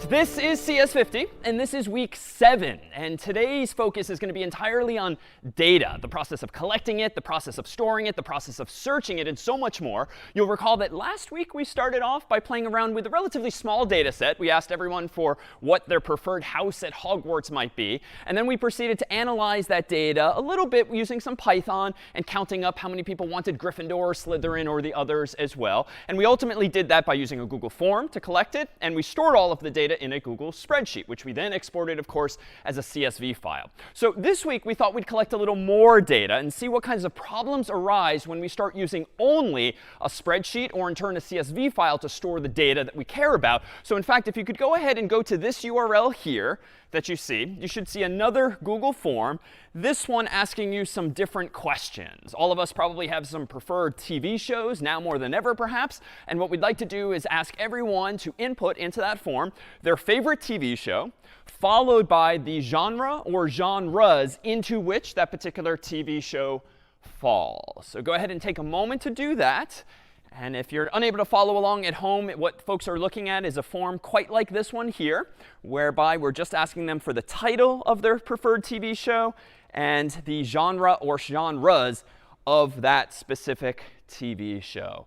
this is CS50, and this is week 7. And today's focus is going to be entirely on data, the process of collecting it, the process of storing it, the process of searching it, and so much more. You'll recall that last week we started off by playing around with a relatively small data set. We asked everyone for what their preferred house at Hogwarts might be. And then we proceeded to analyze that data a little bit using some Python and counting up how many people wanted Gryffindor, Slytherin, or the others as well. And we ultimately did that by using a Google form to collect it. And we stored all of the data in a Google spreadsheet, which we then exported, of course, as a CSV file. So this week, we thought we'd collect a little more data and see what kinds of problems arise when we start using only a spreadsheet or, in turn, a CSV file to store the data that we care about. So in fact, if you could go ahead and go to this URL here that you see, you should see another Google form, this one asking you some different questions. All of us probably have some preferred TV shows, now more than ever perhaps. And what we'd like to do is ask everyone to input into that form their favorite TV show, followed by the genre or genres into which that particular TV show falls. So go ahead and take a moment to do that. And if you're unable to follow along at home, what folks are looking at is a form quite like this one here, whereby we're just asking them for the title of their preferred TV show and the genre or genres of that specific TV show.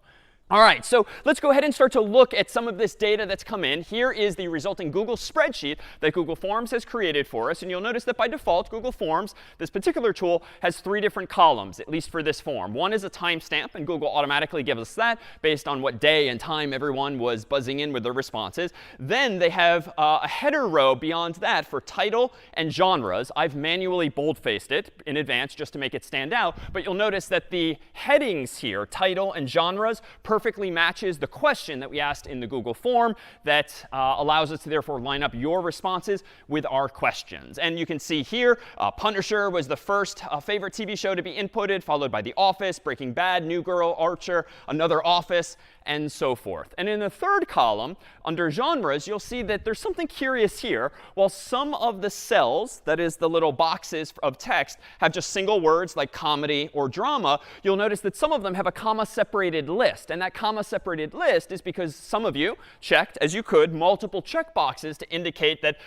All right, so let's go ahead and start to look at some of this data that's come in. Here is the resulting Google spreadsheet that Google Forms has created for us. And you'll notice that by default, Google Forms, this particular tool, has 3 different columns, at least for this form. One is a timestamp, and Google automatically gives us that based on what day and time everyone was buzzing in with their responses. Then they have a header row beyond that for title and genres. I've manually boldfaced it in advance just to make it stand out. But you'll notice that the headings here, title and genres, perfectly matches the question that we asked in the Google form that allows us to therefore line up your responses with our questions. And you can see here, Punisher was the first favorite TV show to be inputted, followed by The Office, Breaking Bad, New Girl, Archer, Another Office, and so forth. And in the third column, under genres, you'll see that there's something curious here. While some of the cells, that is the little boxes of text, have just single words like comedy or drama, you'll notice that some of them have a comma-separated list. And that comma-separated list is because some of you checked, as you could, multiple checkboxes to indicate that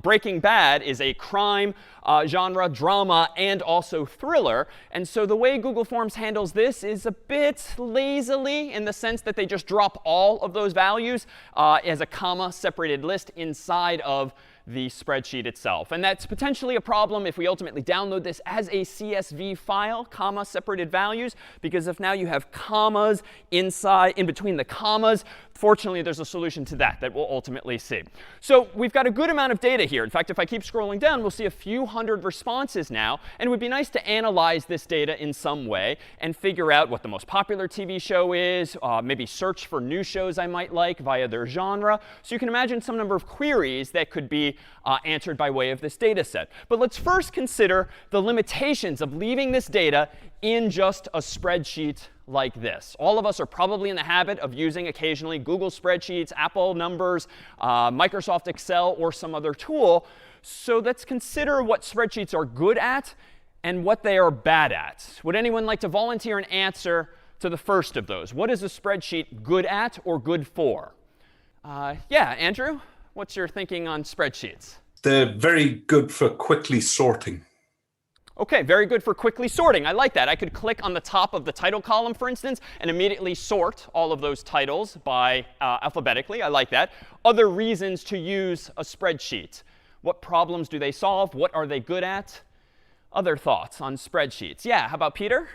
Breaking Bad is a crime genre, drama, and also thriller. And so the way Google Forms handles this is a bit lazily in the sense that they just drop all of those values as a comma-separated list inside of the spreadsheet itself. And that's potentially a problem if we ultimately download this as a CSV file, comma-separated values, because if now you have commas in between the commas, fortunately, there's a solution to that we'll ultimately see. So we've got a good amount of data here. In fact, if I keep scrolling down, we'll see a few hundred responses now. And it would be nice to analyze this data in some way and figure out what the most popular TV show is, maybe search for new shows I might like via their genre. So you can imagine some number of queries that could be answered by way of this data set. But let's first consider the limitations of leaving this data in just a spreadsheet like this. All of us are probably in the habit of using occasionally Google Spreadsheets, Apple Numbers, Microsoft Excel, or some other tool. So let's consider what spreadsheets are good at and what they are bad at. Would anyone like to volunteer an answer to the first of those? What is a spreadsheet good at or good for? Yeah, Andrew, what's your thinking on spreadsheets? They're very good for quickly sorting. OK, very good for quickly sorting. I like that. I could click on the top of the title column, for instance, and immediately sort all of those titles by alphabetically. I like that. Other reasons to use a spreadsheet. What problems do they solve? What are they good at? Other thoughts on spreadsheets? Yeah, how about Peter?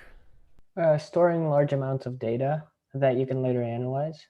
Storing large amounts of data that you can later analyze.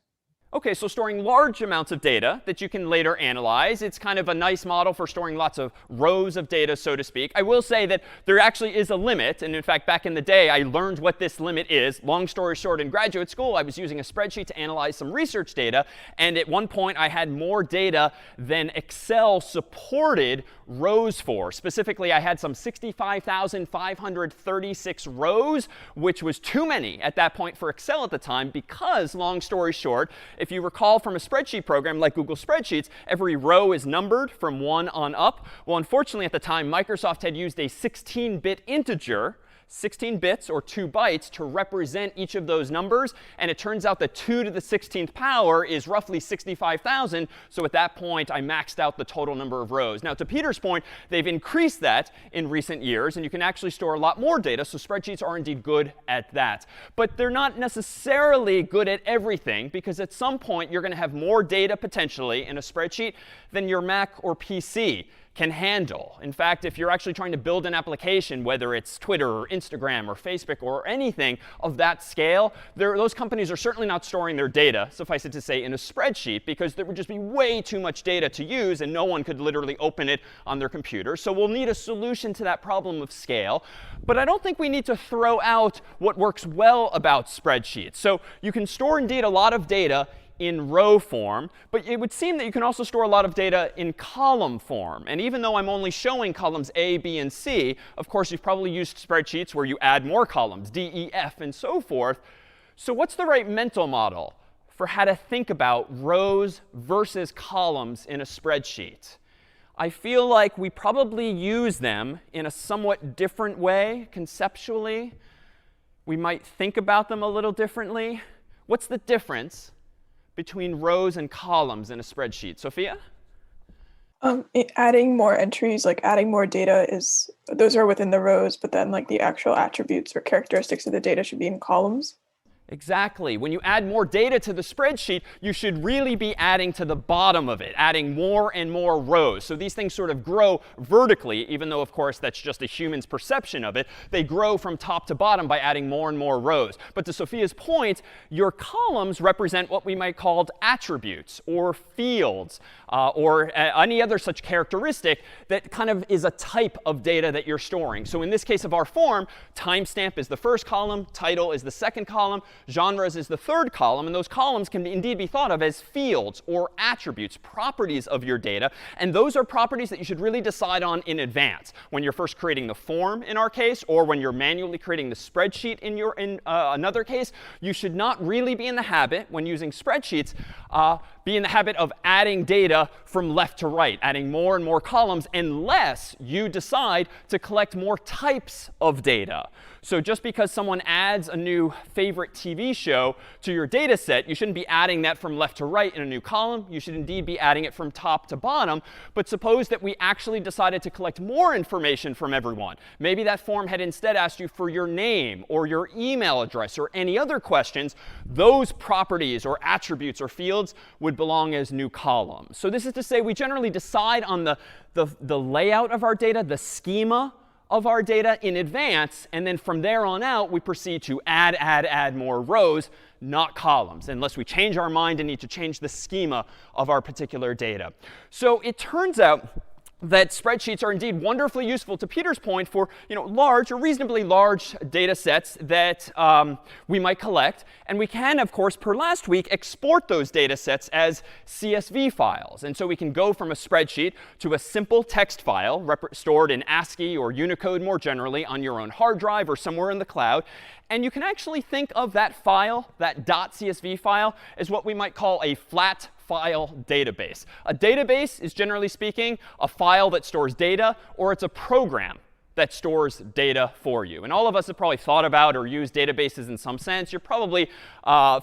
OK, so storing large amounts of data that you can later analyze. It's kind of a nice model for storing lots of rows of data, so to speak. I will say that there actually is a limit. And in fact, back in the day, I learned what this limit is. Long story short, in graduate school, I was using a spreadsheet to analyze some research data. And at one point, I had more data than Excel supported rows for. Specifically, I had some 65,536 rows, which was too many at that point for Excel at the time because, long story short, if you recall from a spreadsheet program like Google Spreadsheets, every row is numbered from 1 on up. Well, unfortunately, at the time, Microsoft had used a 16-bit integer 16 bits or 2 bytes to represent each of those numbers. And it turns out that 2 to the 16th power is roughly 65,000. So at that point, I maxed out the total number of rows. Now, to Peter's point, they've increased that in recent years. And you can actually store a lot more data. So spreadsheets are indeed good at that. But they're not necessarily good at everything, because at some point, you're going to have more data potentially in a spreadsheet than your Mac or PC can handle. In fact, if you're actually trying to build an application, whether it's Twitter or Instagram or Facebook or anything of that scale, those companies are certainly not storing their data, suffice it to say, in a spreadsheet, because there would just be way too much data to use, and no one could literally open it on their computer. So we'll need a solution to that problem of scale. But I don't think we need to throw out what works well about spreadsheets. So you can store, indeed, a lot of data in row form, but it would seem that you can also store a lot of data in column form. And even though I'm only showing columns A, B, and C, of course, you've probably used spreadsheets where you add more columns, D, E, F, and so forth. So what's the right mental model for how to think about rows versus columns in a spreadsheet? I feel like we probably use them in a somewhat different way conceptually. We might think about them a little differently. What's the difference between rows and columns in a spreadsheet? Sophia? Adding more entries, like adding more data, those are within the rows, but then like the actual attributes or characteristics of the data should be in columns. Exactly. When you add more data to the spreadsheet, you should really be adding to the bottom of it, adding more and more rows. So these things sort of grow vertically, even though, of course, that's just a human's perception of it. They grow from top to bottom by adding more and more rows. But to Sophia's point, your columns represent what we might call attributes or fields or any other such characteristic that kind of is a type of data that you're storing. So in this case of our form, timestamp is the first column, title is the second column, genres is the third column, and those columns can indeed be thought of as fields or attributes, properties of your data. And those are properties that you should really decide on in advance when you're first creating the form in our case, or when you're manually creating the spreadsheet in another case. You should not really be in the habit, when using spreadsheets, be in the habit of adding data from left to right, adding more and more columns, unless you decide to collect more types of data. So just because someone adds a new favorite TV show to your data set, you shouldn't be adding that from left to right in a new column. You should indeed be adding it from top to bottom. But suppose that we actually decided to collect more information from everyone. Maybe that form had instead asked you for your name or your email address or any other questions. Those properties or attributes or fields would belong as new columns. So this is to say we generally decide on the layout of our data, the schema of our data in advance, and then from there on out, we proceed to add more rows, not columns, unless we change our mind and need to change the schema of our particular data. So it turns out that spreadsheets are indeed wonderfully useful, to Peter's point, for large or reasonably large data sets that we might collect. And we can, of course, per last week, export those data sets as CSV files. And so we can go from a spreadsheet to a simple text file stored in ASCII or Unicode more generally on your own hard drive or somewhere in the cloud. And you can actually think of that file, that .csv file, as what we might call a flat file database. A database is, generally speaking, a file that stores data, or it's a program that stores data for you. And all of us have probably thought about or used databases in some sense. You're probably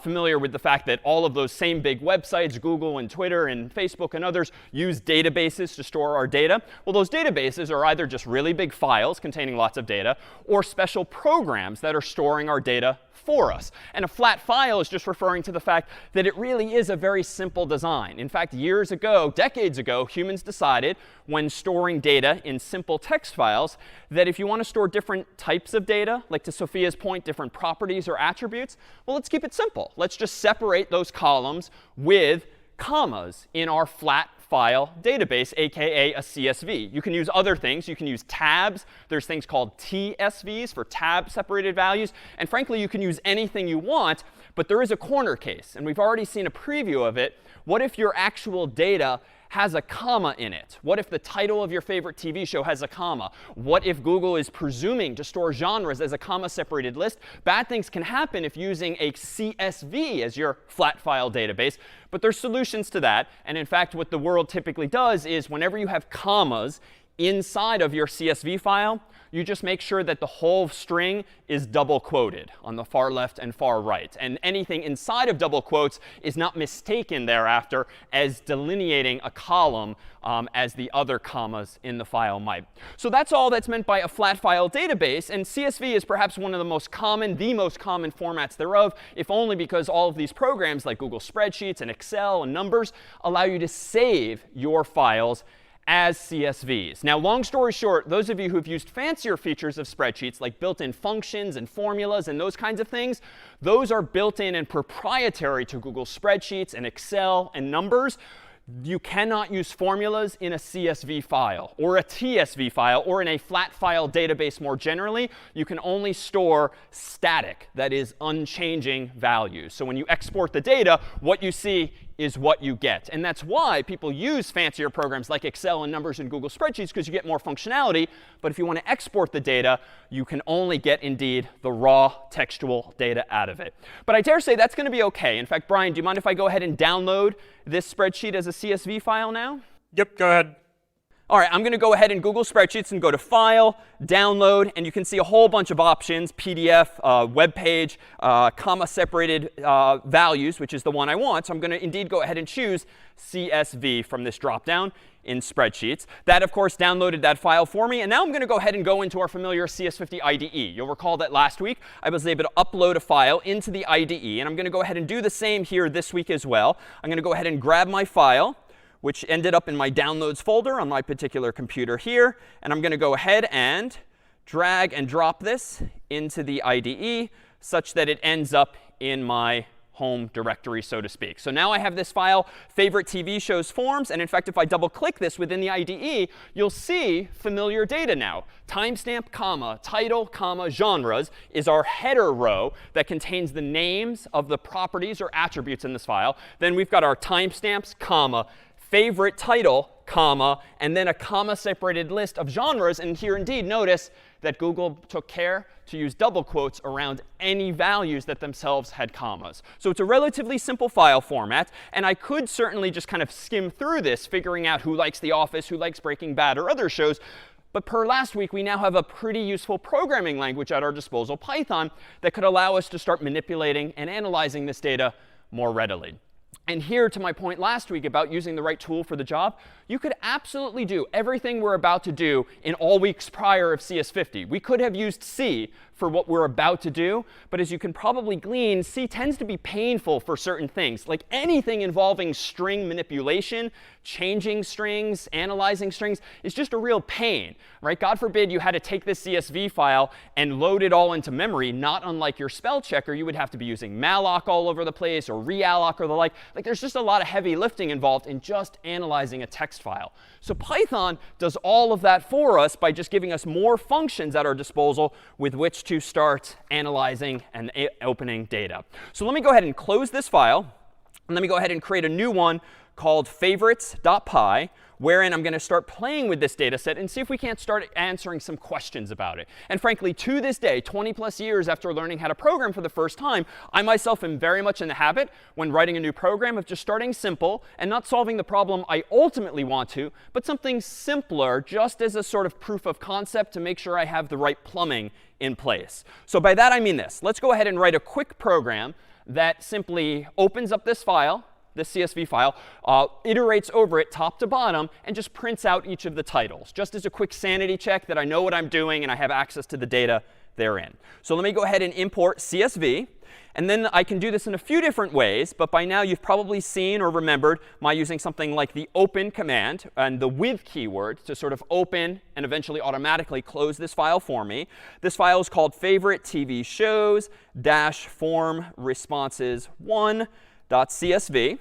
familiar with the fact that all of those same big websites, Google and Twitter and Facebook and others, use databases to store our data. Well, those databases are either just really big files containing lots of data, or special programs that are storing our data for us. And a flat file is just referring to the fact that it really is a very simple design. In fact, years ago, decades ago, humans decided, when storing data in simple text files, that if you want to store different types of data, like to Sophia's point, different properties or attributes, well, let's keep it simple. Let's just separate those columns with commas in our flat file database, aka a CSV. You can use other things. You can use tabs. There's things called TSVs for tab separated values. And frankly, you can use anything you want. But there is a corner case. And we've already seen a preview of it. What if your actual data has a comma in it? What if the title of your favorite TV show has a comma? What if Google is presuming to store genres as a comma-separated list? Bad things can happen if using a CSV as your flat file database. But there's solutions to that. And in fact, what the world typically does is whenever you have commas inside of your CSV file, you just make sure that the whole string is double quoted on the far left and far right. And anything inside of double quotes is not mistaken thereafter as delineating a column as the other commas in the file might. So that's all that's meant by a flat file database. And CSV is perhaps one of the most common formats thereof, if only because all of these programs like Google Spreadsheets and Excel and Numbers allow you to save your files as CSVs. Now, long story short, those of you who have used fancier features of spreadsheets, like built-in functions and formulas and those kinds of things, those are built-in and proprietary to Google Spreadsheets and Excel and Numbers. You cannot use formulas in a CSV file or a TSV file or in a flat file database more generally. You can only store static, that is, unchanging values. So when you export the data, what you see is what you get. And that's why people use fancier programs like Excel and Numbers and Google Spreadsheets, because you get more functionality. But if you want to export the data, you can only get, indeed, the raw textual data out of it. But I dare say that's going to be OK. In fact, Brian, do you mind if I go ahead and download this spreadsheet as a CSV file now? Yep, go ahead. All right, I'm going to go ahead in Google Spreadsheets and go to File, Download, and you can see a whole bunch of options: PDF, web page, comma-separated values, which is the one I want. So I'm going to indeed go ahead and choose CSV from this dropdown in Spreadsheets. That, of course, downloaded that file for me. And now I'm going to go ahead and go into our familiar CS50 IDE. You'll recall that last week I was able to upload a file into the IDE. And I'm going to go ahead and do the same here this week as well. I'm going to go ahead and grab my file, which ended up in my downloads folder on my particular computer here. And I'm going to go ahead and drag and drop this into the IDE such that it ends up in my home directory, so to speak. So now I have this file, favorite TV shows forms. And in fact, if I double click this within the IDE, you'll see familiar data now. Timestamp, comma, title, comma, genres is our header row that contains the names of the properties or attributes in this file. Then we've got our timestamps, comma, favorite title, comma, and then a comma-separated list of genres. And here, indeed, notice that Google took care to use double quotes around any values that themselves had commas. So it's a relatively simple file format. And I could certainly just kind of skim through this, figuring out who likes The Office, who likes Breaking Bad, or other shows. But per last week, we now have a pretty useful programming language at our disposal, Python, that could allow us to start manipulating and analyzing this data more readily. And here, to my point last week about using the right tool for the job, you could absolutely do everything we're about to do in all weeks prior of CS50. We could have used C for what we're about to do. But as you can probably glean, C tends to be painful for certain things. Like anything involving string manipulation, changing strings, analyzing strings is just a real pain, right? God forbid you had to take this CSV file and load it all into memory. Not unlike your spell checker, you would have to be using malloc all over the place or realloc or the like. Like there's just a lot of heavy lifting involved in just analyzing a text file. So Python does all of that for us by just giving us more functions at our disposal with which to start analyzing and opening data. So let me go ahead and close this file. And let me go ahead and create a new one called favorites.py, wherein I'm going to start playing with this data set and see if we can't start answering some questions about it. And frankly, to this day, 20 plus years after learning how to program for the first time, I myself am very much in the habit, when writing a new program, of just starting simple and not solving the problem I ultimately want to, but something simpler just as a sort of proof of concept to make sure I have the right plumbing in place. So by that, I mean this. Let's go ahead and write a quick program that simply opens up this file, this CSV file, iterates over it top to bottom, and just prints out each of the titles, just as a quick sanity check that I know what I'm doing and I have access to the data therein. So let me go ahead and import CSV. And then I can do this in a few different ways. But by now, you've probably seen or remembered my using something like the open command and the with keyword to sort of open and eventually automatically close this file for me. This file is called favorite TV shows -form responses 1.csv.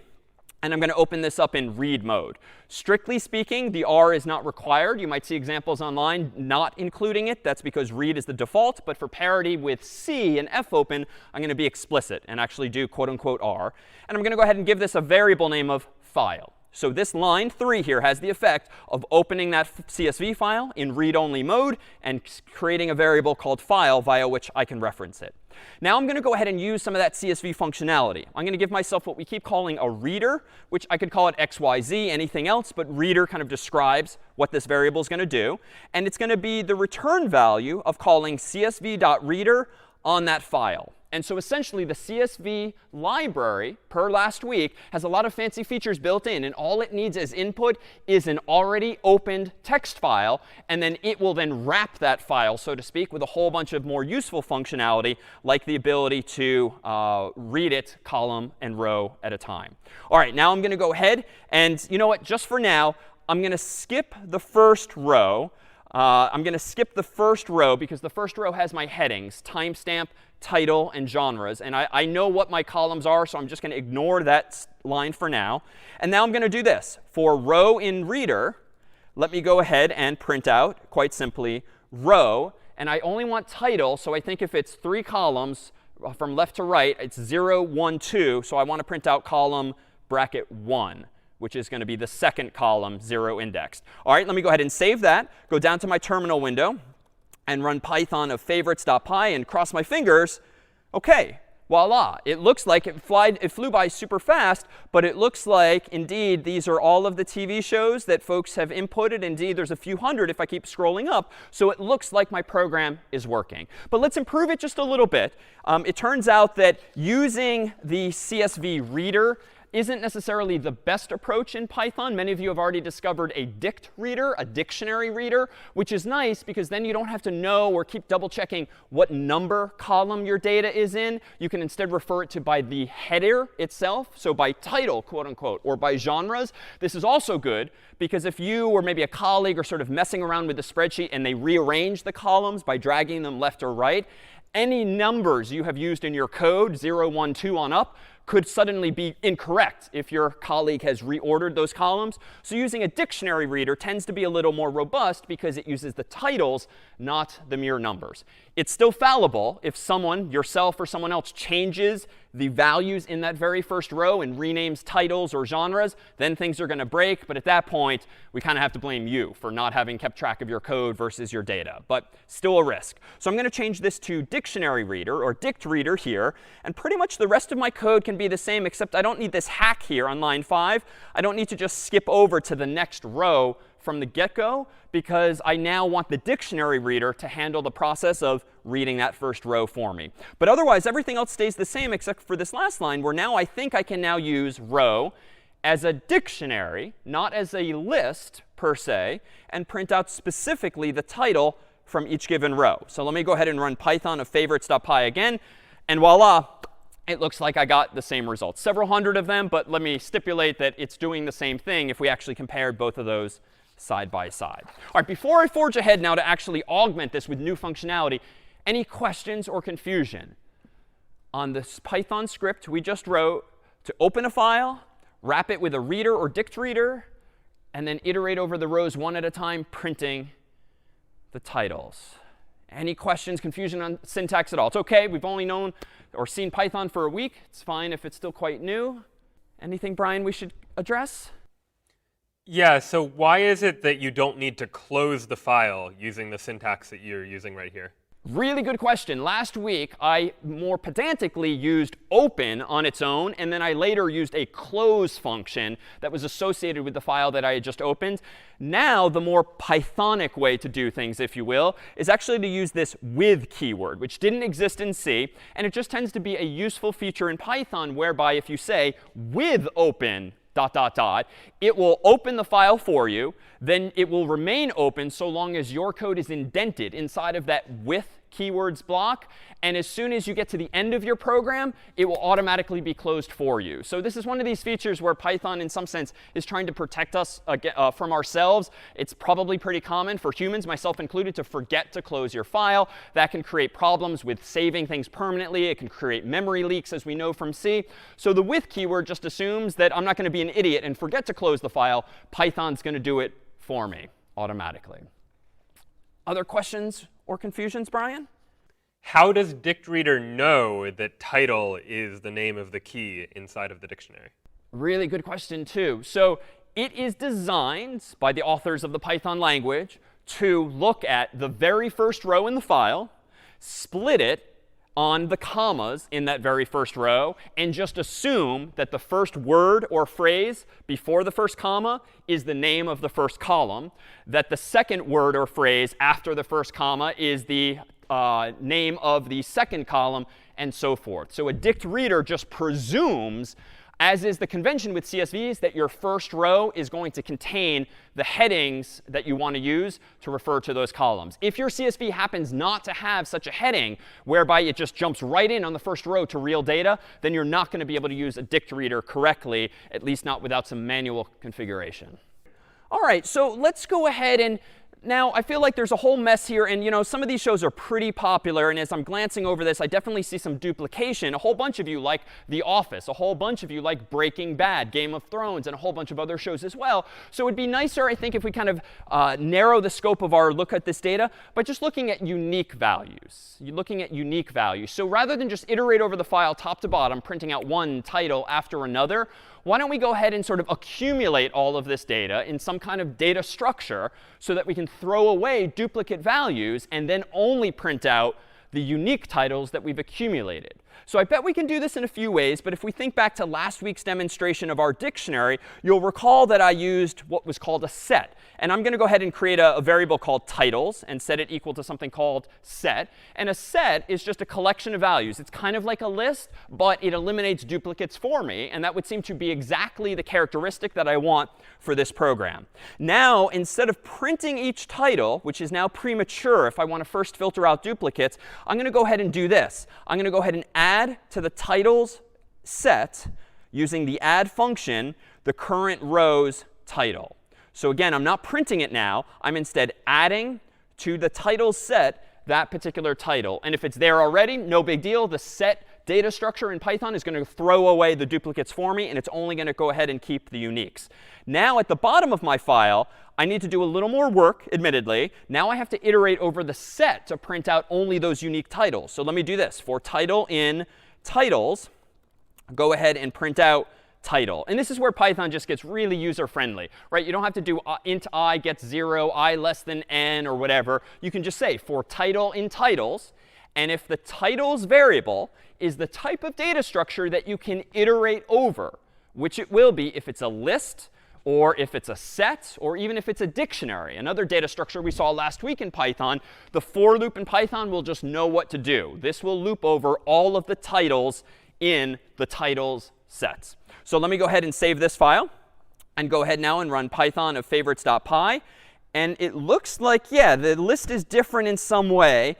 And I'm going to open this up in read mode. Strictly speaking, the R is not required. You might see examples online not including it. That's because read is the default. But for parity with C and fopen, I'm going to be explicit and actually do quote unquote R. And I'm going to go ahead and give this a variable name of file. So this line 3 here has the effect of opening that CSV file in read-only mode and creating a variable called file via which I can reference it. Now I'm going to go ahead and use some of that CSV functionality. I'm going to give myself what we keep calling a reader, which I could call it XYZ, anything else, but reader kind of describes what this variable is going to do. And it's going to be the return value of calling csv.reader on that file. And so essentially, the CSV library, per last week, has a lot of fancy features built in. And all it needs as input is an already opened text file. And then it will then wrap that file, so to speak, with a whole bunch of more useful functionality, like the ability to read it column and row at a time. All right, now I'm going to go ahead. And you know what? Just for now, I'm going to skip the first row. I'm going to skip the first row because the first row has my headings, timestamp, title, and genres. And I know what my columns are, so I'm just going to ignore that line for now. And now I'm going to do this. For row in reader, let me go ahead and print out, quite simply, row. And I only want title, so I think if it's 3 columns from left to right, it's 0, 1, 2. So I want to print out column bracket 1, which is going to be the second column, 0 indexed. All right, let me go ahead and save that, go down to my terminal window, and run Python of favorites.py and cross my fingers. OK, voila. It looks like it flew by super fast, but it looks like, indeed, these are all of the TV shows that folks have inputted. Indeed, there's a few hundred if I keep scrolling up. So it looks like my program is working. But let's improve it just a little bit. It turns out that using the CSV reader isn't necessarily the best approach in Python. Many of you have already discovered a dict reader, a dictionary reader, which is nice because then you don't have to know or keep double checking what number column your data is in. You can instead refer it to by the header itself, so by title, quote unquote, or by genres. This is also good because if you or maybe a colleague are sort of messing around with the spreadsheet and they rearrange the columns by dragging them left or right, any numbers you have used in your code, 0, 1, 2 on up, could suddenly be incorrect if your colleague has reordered those columns. So using a dictionary reader tends to be a little more robust because it uses the titles, not the mere numbers. It's still fallible if someone, yourself or someone else, changes the values in that very first row and renames titles or genres. Then things are going to break. But at that point, we kind of have to blame you for not having kept track of your code versus your data. But still a risk. So I'm going to change this to dictionary reader or dict reader here. And pretty much the rest of my code can be the same, except I don't need this hack here on line 5. I don't need to just skip over to the next row from the get-go because I now want the dictionary reader to handle the process of reading that first row for me. But otherwise, everything else stays the same except for this last line where now I think I can now use row as a dictionary, not as a list per se, and print out specifically the title from each given row. So let me go ahead and run Python of favorites.py again. And voila, it looks like I got the same results. Several hundred of them, but let me stipulate that it's doing the same thing if we actually compared both of those side by side. All right, before I forge ahead now to actually augment this with new functionality, any questions or confusion on this Python script we just wrote to open a file, wrap it with a reader or dict reader, and then iterate over the rows one at a time, printing the titles? Any questions, confusion on syntax at all? It's OK. We've only known or seen Python for a week. It's fine if it's still quite new. Anything, Brian, we should address? Yeah, so why is it that you don't need to close the file using the syntax that you're using right here? Really good question. Last week, I more pedantically used open on its own, and then I later used a close function that was associated with the file that I had just opened. Now, the more Pythonic way to do things, if you will, is actually to use this with keyword, which didn't exist in C. And it just tends to be a useful feature in Python whereby if you say with open, ... it will open the file for you. Then it will remain open so long as your code is indented inside of that with keywords block. And as soon as you get to the end of your program, it will automatically be closed for you. So this is one of these features where Python, in some sense, is trying to protect us from ourselves. It's probably pretty common for humans, myself included, to forget to close your file. That can create problems with saving things permanently. It can create memory leaks, as we know from C. So the with keyword just assumes that I'm not going to be an idiot and forget to close the file. Python's going to do it for me automatically. Other questions or confusions, Brian? How does dict reader know that title is the name of the key inside of the dictionary? Really good question, too. So it is designed by the authors of the Python language to look at the very first row in the file, split it, on the commas in that very first row and just assume that the first word or phrase before the first comma is the name of the first column, that the second word or phrase after the first comma is the name of the second column, and so forth. So a dict reader just presumes, as is the convention with CSVs, that your first row is going to contain the headings that you want to use to refer to those columns. If your CSV happens not to have such a heading whereby it just jumps right in on the first row to real data, then you're not going to be able to use a dict reader correctly, at least not without some manual configuration. All right, so let's go ahead and now, I feel like there's a whole mess here. And, some of these shows are pretty popular. And as I'm glancing over this, I definitely see some duplication. A whole bunch of you like The Office. A whole bunch of you like Breaking Bad, Game of Thrones, and a whole bunch of other shows as well. So it would be nicer, I think, if we kind of narrow the scope of our look at this data by just looking at unique values. You're looking at unique values. So rather than just iterate over the file top to bottom, printing out one title after another, why don't we go ahead and sort of accumulate all of this data in some kind of data structure so that we can throw away duplicate values and then only print out the unique titles that we've accumulated. So I bet we can do this in a few ways. But if we think back to last week's demonstration of our dictionary, you'll recall that I used what was called a set. And I'm going to go ahead and create a variable called titles and set it equal to something called set. And a set is just a collection of values. It's kind of like a list, but it eliminates duplicates for me. And that would seem to be exactly the characteristic that I want for this program. Now, instead of printing each title, which is now premature if I want to first filter out duplicates, I'm going to go ahead and do this. I'm going to go ahead and add to the titles set, using the add function, the current row's title. So again, I'm not printing it now. I'm instead adding to the titles set that particular title. And if it's there already, no big deal. The set data structure in Python is going to throw away the duplicates for me, and it's only going to go ahead and keep the uniques. Now, at the bottom of my file, I need to do a little more work, admittedly. Now I have to iterate over the set to print out only those unique titles. So let me do this. For title in titles, go ahead and print out title. And this is where Python just gets really user-friendly, right? You don't have to do int I gets 0, I less than n, or whatever. You can just say for title in titles. And if the titles variable is the type of data structure that you can iterate over, which it will be if it's a list, or if it's a set, or even if it's a dictionary, another data structure we saw last week in Python, the for loop in Python will just know what to do. This will loop over all of the titles in the titles sets. So let me go ahead and save this file and go ahead now and run python of favorites.py. And it looks like, yeah, the list is different in some way.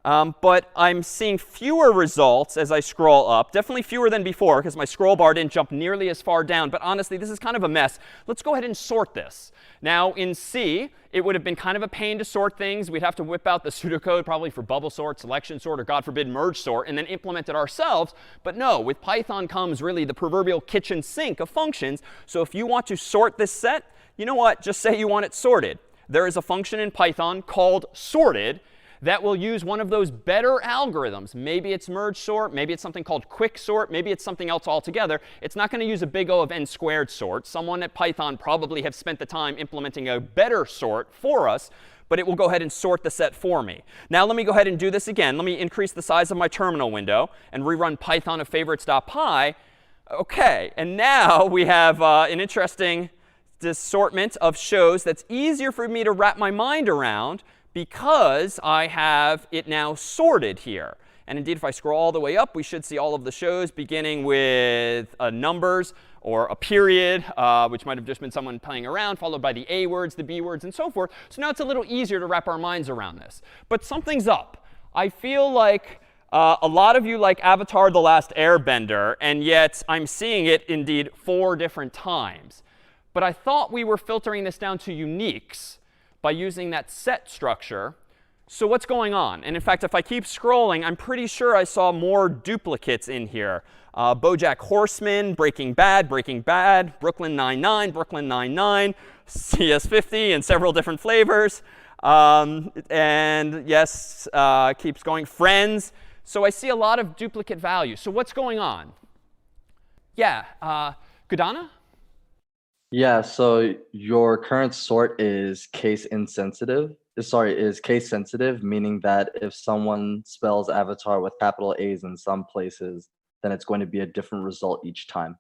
But I'm seeing fewer results as I scroll up. Definitely fewer than before, because my scroll bar didn't jump nearly as far down. But honestly, this is kind of a mess. Let's go ahead and sort this. Now, in C, it would have been kind of a pain to sort things. We'd have to whip out the pseudocode probably for bubble sort, selection sort, or God forbid, merge sort, and then implement it ourselves. But no, with Python comes really the proverbial kitchen sink of functions. So if you want to sort this set, you know what? Just say you want it sorted. There is a function in Python called sorted that will use one of those better algorithms. Maybe it's merge sort. Maybe it's something called quick sort. Maybe it's something else altogether. It's not going to use a big O of n squared sort. Someone at Python probably have spent the time implementing a better sort for us. But it will go ahead and sort the set for me. Now let me go ahead and do this again. Let me increase the size of my terminal window and rerun python of favorites.py. OK, and now we have an interesting assortment of shows that's easier for me to wrap my mind around, because I have it now sorted here. And indeed, if I scroll all the way up, we should see all of the shows beginning with numbers or a period, which might have just been someone playing around, followed by the A words, the B words, and so forth. So now it's a little easier to wrap our minds around this. But something's up. I feel like a lot of you like Avatar: The Last Airbender, and yet I'm seeing it indeed 4 different times. But I thought we were filtering this down to uniques by using that set structure. So what's going on? And in fact, if I keep scrolling, I'm pretty sure I saw more duplicates in here. BoJack Horseman, Breaking Bad, Brooklyn Nine-Nine, Brooklyn Nine-Nine, CS50 in several different flavors. And yes, keeps going. Friends. So I see a lot of duplicate values. So what's going on? Yeah, Gudana? Yeah, so your current sort is case insensitive. is case sensitive, meaning that if someone spells avatar with capital A's in some places, then it's going to be a different result each time.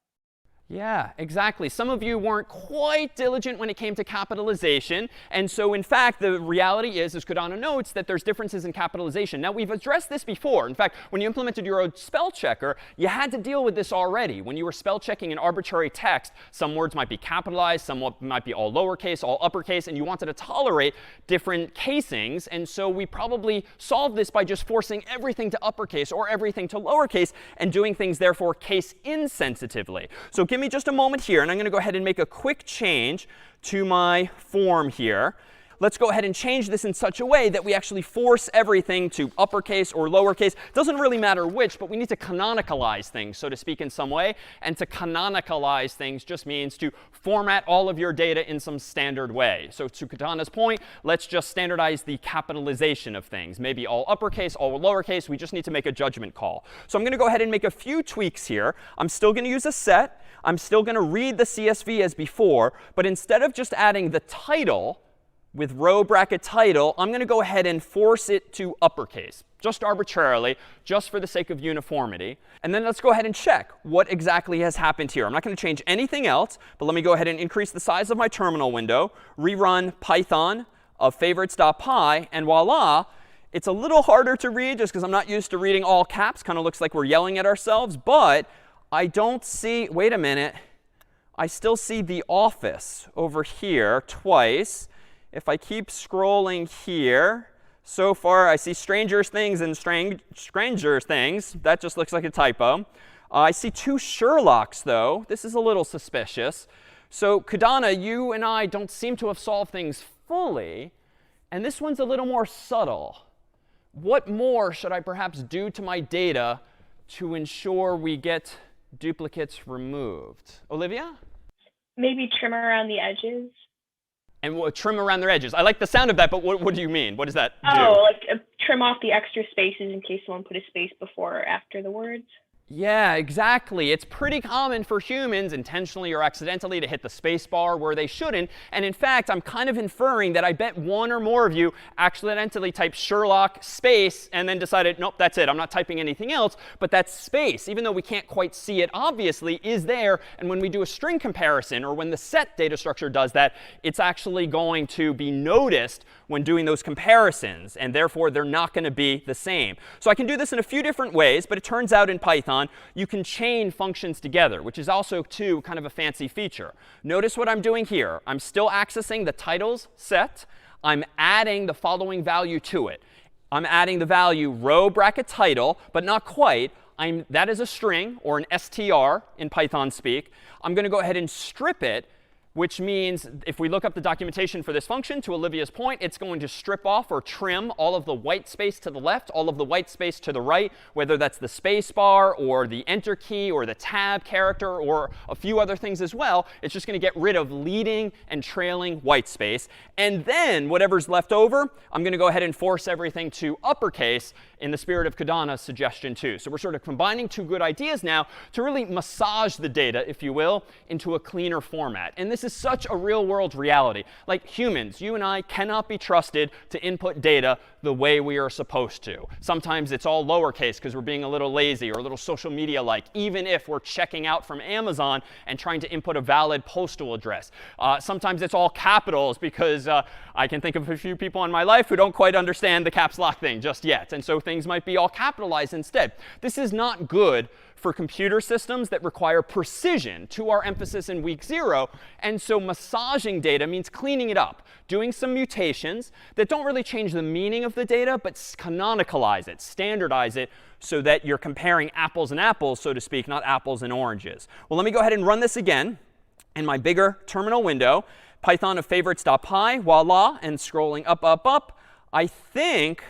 Yeah, exactly. Some of you weren't quite diligent when it came to capitalization. And so, in fact, the reality is, as Kadana notes, that there's differences in capitalization. Now, we've addressed this before. In fact, when you implemented your own spell checker, you had to deal with this already. When you were spell checking an arbitrary text, some words might be capitalized, some might be all lowercase, all uppercase, and you wanted to tolerate different casings. And so we probably solved this by just forcing everything to uppercase or everything to lowercase and doing things, therefore, case insensitively. So give me just a moment here, and I'm going to go ahead and make a quick change to my form here. Let's go ahead and change this in such a way that we actually force everything to uppercase or lowercase. Doesn't really matter which, but we need to canonicalize things, so to speak, in some way. And to canonicalize things just means to format all of your data in some standard way. So to Katana's point, let's just standardize the capitalization of things. Maybe all uppercase, all lowercase. We just need to make a judgment call. So I'm going to go ahead and make a few tweaks here. I'm still going to use a set. I'm still going to read the CSV as before. But instead of just adding the title with row bracket title, I'm going to go ahead and force it to uppercase, just arbitrarily, just for the sake of uniformity. And then let's go ahead and check what exactly has happened here. I'm not going to change anything else, but let me go ahead and increase the size of my terminal window, rerun Python of favorites.py, and voila. It's a little harder to read just because I'm not used to reading all caps. Kind of looks like we're yelling at ourselves, but I don't see, wait a minute, I still see the office over here twice. If I keep scrolling here, so far I see Stranger Things and Stranger Things. That just looks like a typo. I see two Sherlocks, though. This is a little suspicious. So Kadana, you and I don't seem to have solved things fully. And this one's a little more subtle. What more should I perhaps do to my data to ensure we get duplicates removed? Olivia? Maybe trim around the edges. And we'll trim around their edges. I like the sound of that, but what do you mean? What does that do? Oh, like trim off the extra spaces in case someone put a space before or after the words. Yeah, exactly. It's pretty common for humans, intentionally or accidentally, to hit the space bar where they shouldn't. And in fact, I'm kind of inferring that I bet one or more of you accidentally typed Sherlock space and then decided, nope, that's it. I'm not typing anything else. But that space, even though we can't quite see it obviously, is there. And when we do a string comparison, or when the set data structure does that, it's actually going to be noticed when doing those comparisons. And therefore, they're not going to be the same. So I can do this in a few different ways. But it turns out in Python, you can chain functions together, which is also, too, kind of a fancy feature. Notice what I'm doing here. I'm still accessing the titles set. I'm adding the following value to it. I'm adding the value row bracket title, but not quite. That is a string, or an str in Python speak. I'm going to go ahead and strip it, which means if we look up the documentation for this function, to Olivia's point, it's going to strip off or trim all of the white space to the left, all of the white space to the right, whether that's the space bar or the enter key or the tab character or a few other things as well. It's just going to get rid of leading and trailing white space. And then whatever's left over, I'm going to go ahead and force everything to uppercase in the spirit of Kadana's suggestion too. So we're sort of combining two good ideas now to really massage the data, if you will, into a cleaner format. And this is such a real world reality. Like humans, you and I cannot be trusted to input data the way we are supposed to. Sometimes it's all lowercase because we're being a little lazy or a little social media-like, even if we're checking out from Amazon and trying to input a valid postal address. Sometimes it's all capitals because I can think of a few people in my life who don't quite understand the caps lock thing just yet. And so things might be all capitalized instead. This is not good for computer systems that require precision, to our emphasis in week 0. And so massaging data means cleaning it up, doing some mutations that don't really change the meaning of the data, but canonicalize it, standardize it, so that you're comparing apples and apples, so to speak, not apples and oranges. Well, let me go ahead and run this again in my bigger terminal window. Python of favorites.py, voila, and scrolling up, up, up. I think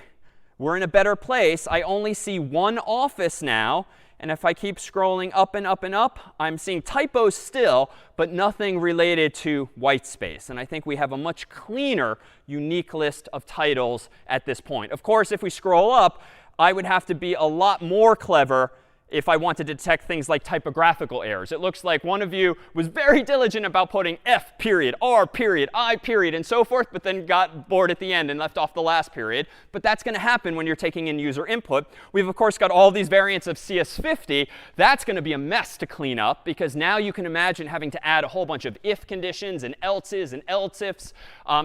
we're in a better place. I only see one office now. And if I keep scrolling up and up and up, I'm seeing typos still, but nothing related to white space. And I think we have a much cleaner, unique list of titles at this point. Of course, if we scroll up, I would have to be a lot more clever if I want to detect things like typographical errors. It looks like one of you was very diligent about putting F period, R period, I period, and so forth, but then got bored at the end and left off the last period. But that's going to happen when you're taking in user input. We've, of course, got all these variants of CS50. That's going to be a mess to clean up, because now you can imagine having to add a whole bunch of if conditions and else's and else ifs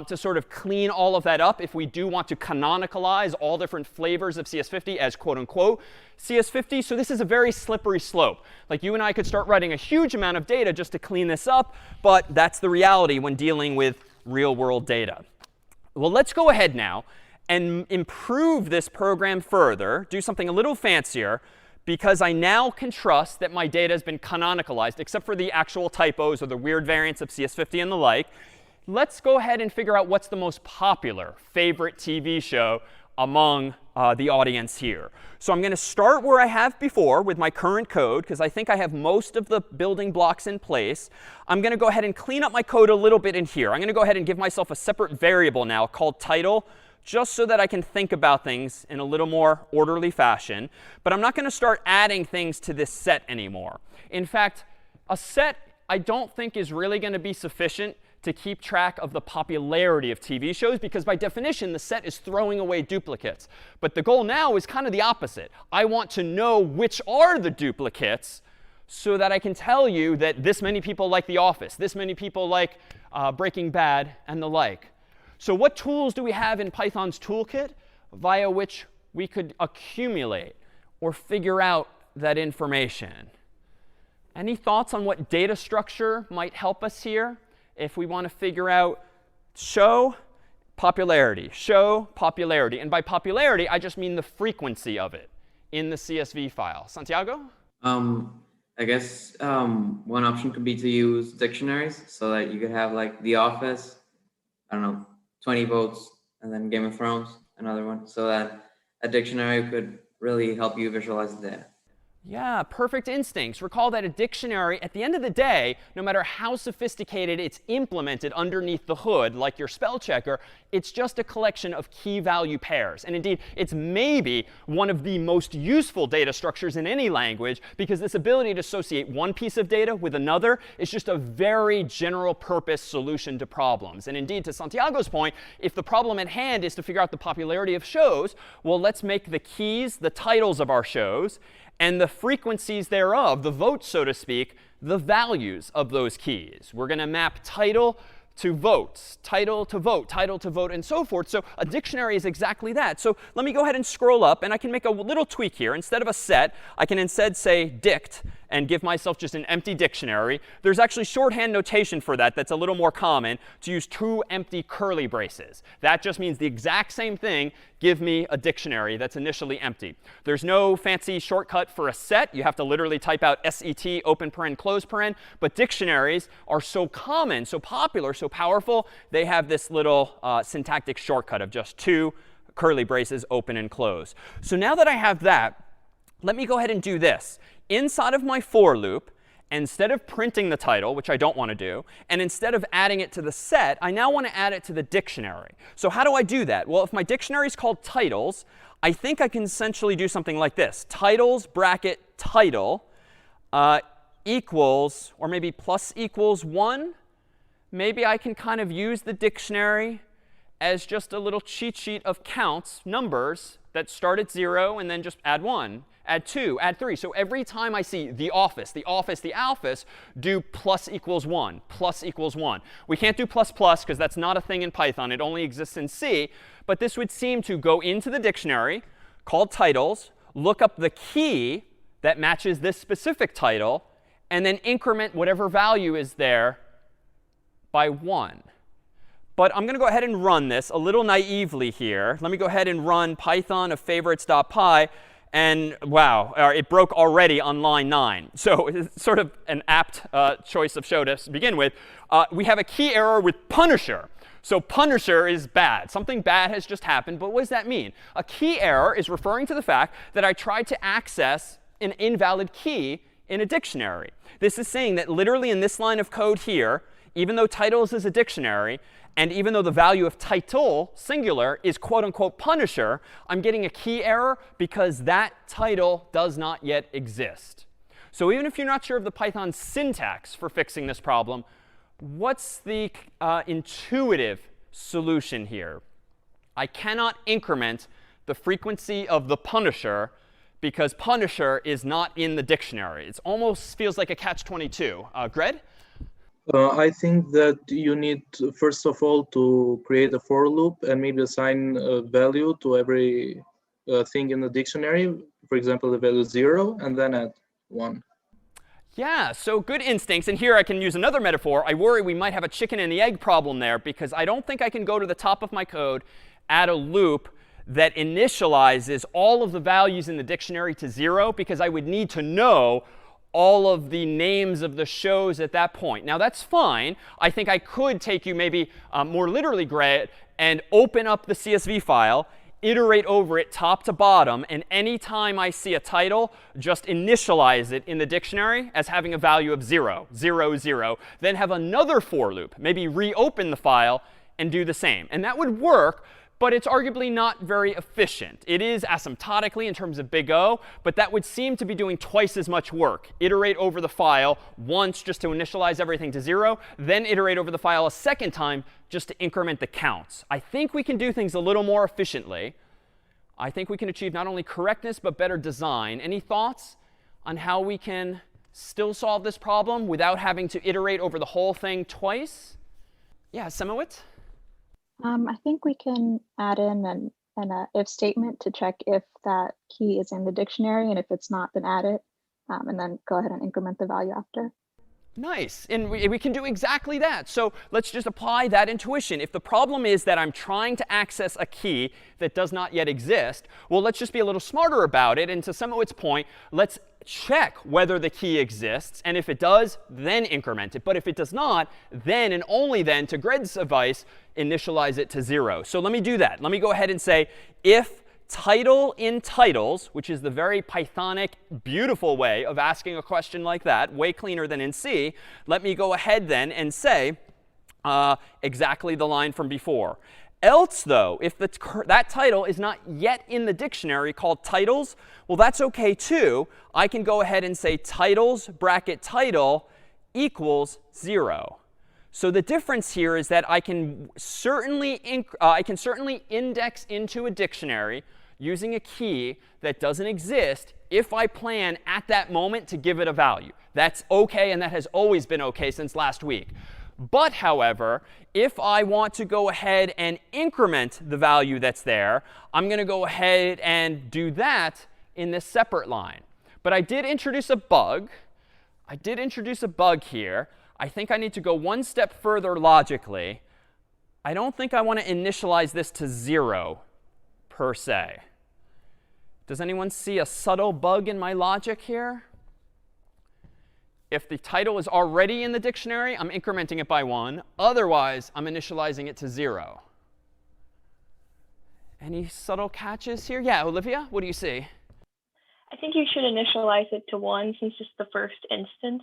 to sort of clean all of that up if we do want to canonicalize all different flavors of CS50 as quote unquote CS50. So this is a very slippery slope. Like, you and I could start writing a huge amount of data just to clean this up, but that's the reality when dealing with real world data. Well, let's go ahead now and improve this program further, do something a little fancier, because I now can trust that my data has been canonicalized, except for the actual typos or the weird variants of CS50 and the like. Let's go ahead and figure out what's the most popular favorite TV show among the audience here. So I'm going to start where I have before with my current code, because I think I have most of the building blocks in place. I'm going to go ahead and clean up my code a little bit in here. I'm going to go ahead and give myself a separate variable now called title, just so that I can think about things in a little more orderly fashion. But I'm not going to start adding things to this set anymore. In fact, a set I don't think is really going to be sufficient to keep track of the popularity of TV shows, because by definition, the set is throwing away duplicates. But the goal now is kind of the opposite. I want to know which are the duplicates so that I can tell you that this many people like The Office, this many people like Breaking Bad, and the like. So what tools do we have in Python's toolkit via which we could accumulate or figure out that information? Any thoughts on what data structure might help us here if we want to figure out show popularity, show popularity? And by popularity, I just mean the frequency of it in the CSV file. Santiago? I guess one option could be to use dictionaries, so that you could have like The Office, I don't know, 20 votes, and then Game of Thrones, another one, so that a dictionary could really help you visualize the data. Yeah, perfect instincts. Recall that a dictionary, at the end of the day, no matter how sophisticated it's implemented underneath the hood, like your spell checker, it's just a collection of key value pairs. And indeed, it's maybe one of the most useful data structures in any language, because this ability to associate one piece of data with another is just a very general purpose solution to problems. And indeed, to Santiago's point, if the problem at hand is to figure out the popularity of shows, well, let's make the keys the titles of our shows, and the frequencies thereof, the votes, so to speak, the values of those keys. We're going to map title to votes, title to vote, and so forth. So a dictionary is exactly that. So let me go ahead and scroll up, and I can make a little tweak here. Instead of a set, I can instead say dict and give myself just an empty dictionary. There's actually shorthand notation for that that's a little more common, to use two empty curly braces. That just means the exact same thing. Give me a dictionary that's initially empty. There's no fancy shortcut for a set. You have to literally type out set, open paren, close paren. But dictionaries are so common, so popular, so powerful, they have this little syntactic shortcut of just two curly braces, open and close. So now that I have that, let me go ahead and do this. Inside of my for loop, instead of printing the title, which I don't want to do, and instead of adding it to the set, I now want to add it to the dictionary. So how do I do that? Well, if my dictionary is called titles, I think I can essentially do something like this. Titles bracket title equals, or maybe plus equals 1. Maybe I can kind of use the dictionary as just a little cheat sheet of counts, numbers that start at 0 and then just add 1. Add 2, add 3. So every time I see The Office, The Office, The Alphas, do plus equals 1, plus equals 1. We can't do plus plus, because that's not a thing in Python. It only exists in C. But this would seem to go into the dictionary called titles, look up the key that matches this specific title, and then increment whatever value is there by 1. But I'm going to go ahead and run this a little naively here. Let me go ahead and run python of favorites.py. And wow, it broke already on line 9. So it's sort of an apt choice of show to begin with. We have a key error with Punisher. So Punisher is bad. Something bad has just happened. But what does that mean? A key error is referring to the fact that I tried to access an invalid key in a dictionary. This is saying that literally in this line of code here, even though titles is a dictionary, and even though the value of title, singular, is quote unquote Punisher, I'm getting a key error because that title does not yet exist. So even if you're not sure of the Python syntax for fixing this problem, what's the intuitive solution here? I cannot increment the frequency of the Punisher because Punisher is not in the dictionary. It almost feels like a catch-22. Gred? I think that you need, first of all, to create a for loop and maybe assign a value to every thing in the dictionary. For example, the value 0, and then add 1. Yeah, so good instincts. And here I can use another metaphor. I worry we might have a chicken and the egg problem there because I don't think I can go to the top of my code, add a loop that initializes all of the values in the dictionary to 0 because I would need to know all of the names of the shows at that point. Now, that's fine. I think I could take you maybe more literally, Gray, and open up the CSV file, iterate over it top to bottom, and anytime I see a title, just initialize it in the dictionary as having a value of 0, 0, 0. Then have another for loop, maybe reopen the file and do the same. And that would work, but it's arguably not very efficient. It is asymptotically in terms of big O, but that would seem to be doing twice as much work. Iterate over the file once just to initialize everything to 0, then iterate over the file a second time just to increment the counts. I think we can do things a little more efficiently. I think we can achieve not only correctness, but better design. Any thoughts on how we can still solve this problem without having to iterate over the whole thing twice? Yeah, Semowitz? I think we can add in an if statement to check if that key is in the dictionary, and if it's not, then add it, and then go ahead and increment the value after. Nice. And we can do exactly that. So let's just apply that intuition. If the problem is that I'm trying to access a key that does not yet exist, well, let's just be a little smarter about it. And to Semowitz's point, let's check whether the key exists. And if it does, then increment it. But if it does not, then and only then, to Gred's advice, initialize it to 0. So let me do that. Let me go ahead and say if title in titles, which is the very Pythonic, beautiful way of asking a question like that, way cleaner than in C, let me go ahead then and say exactly the line from before. Else, though, if that title is not yet in the dictionary called titles, well, that's OK, too. I can go ahead and say titles bracket title equals 0. So the difference here is that I can certainly index into a dictionary using a key that doesn't exist if I plan at that moment to give it a value. That's OK, and that has always been OK since last week. But, however, if I want to go ahead and increment the value that's there, I'm going to go ahead and do that in this separate line. But I did introduce a bug. I did introduce a bug here. I think I need to go one step further logically. I don't think I want to initialize this to 0 per se. Does anyone see a subtle bug in my logic here? If the title is already in the dictionary, I'm incrementing it by 1. Otherwise, I'm initializing it to 0. Any subtle catches here? Yeah, Olivia, what do you see? I think you should initialize it to 1 since it's the first instance.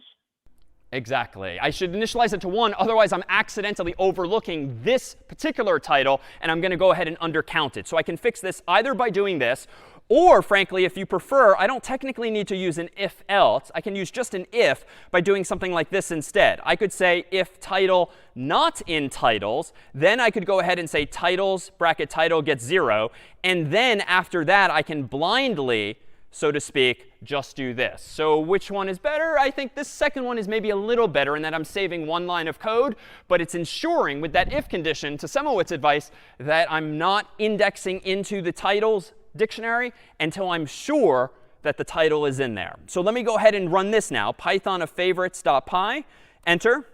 Exactly. I should initialize it to 1. Otherwise, I'm accidentally overlooking this particular title, and I'm going to go ahead and undercount it. So I can fix this either by doing this, or, frankly, if you prefer, I don't technically need to use an if-else. I can use just an if by doing something like this instead. I could say if title not in titles, then I could go ahead and say titles bracket title gets 0. And then after that, I can blindly, so to speak, just do this. So which one is better? I think this second one is maybe a little better in that I'm saving one line of code, but it's ensuring with that if condition, to Semowitz's advice, that I'm not indexing into the titles dictionary until I'm sure that the title is in there. So let me go ahead and run this now. Python of favorites.py, enter.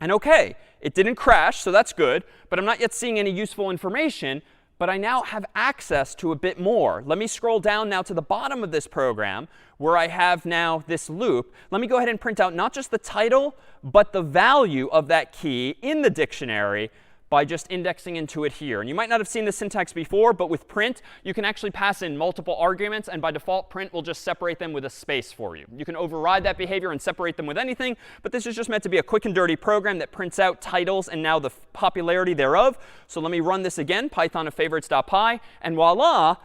And OK, it didn't crash, so that's good. But I'm not yet seeing any useful information. But I now have access to a bit more. Let me scroll down now to the bottom of this program where I have now this loop. Let me go ahead and print out not just the title, but the value of that key in the dictionary by just indexing into it here. And you might not have seen the syntax before, but with print, you can actually pass in multiple arguments. And by default, print will just separate them with a space for you. You can override that behavior and separate them with anything. But this is just meant to be a quick and dirty program that prints out titles and now the popularity thereof. So let me run this again, Python of favorites.py. And voila,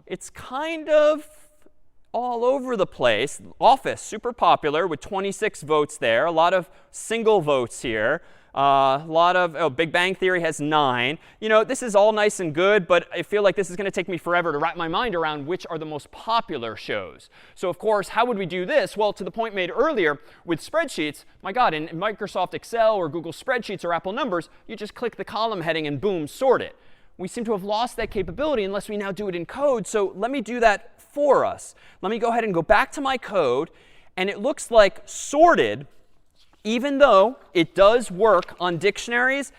it's kind of all over the place. Office, super popular with 26 votes there. A lot of single votes here. A lot of Big Bang Theory has 9. You know, this is all nice and good, but I feel like this is going to take me forever to wrap my mind around which are the most popular shows. So of course, how would we do this? Well, to the point made earlier with spreadsheets, my God, in Microsoft Excel or Google Spreadsheets or Apple Numbers, you just click the column heading and boom, sort it. We seem to have lost that capability unless we now do it in code. So let me do that for us. Let me go ahead and go back to my code. And it looks like sorted, even though it does work on dictionaries,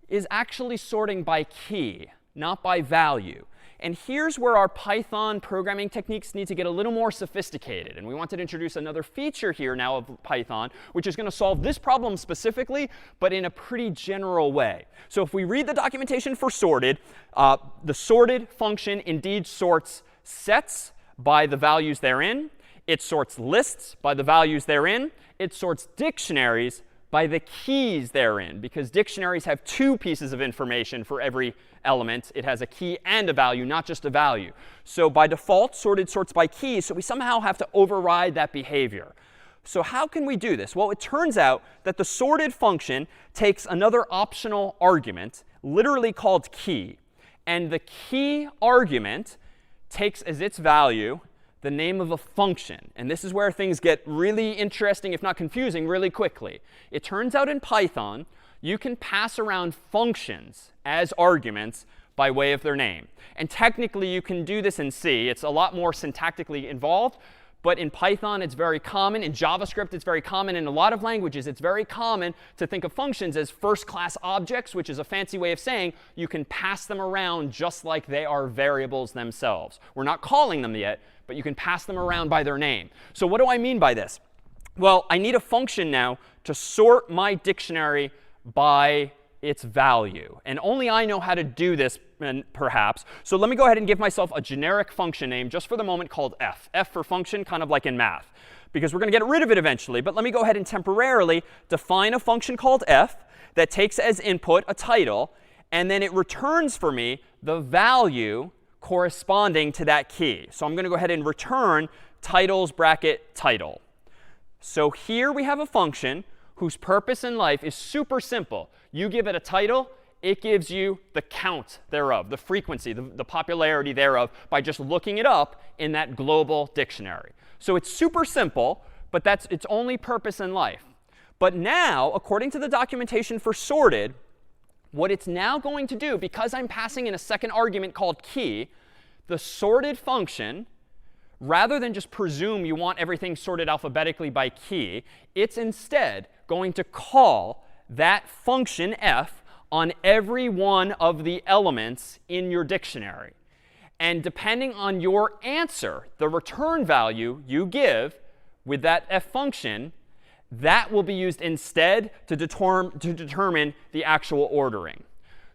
is actually sorting by key, not by value. And here's where our Python programming techniques need to get a little more sophisticated. And we wanted to introduce another feature here now of Python, which is going to solve this problem specifically, but in a pretty general way. So if we read the documentation for sorted, the sorted function indeed sorts sets by the values therein. It sorts lists by the values therein. It sorts dictionaries by the keys therein, because dictionaries have 2 pieces of information for every element. It has a key and a value, not just a value. So by default, sorted sorts by keys. So we somehow have to override that behavior. So how can we do this? Well, it turns out that the sorted function takes another optional argument, literally called key. And the key argument takes as its value the name of a function. And this is where things get really interesting, if not confusing, really quickly. It turns out in Python, you can pass around functions as arguments by way of their name. And technically, you can do this in C. It's a lot more syntactically involved. But in Python, it's very common. In JavaScript, it's very common. In a lot of languages, it's very common to think of functions as first-class objects, which is a fancy way of saying you can pass them around just like they are variables themselves. We're not calling them yet, but you can pass them around by their name. So what do I mean by this? Well, I need a function now to sort my dictionary by its value. And only I know how to do this, perhaps. So let me go ahead and give myself a generic function name just for the moment called f. F for function, kind of like in math, because we're going to get rid of it eventually. But let me go ahead and temporarily define a function called f that takes as input a title, and then it returns for me the value corresponding to that key. So I'm going to go ahead and return titles bracket title. So here we have a function whose purpose in life is super simple. You give it a title, it gives you the count thereof, the frequency, the popularity thereof, by just looking it up in that global dictionary. So it's super simple, but that's its only purpose in life. But now, according to the documentation for sorted, what it's now going to do, because I'm passing in a second argument called key, the sorted function, rather than just presume you want everything sorted alphabetically by key, it's instead going to call that function f on every one of the elements in your dictionary. And depending on your answer, the return value you give with that f function, that will be used instead to determine the actual ordering.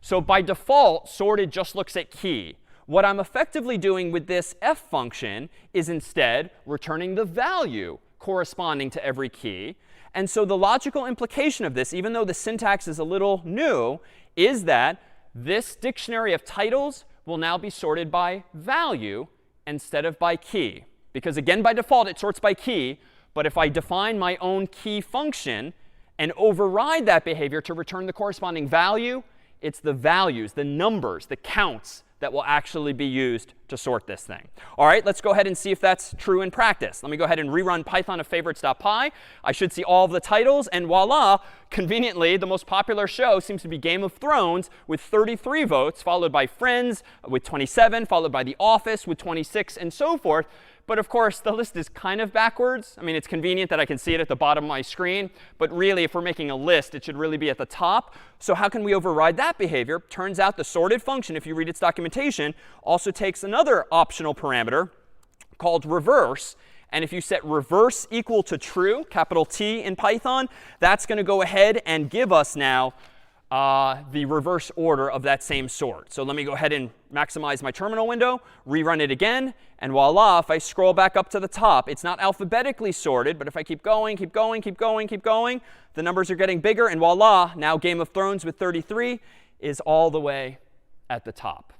So by default, sorted just looks at key. What I'm effectively doing with this f function is instead returning the value corresponding to every key. And so the logical implication of this, even though the syntax is a little new, is that this dictionary of titles will now be sorted by value instead of by key. Because again, by default, it sorts by key. But if I define my own key function and override that behavior to return the corresponding value, it's the values, the numbers, the counts that will actually be used to sort this thing. All right, let's go ahead and see if that's true in practice. Let me go ahead and rerun Python of favorites.py. I should see all of the titles. And voila, conveniently, the most popular show seems to be Game of Thrones with 33 votes, followed by Friends with 27, followed by The Office with 26, and so forth. But of course, the list is kind of backwards. I mean, it's convenient that I can see it at the bottom of my screen. But really, if we're making a list, it should really be at the top. So how can we override that behavior? Turns out the sorted function, if you read its documentation, also takes another optional parameter called reverse. And if you set reverse equal to true, capital T in Python, that's going to go ahead and give us now the reverse order of that same sort. So let me go ahead and maximize my terminal window, rerun it again, and voila, if I scroll back up to the top, it's not alphabetically sorted, but if I keep going, keep going, keep going, keep going, the numbers are getting bigger, and voila, now Game of Thrones with 33 is all the way at the top.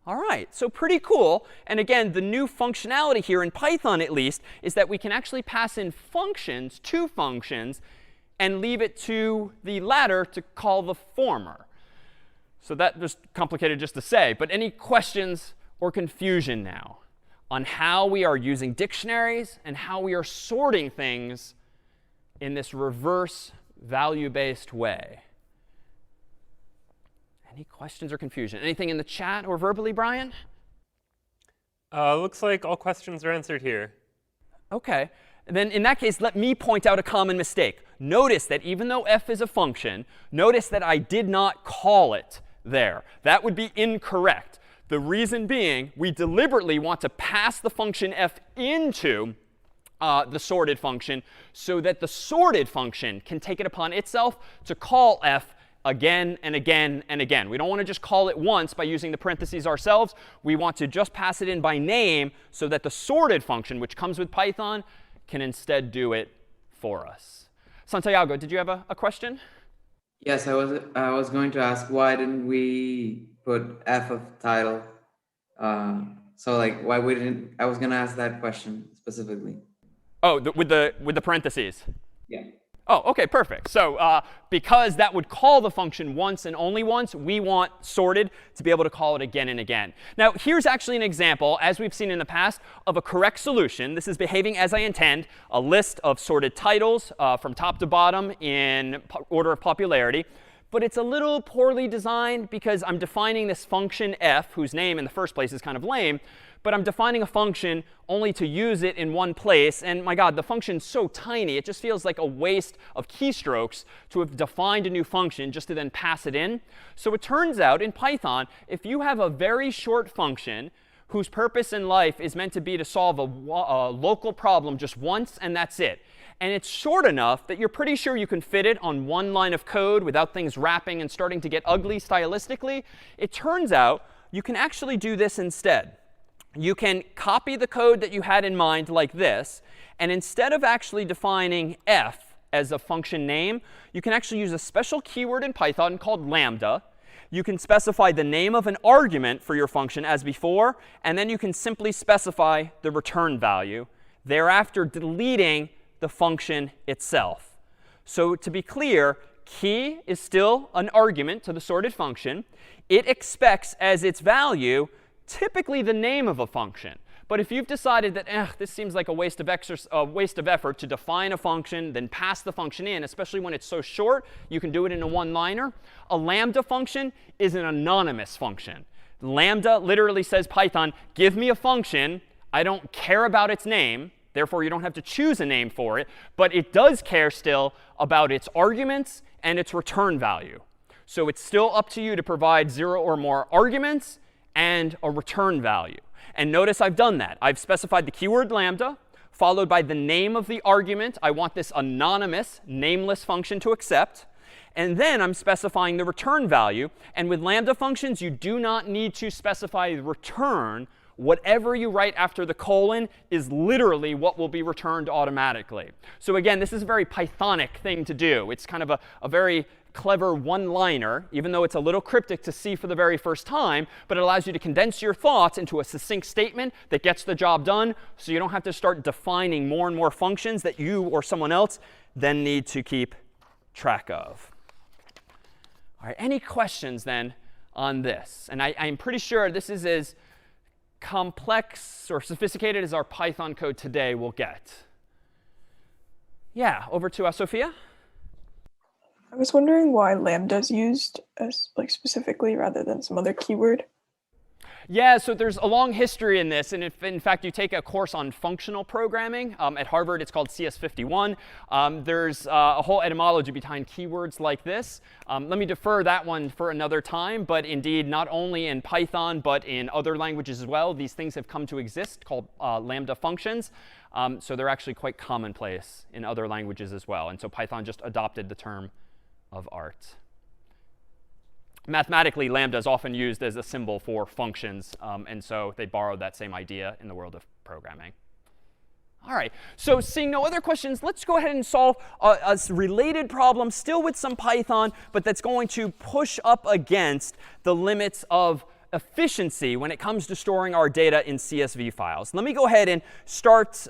All right, so pretty cool. And again, the new functionality here in Python, at least, is that we can actually pass in functions, two functions, and leave it to the latter to call the former. So that was complicated just to say. But any questions or confusion now on how we are using dictionaries and how we are sorting things in this reverse value-based way? Any questions or confusion? Anything in the chat or verbally, Brian? Looks like all questions are answered here. OK. And then in that case, let me point out a common mistake. Notice that even though f is a function, notice that I did not call it there. That would be incorrect. The reason being, we deliberately want to pass the function f into the sorted function so that the sorted function can take it upon itself to call f again and again and again. We don't want to just call it once by using the parentheses ourselves. We want to just pass it in by name so that the sorted function, which comes with Python, can instead do it for us. Santiago, did you have a question? Yes, I was going to ask, why didn't we put f of title? So like, why we didn't? I was going to ask that question specifically. Oh, with the parentheses. Yeah. Oh, OK, perfect. So because that would call the function once and only once, we want sorted to be able to call it again and again. Now, here's actually an example, as we've seen in the past, of a correct solution. This is behaving as I intend, a list of sorted titles from top to bottom in order of popularity. But it's a little poorly designed because I'm defining this function f, whose name in the first place is kind of lame. But I'm defining a function only to use it in one place. And my God, the function's so tiny, it just feels like a waste of keystrokes to have defined a new function just to then pass it in. So it turns out in Python, if you have a very short function whose purpose in life is meant to be to solve a local problem just once, and that's it, and it's short enough that you're pretty sure you can fit it on one line of code without things wrapping and starting to get ugly stylistically, it turns out you can actually do this instead. You can copy the code that you had in mind like this. And instead of actually defining f as a function name, you can actually use a special keyword in Python called lambda. You can specify the name of an argument for your function as before. And then you can simply specify the return value, thereafter deleting the function itself. So to be clear, key is still an argument to the sorted function. It expects as its value typically the name of a function. But if you've decided that this seems like a waste of effort to define a function, then pass the function in, especially when it's so short, you can do it in a one-liner. A lambda function is an anonymous function. Lambda literally says, Python, give me a function. I don't care about its name. Therefore, you don't have to choose a name for it. But it does care still about its arguments and its return value. So it's still up to you to provide 0 or more arguments and a return value. And notice I've done that. I've specified the keyword lambda, followed by the name of the argument I want this anonymous, nameless function to accept. And then I'm specifying the return value. And with lambda functions, you do not need to specify the return. Whatever you write after the colon is literally what will be returned automatically. So again, this is a very Pythonic thing to do. It's kind of a very clever one-liner, even though it's a little cryptic to see for the very first time, but it allows you to condense your thoughts into a succinct statement that gets the job done, so you don't have to start defining more and more functions that you or someone else then need to keep track of. All right, any questions then on this? And I'm pretty sure this is as complex or sophisticated as our Python code today will get. Yeah, over to Sophia. I was wondering why lambda is used as like specifically rather than some other keyword. Yeah, so there's a long history in this. And if, in fact, you take a course on functional programming at Harvard, it's called CS51. There's a whole etymology behind keywords like this. Let me defer that one for another time. But indeed, not only in Python, but in other languages as well, these things have come to exist called lambda functions. So they're actually quite commonplace in other languages as well. And so Python just adopted the term of art. Mathematically, lambda is often used as a symbol for functions, and so they borrowed that same idea in the world of programming. All right, so seeing no other questions, let's go ahead and solve a related problem, still with some Python, but that's going to push up against the limits of efficiency when it comes to storing our data in CSV files. Let me go ahead and start.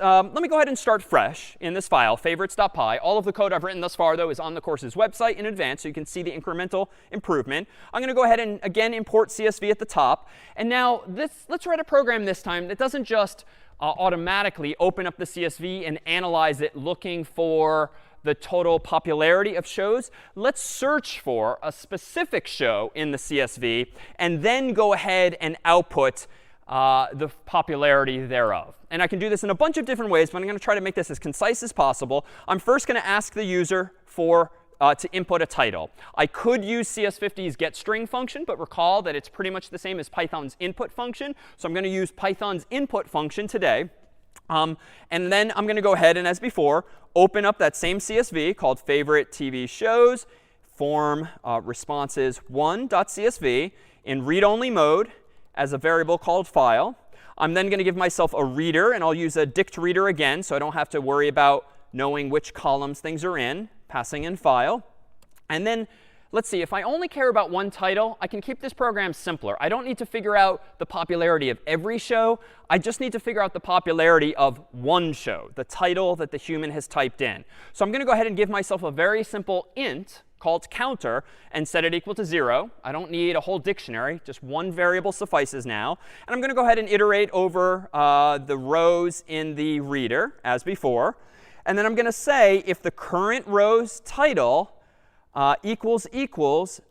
Fresh in this file, favorites.py. All of the code I've written thus far, though, is on the course's website in advance, so you can see the incremental improvement. I'm going to go ahead and again import CSV at the top. And now let's write a program this time that doesn't just automatically open up the CSV and analyze it looking for the total popularity of shows. Let's search for a specific show in the CSV and then go ahead and output the popularity thereof. And I can do this in a bunch of different ways, but I'm going to try to make this as concise as possible. I'm first going to ask the user to input a title. I could use CS50's getString function, but recall that it's pretty much the same as Python's input function. So I'm going to use Python's input function today. And then I'm going to go ahead and, as before, open up that same CSV called favorite TV shows, form responses1.csv in read-only mode as a variable called file. I'm then going to give myself a reader, and I'll use a dict reader again, so I don't have to worry about knowing which columns things are in, passing in file. And then let's see, if I only care about one title, I can keep this program simpler. I don't need to figure out the popularity of every show. I just need to figure out the popularity of one show, the title that the human has typed in. So I'm going to go ahead and give myself a very simple int called counter and set it equal to 0. I don't need a whole dictionary. Just one variable suffices now. And I'm going to go ahead and iterate over the rows in the reader as before. And then I'm going to say if the current row's title equals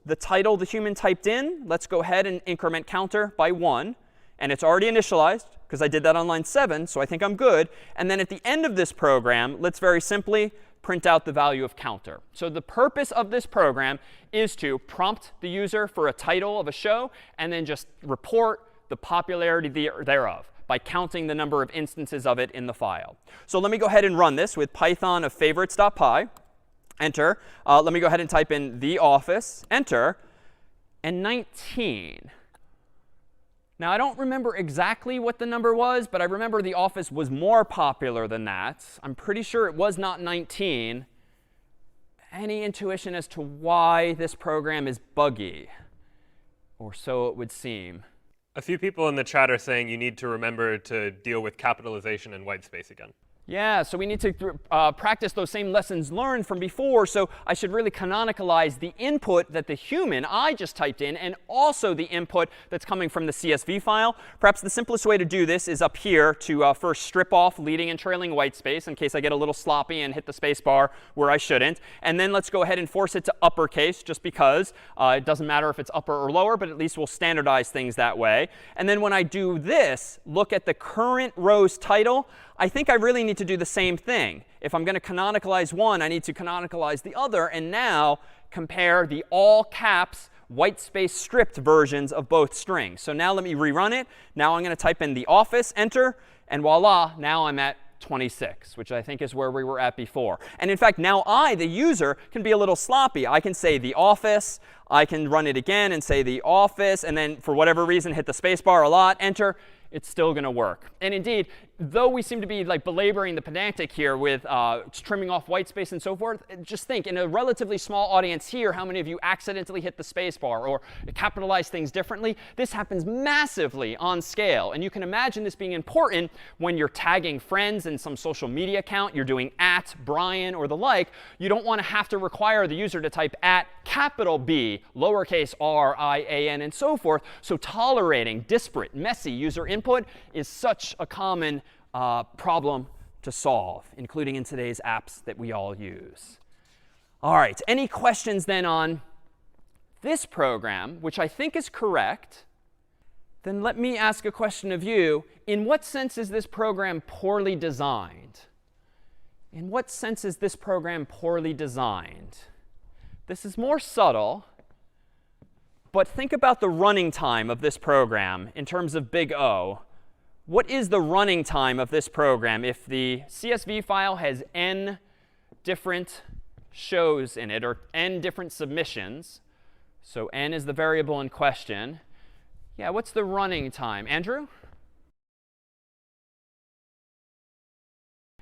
the title the human typed in, let's go ahead and increment counter by 1. And it's already initialized because I did that on line 7, so I think I'm good. And then at the end of this program, let's very simply print out the value of counter. So the purpose of this program is to prompt the user for a title of a show and then just report the popularity thereof by counting the number of instances of it in the file. So let me go ahead and run this with Python of favorites.py. Enter. Let me go ahead and type in The Office. Enter. And 19. Now, I don't remember exactly what the number was, but I remember The Office was more popular than that. I'm pretty sure it was not 19. Any intuition as to why this program is buggy? Or so it would seem. A few people in the chat are saying you need to remember to deal with capitalization and white space again. Yeah, so we need to practice those same lessons learned from before. So I should really canonicalize the input that the human, I just typed in, and also the input that's coming from the CSV file. Perhaps the simplest way to do this is up here to first strip off leading and trailing white space in case I get a little sloppy and hit the space bar where I shouldn't. And then let's go ahead and force it to uppercase just because it doesn't matter if it's upper or lower, but at least we'll standardize things that way. And then when I do this, look at the current row's title. I think I really need to do the same thing. If I'm going to canonicalize one, I need to canonicalize the other, and now compare the all caps white space stripped versions of both strings. So now let me rerun it. Now I'm going to type in The Office, enter, and voila, now I'm at 26, which I think is where we were at before. And in fact, now I, the user, can be a little sloppy. I can say The Office. I can run it again and say The Office, and then for whatever reason hit the space bar a lot, enter. It's still going to work. And indeed, though we seem to be like belaboring the pedantic here with trimming off white space and so forth, just think in a relatively small audience here, how many of you accidentally hit the space bar or capitalize things differently? This happens massively on scale. And you can imagine this being important when you're tagging friends in some social media account. You're doing @Brian or the like. You don't want to have to require the user to type @B, lowercase r, I, a, n, and so forth. So tolerating disparate, messy user input is such a common problem to solve, including in today's apps that we all use. All right, any questions then on this program, which I think is correct? Then let me ask a question of you. In what sense is this program poorly designed? In what sense is this program poorly designed? This is more subtle, but think about the running time of this program in terms of big O. What is the running time of this program if the CSV file has n different shows in it, or n different submissions? So n is the variable in question. Yeah, what's the running time? Andrew?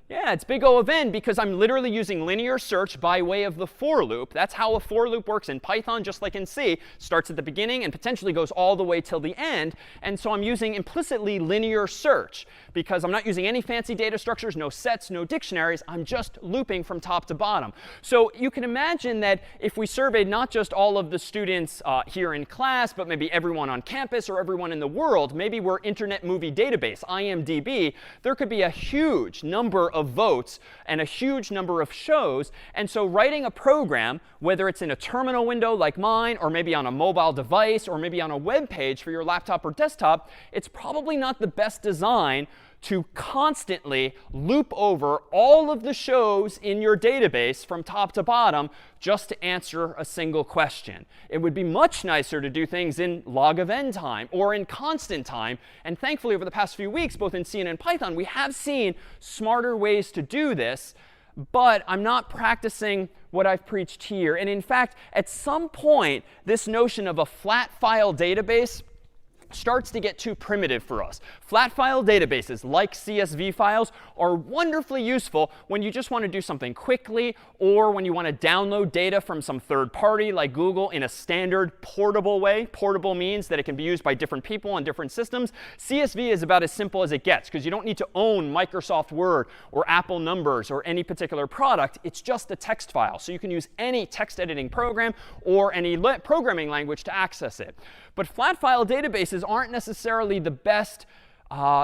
Yeah, it's big O of n because I'm literally using linear search by way of the for loop. That's how a for loop works in Python, just like in C. Starts at the beginning and potentially goes all the way till the end. And so I'm using implicitly linear search because I'm not using any fancy data structures, no sets, no dictionaries. I'm just looping from top to bottom. So you can imagine that if we surveyed not just all of the students here in class, but maybe everyone on campus or everyone in the world, maybe we're Internet Movie Database, IMDb, there could be a huge number of votes and a huge number of shows. And so writing a program, whether it's in a terminal window like mine, or maybe on a mobile device, or maybe on a web page for your laptop or desktop, it's probably not the best design to constantly loop over all of the shows in your database from top to bottom just to answer a single question. It would be much nicer to do things in log of n time or in constant time. And thankfully, over the past few weeks, both in C and in Python, we have seen smarter ways to do this. But I'm not practicing what I've preached here. And in fact, at some point, this notion of a flat file database starts to get too primitive for us. Flat file databases like CSV files are wonderfully useful when you just want to do something quickly, or when you want to download data from some third party like Google in a standard portable way. Portable means that it can be used by different people on different systems. CSV is about as simple as it gets because you don't need to own Microsoft Word or Apple Numbers or any particular product. It's just a text file. So you can use any text editing program or any programming language to access it. But flat file databases aren't necessarily the best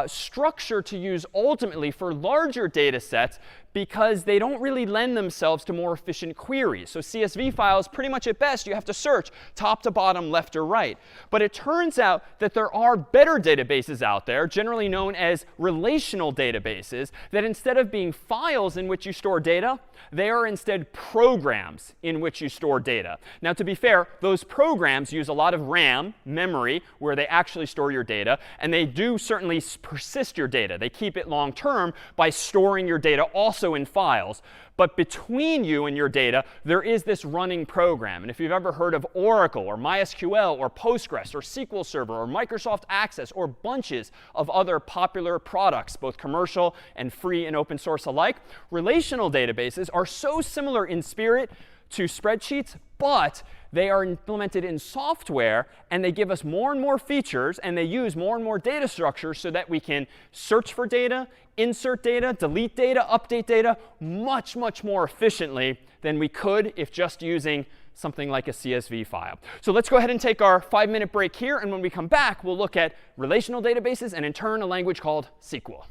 structure to use ultimately for larger data sets because they don't really lend themselves to more efficient queries. So CSV files, pretty much at best, you have to search top to bottom, left or right. But it turns out that there are better databases out there, generally known as relational databases, that instead of being files in which you store data, they are instead programs in which you store data. Now, to be fair, those programs use a lot of RAM, memory, where they actually store your data. And they do certainly persist your data. They keep it long term by storing your data also in files. But between you and your data, there is this running program. And if you've ever heard of Oracle or MySQL or Postgres or SQL Server or Microsoft Access or bunches of other popular products, both commercial and free and open source alike, relational databases are so similar in spirit to spreadsheets, but they are implemented in software, and they give us more and more features, and they use more and more data structures so that we can search for data, insert data, delete data, update data much, much more efficiently than we could if just using something like a CSV file. So let's go ahead and take our 5-minute break here. And when we come back, we'll look at relational databases and, in turn, a language called SQL.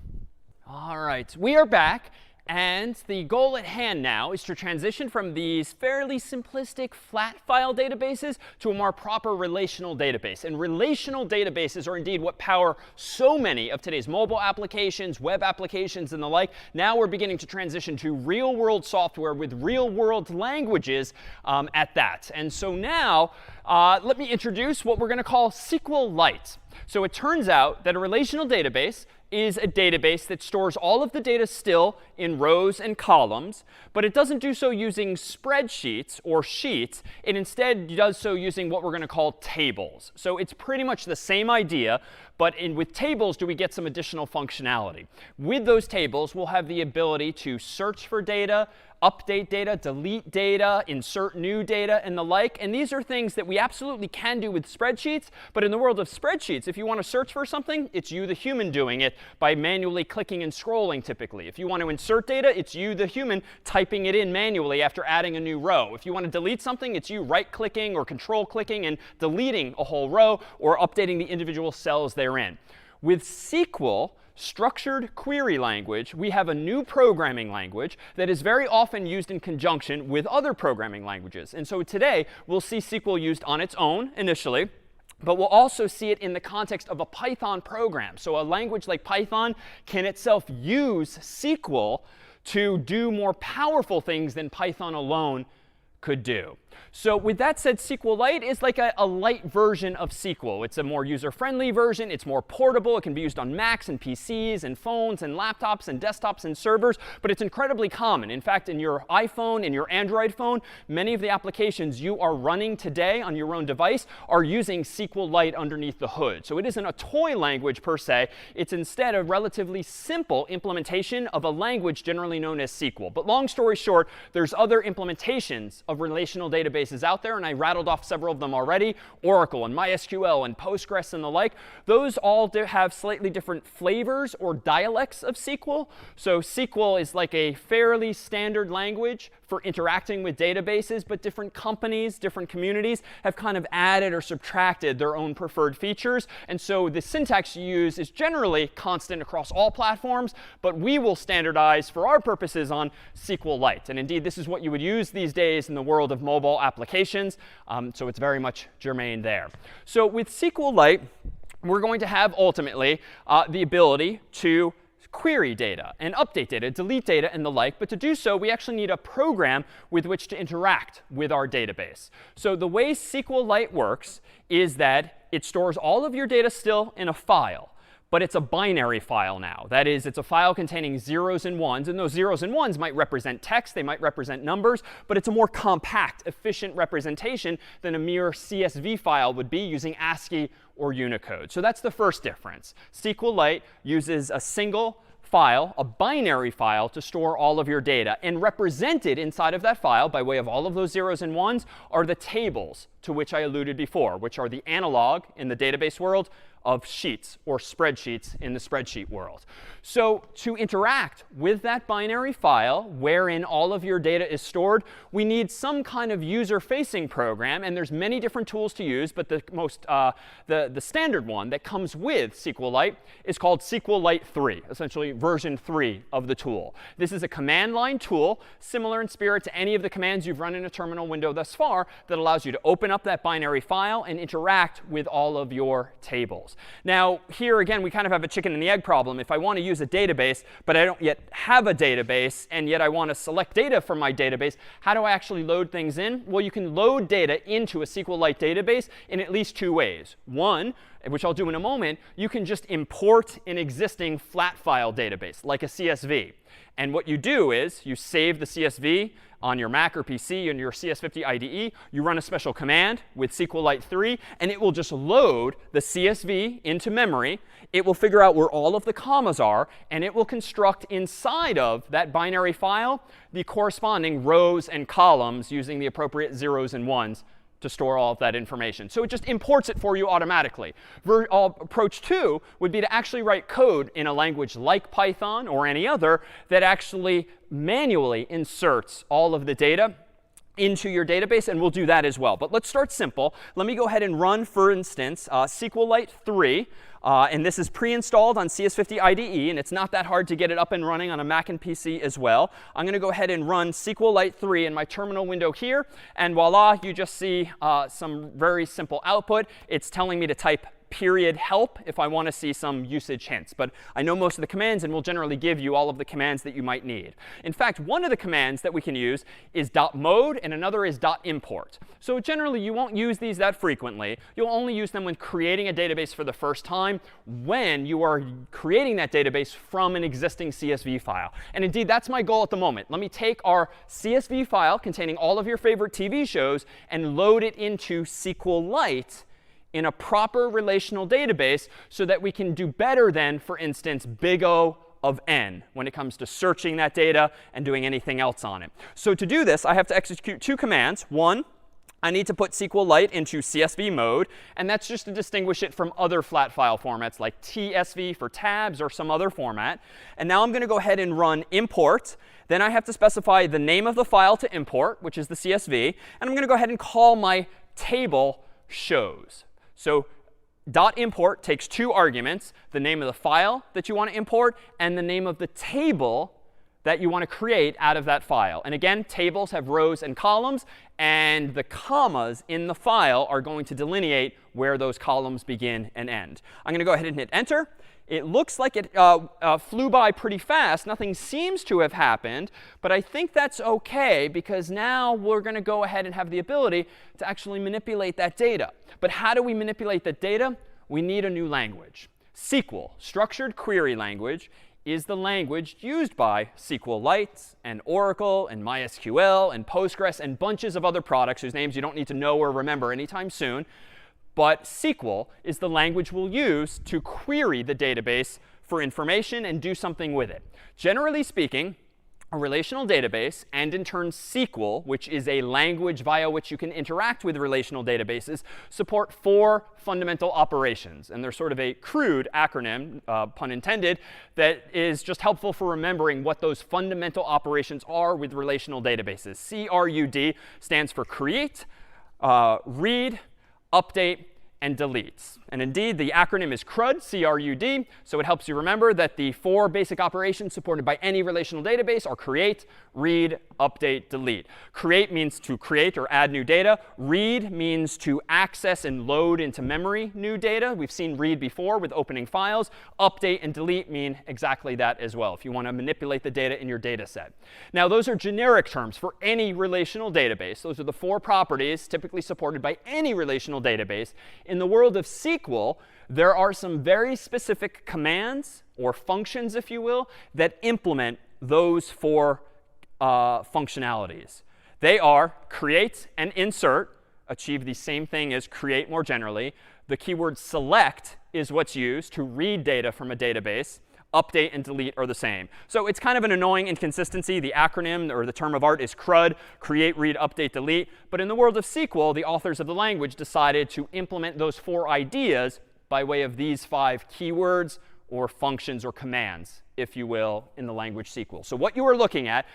All right, we are back. And the goal at hand now is to transition from these fairly simplistic flat file databases to a more proper relational database. And relational databases are indeed what power so many of today's mobile applications, web applications, and the like. Now we're beginning to transition to real-world software with real-world languages at that. And so now let me introduce what we're going to call SQLite. So it turns out that a relational database is a database that stores all of the data still in rows and columns, but it doesn't do so using spreadsheets or sheets. It instead does so using what we're going to call tables. So it's pretty much the same idea, but with tables do we get some additional functionality. With those tables, we'll have the ability to search for data, update data, delete data, insert new data, and the like. And these are things that we absolutely can do with spreadsheets. But in the world of spreadsheets, if you want to search for something, it's you, the human, doing it by manually clicking and scrolling, typically. If you want to insert data, it's you, the human, typing it in manually after adding a new row. If you want to delete something, it's you right-clicking or control-clicking and deleting a whole row or updating the individual cells therein. With SQL, structured query language, we have a new programming language that is very often used in conjunction with other programming languages. And so today, we'll see SQL used on its own initially, but we'll also see it in the context of a Python program. So a language like Python can itself use SQL to do more powerful things than Python alone could do. So with that said, SQLite is like a light version of SQL. It's a more user-friendly version. It's more portable. It can be used on Macs and PCs and phones and laptops and desktops and servers. But it's incredibly common. In fact, in your iPhone, in your Android phone, many of the applications you are running today on your own device are using SQLite underneath the hood. So it isn't a toy language per se. It's instead a relatively simple implementation of a language generally known as SQL. But long story short, there's other implementations of relational databases out there, and I rattled off several of them already: Oracle and MySQL and Postgres and the like. Those all have slightly different flavors or dialects of SQL. So SQL is like a fairly standard language for interacting with databases, but different companies, different communities have kind of added or subtracted their own preferred features. And so the syntax you use is generally constant across all platforms, but we will standardize for our purposes on SQLite. And indeed, this is what you would use these days in the world of mobile applications. So it's very much germane there. So with SQLite, we're going to have ultimately the ability to query data and update data, delete data, and the like. But to do so, we actually need a program with which to interact with our database. So the way SQLite works is that it stores all of your data still in a file. But it's a binary file now. That is, it's a file containing zeros and ones. And those zeros and ones might represent text. They might represent numbers. But it's a more compact, efficient representation than a mere CSV file would be using ASCII or Unicode. So that's the first difference. SQLite uses a single file, a binary file, to store all of your data. And represented inside of that file, by way of all of those zeros and ones, are the tables to which I alluded before, which are the analog in the database world of sheets or spreadsheets in the spreadsheet world. So to interact with that binary file wherein all of your data is stored, we need some kind of user-facing program. And there's many different tools to use, but the standard one that comes with SQLite is called SQLite 3, essentially version 3 of the tool. This is a command line tool, similar in spirit to any of the commands you've run in a terminal window thus far, that allows you to open up that binary file and interact with all of your tables. Now, here again, we kind of have a chicken and the egg problem. If I want to use a database, but I don't yet have a database, and yet I want to select data from my database, how do I actually load things in? Well, you can load data into a SQLite database in at least two ways. One, which I'll do in a moment, you can just import an existing flat file database, like a CSV. And what you do is you save the CSV on your Mac or PC in your CS50 IDE. You run a special command with SQLite 3, and it will just load the CSV into memory. It will figure out where all of the commas are, and it will construct inside of that binary file the corresponding rows and columns using the appropriate zeros and ones to store all of that information. So it just imports it for you automatically. Approach 2 would be to actually write code in a language like Python or any other that actually manually inserts all of the data into your database, and we'll do that as well. But let's start simple. Let me go ahead and run, for instance, SQLite 3. And this is pre-installed on CS50 IDE, and it's not that hard to get it up and running on a Mac and PC as well. I'm going to go ahead and run SQLite 3 in my terminal window here. And voila, you just see some very simple output. It's telling me to type period help if I want to see some usage hints. But I know most of the commands, and will generally give you all of the commands that you might need. In fact, one of the commands that we can use is .mode, and another is .import. So generally, you won't use these that frequently. You'll only use them when creating a database for the first time, when you are creating that database from an existing CSV file. And indeed, that's my goal at the moment. Let me take our CSV file containing all of your favorite TV shows and load it into SQLite in a proper relational database so that we can do better than, for instance, big O of n when it comes to searching that data and doing anything else on it. So to do this, I have to execute two commands. One, I need to put SQLite into CSV mode, and that's just to distinguish it from other flat file formats like TSV for tabs or some other format. And now I'm going to go ahead and run import. Then I have to specify the name of the file to import, which is the CSV. And I'm going to go ahead and call my table shows. So .import takes two arguments, the name of the file that you want to import and the name of the table that you want to create out of that file. And again, tables have rows and columns, and the commas in the file are going to delineate where those columns begin and end. I'm going to go ahead and hit Enter. It looks like it flew by pretty fast. Nothing seems to have happened. But I think that's OK, because now we're going to go ahead and have the ability to actually manipulate that data. But how do we manipulate that data? We need a new language. SQL, structured query language, is the language used by SQLite and Oracle and MySQL and Postgres and bunches of other products whose names you don't need to know or remember anytime soon. But SQL is the language we'll use to query the database for information and do something with it. Generally speaking, a relational database, and in turn SQL, which is a language via which you can interact with relational databases, support 4 fundamental operations. And they're sort of a crude acronym, pun intended, that is just helpful for remembering what those fundamental operations are with relational databases. CRUD stands for create, read, update, and delete. And indeed, the acronym is CRUD, C-R-U-D. So it helps you remember that the 4 basic operations supported by any relational database are create, read, update, delete. Create means to create or add new data. Read means to access and load into memory new data. We've seen read before with opening files. Update and delete mean exactly that as well, if you want to manipulate the data in your data set. Now, those are generic terms for any relational database. Those are the 4 properties typically supported by any relational database. In the world of SQL, there are some very specific commands, or functions, if you will, that implement those 4 functionalities. They are create and insert, achieve the same thing as create more generally. The keyword select is what's used to read data from a database. Update and delete are the same. So it's kind of an annoying inconsistency. The acronym or the term of art is CRUD, create, read, update, delete. But in the world of SQL, the authors of the language decided to implement those 4 ideas by way of these 5 keywords or functions or commands, if you will, in the language SQL. So what you are looking at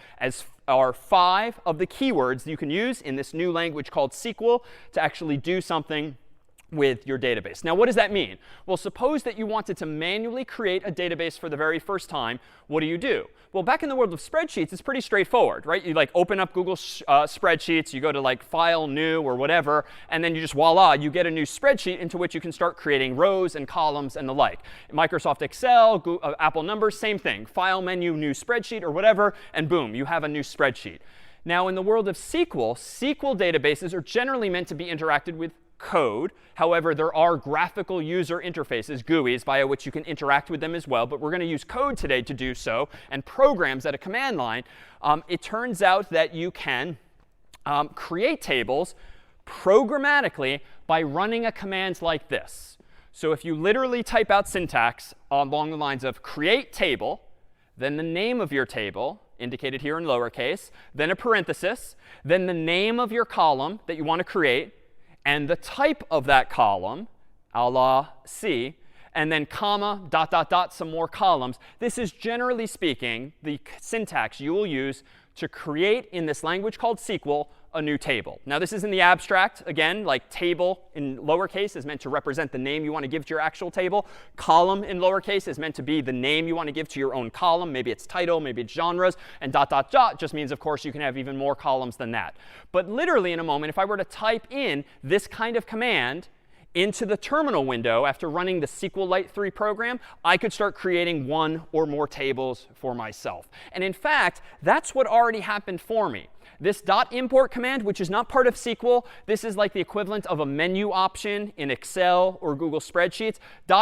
are 5 of the keywords that you can use in this new language called SQL to actually do something with your database. Now, what does that mean? Well, suppose that you wanted to manually create a database for the very first time. What do? Well, back in the world of spreadsheets, it's pretty straightforward, right? You like open up Google Spreadsheets, you go to like File, New, or whatever, and then you just voila, you get a new spreadsheet into which you can start creating rows and columns and the like. Microsoft Excel, Google, Apple Numbers, same thing. File menu, new spreadsheet, or whatever, and boom, you have a new spreadsheet. Now, in the world of SQL, SQL databases are generally meant to be interacted with code. However, there are graphical user interfaces, GUIs, via which you can interact with them as well. But we're going to use code today to do so, and programs at a command line. It turns out that you can create tables programmatically by running a command like this. So if you literally type out syntax along the lines of create table, then the name of your table, indicated here in lowercase, then a parenthesis, then the name of your column that you want to create, and the type of that column, a la C, and then comma, dot, dot, dot, some more columns. This is, generally speaking, the syntax you will use to create in this language called SQL a new table. Now, this is in the abstract. Again, like table in lowercase is meant to represent the name you want to give to your actual table. Column in lowercase is meant to be the name you want to give to your own column. Maybe it's title, maybe it's genres. And dot, dot, dot just means, of course, you can have even more columns than that. But literally, in a moment, if I were to type in this kind of command into the terminal window after running the SQLite 3 program, I could start creating 1 or more tables for myself. And in fact, that's what already happened for me. This .import command, which is not part of SQL, this is like the equivalent of a menu option in Excel or Google Spreadsheets.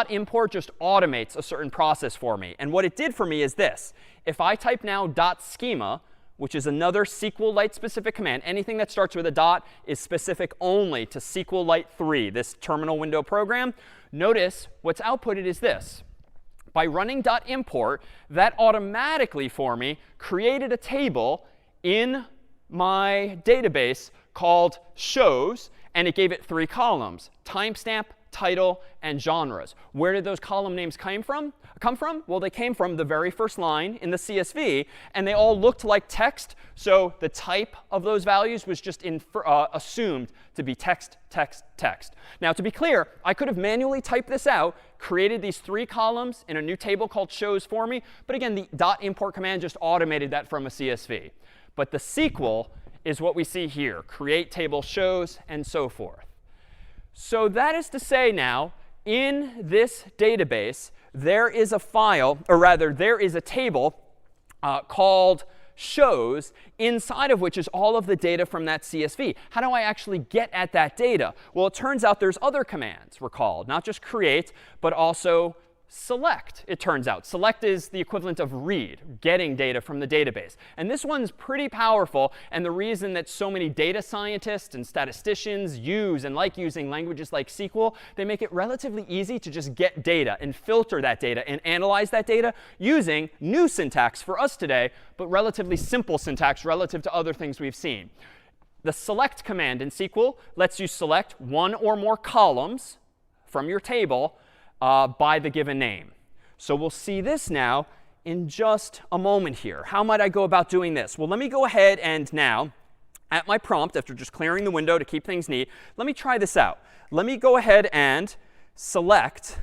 .import just automates a certain process for me. And what it did for me is this. If I type now .schema, which is another SQLite specific command, anything that starts with a dot is specific only to SQLite 3, this terminal window program. Notice what's outputted is this. By running .import, that automatically for me created a table in my database called shows, and it gave it 3 columns: timestamp, title, and genres. Where did those column names come from? Well, they came from the very first line in the CSV, and they all looked like text. So the type of those values was just assumed to be text, text, text. Now, to be clear, I could have manually typed this out, created these 3 columns in a new table called shows for me. But again, the .import command just automated that from a CSV. But the SQL is what we see here: create table shows, and so forth. So that is to say now, in this database, there is a file, or rather, there is a table called shows, inside of which is all of the data from that CSV. How do I actually get at that data? Well, it turns out there's other commands, recall, not just create, but also select, it turns out. Select is the equivalent of read, getting data from the database. And this one's pretty powerful. And the reason that so many data scientists and statisticians use and like using languages like SQL, they make it relatively easy to just get data and filter that data and analyze that data using new syntax for us today, but relatively simple syntax relative to other things we've seen. The select command in SQL lets you select one or more columns from your table by the given name. So we'll see this now in just a moment here. How might I go about doing this? Well, let me go ahead and now, at my prompt, after just clearing the window to keep things neat, let me try this out. Let me go ahead and select,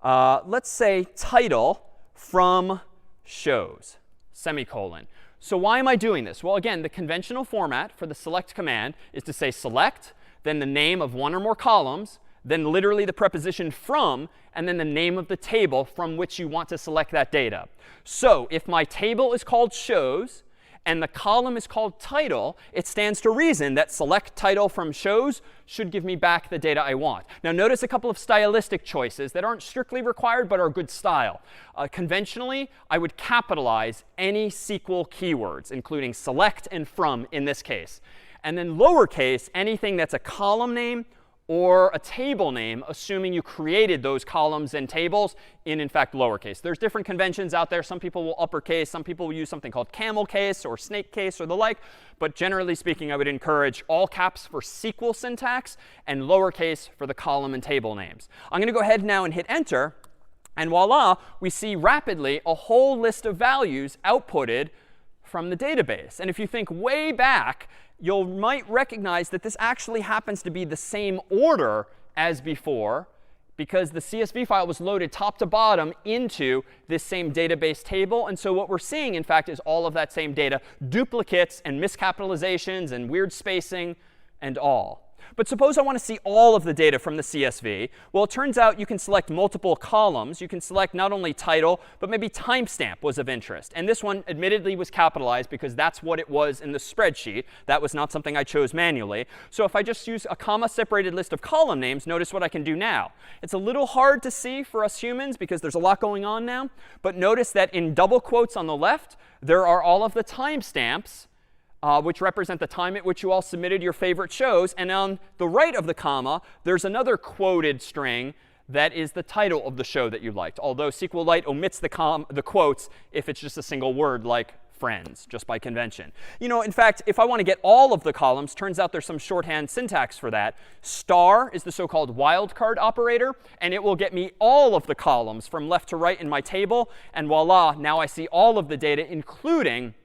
let's say, title from shows, semicolon. So why am I doing this? Well, again, the conventional format for the select command is to say select, then the name of one or more columns, then literally the preposition from, and then the name of the table from which you want to select that data. So if my table is called shows and the column is called title, it stands to reason that select title from shows should give me back the data I want. Now notice a couple of stylistic choices that aren't strictly required but are good style. Conventionally, I would capitalize any SQL keywords, including select and from in this case. And then lowercase anything that's a column name or a table name, assuming you created those columns and tables in fact, lowercase. There's different conventions out there. Some people will uppercase. Some people will use something called camel case or snake case or the like. But generally speaking, I would encourage all caps for SQL syntax and lowercase for the column and table names. I'm going to go ahead now and hit Enter. And voila, we see rapidly a whole list of values outputted from the database. And if you think way back, you might recognize that this actually happens to be the same order as before, because the CSV file was loaded top to bottom into this same database table. And so what we're seeing, in fact, is all of that same data, duplicates and miscapitalizations and weird spacing and all. But suppose I want to see all of the data from the CSV. Well, it turns out you can select multiple columns. You can select not only title, but maybe timestamp was of interest. And this one admittedly was capitalized because that's what it was in the spreadsheet. That was not something I chose manually. So if I just use a comma-separated list of column names, notice what I can do now. It's a little hard to see for us humans because there's a lot going on now. But notice that in double quotes on the left, there are all of the timestamps, which represent the time at which you all submitted your favorite shows. And on the right of the comma, there's another quoted string that is the title of the show that you liked, although SQLite omits the quotes if it's just a single word like friends, just by convention. You know, in fact, if I want to get all of the columns, turns out there's some shorthand syntax for that. Star is the so-called wildcard operator, and it will get me all of the columns from left to right in my table. And voila, now I see all of the data, including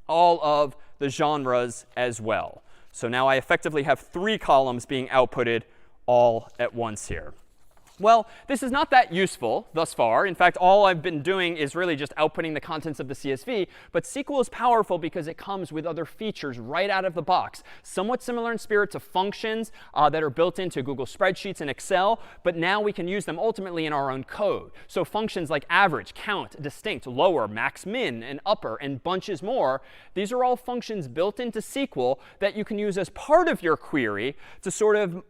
all of the genres as well. So now I effectively have 3 columns being outputted all at once here. Well, this is not that useful thus far. In fact, all I've been doing is really just outputting the contents of the CSV. But SQL is powerful because it comes with other features right out of the box, somewhat similar in spirit to functions that are built into Google Spreadsheets and Excel. But now we can use them ultimately in our own code. So functions like average, count, distinct, lower, max, min, and upper, and bunches more, these are all functions built into SQL that you can use as part of your query to sort of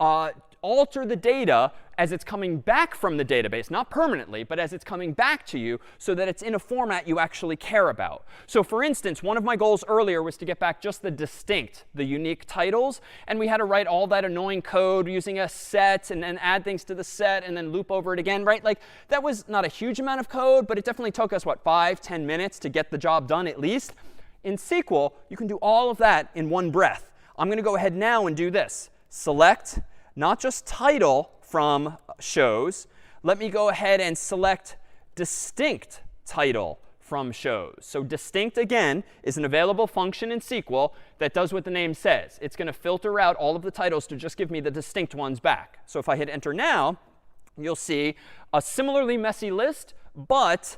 alter the data as it's coming back from the database, not permanently, but as it's coming back to you so that it's in a format you actually care about. So for instance, one of my goals earlier was to get back just the distinct, the unique titles. And we had to write all that annoying code using a set and then add things to the set and then loop over it again, right? Like that was not a huge amount of code, but it definitely took us, what, 5-10 minutes to get the job done at least. In SQL, you can do all of that in one breath. I'm going to go ahead now and do this. Select not just title from shows. Let me go ahead and select distinct title from shows. So distinct, again, is an available function in SQL that does what the name says. It's going to filter out all of the titles to just give me the distinct ones back. So if I hit Enter now, you'll see a similarly messy list, but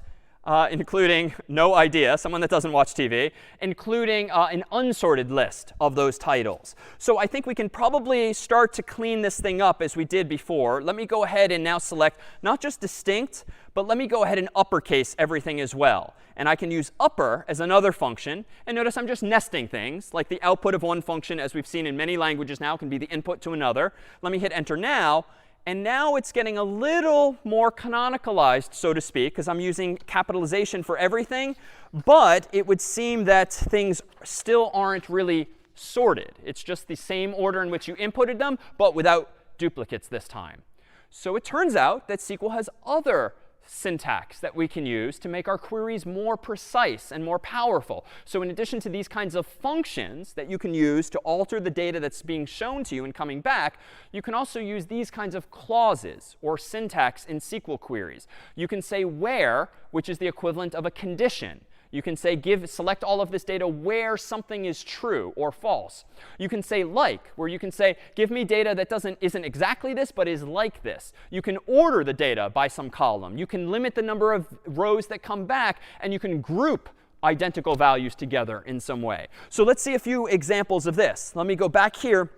including no idea, someone that doesn't watch TV, including an unsorted list of those titles. So I think we can probably start to clean this thing up as we did before. Let me go ahead and now select not just distinct, but let me go ahead and uppercase everything as well. And I can use upper as another function. And notice I'm just nesting things, like the output of one function, as we've seen in many languages now, can be the input to another. Let me hit enter now. And now it's getting a little more canonicalized, so to speak, because I'm using capitalization for everything. But it would seem that things still aren't really sorted. It's just the same order in which you inputted them, but without duplicates this time. So it turns out that SQL has other syntax that we can use to make our queries more precise and more powerful. So in addition to these kinds of functions that you can use to alter the data that's being shown to you and coming back, you can also use these kinds of clauses or syntax in SQL queries. You can say where, which is the equivalent of a condition. You can say select all of this data where something is true or false. You can say like, where you can say give me data that isn't exactly this, but is like this. You can order the data by some column. You can limit the number of rows that come back, and you can group identical values together in some way. So let's see a few examples of this. Let me go back here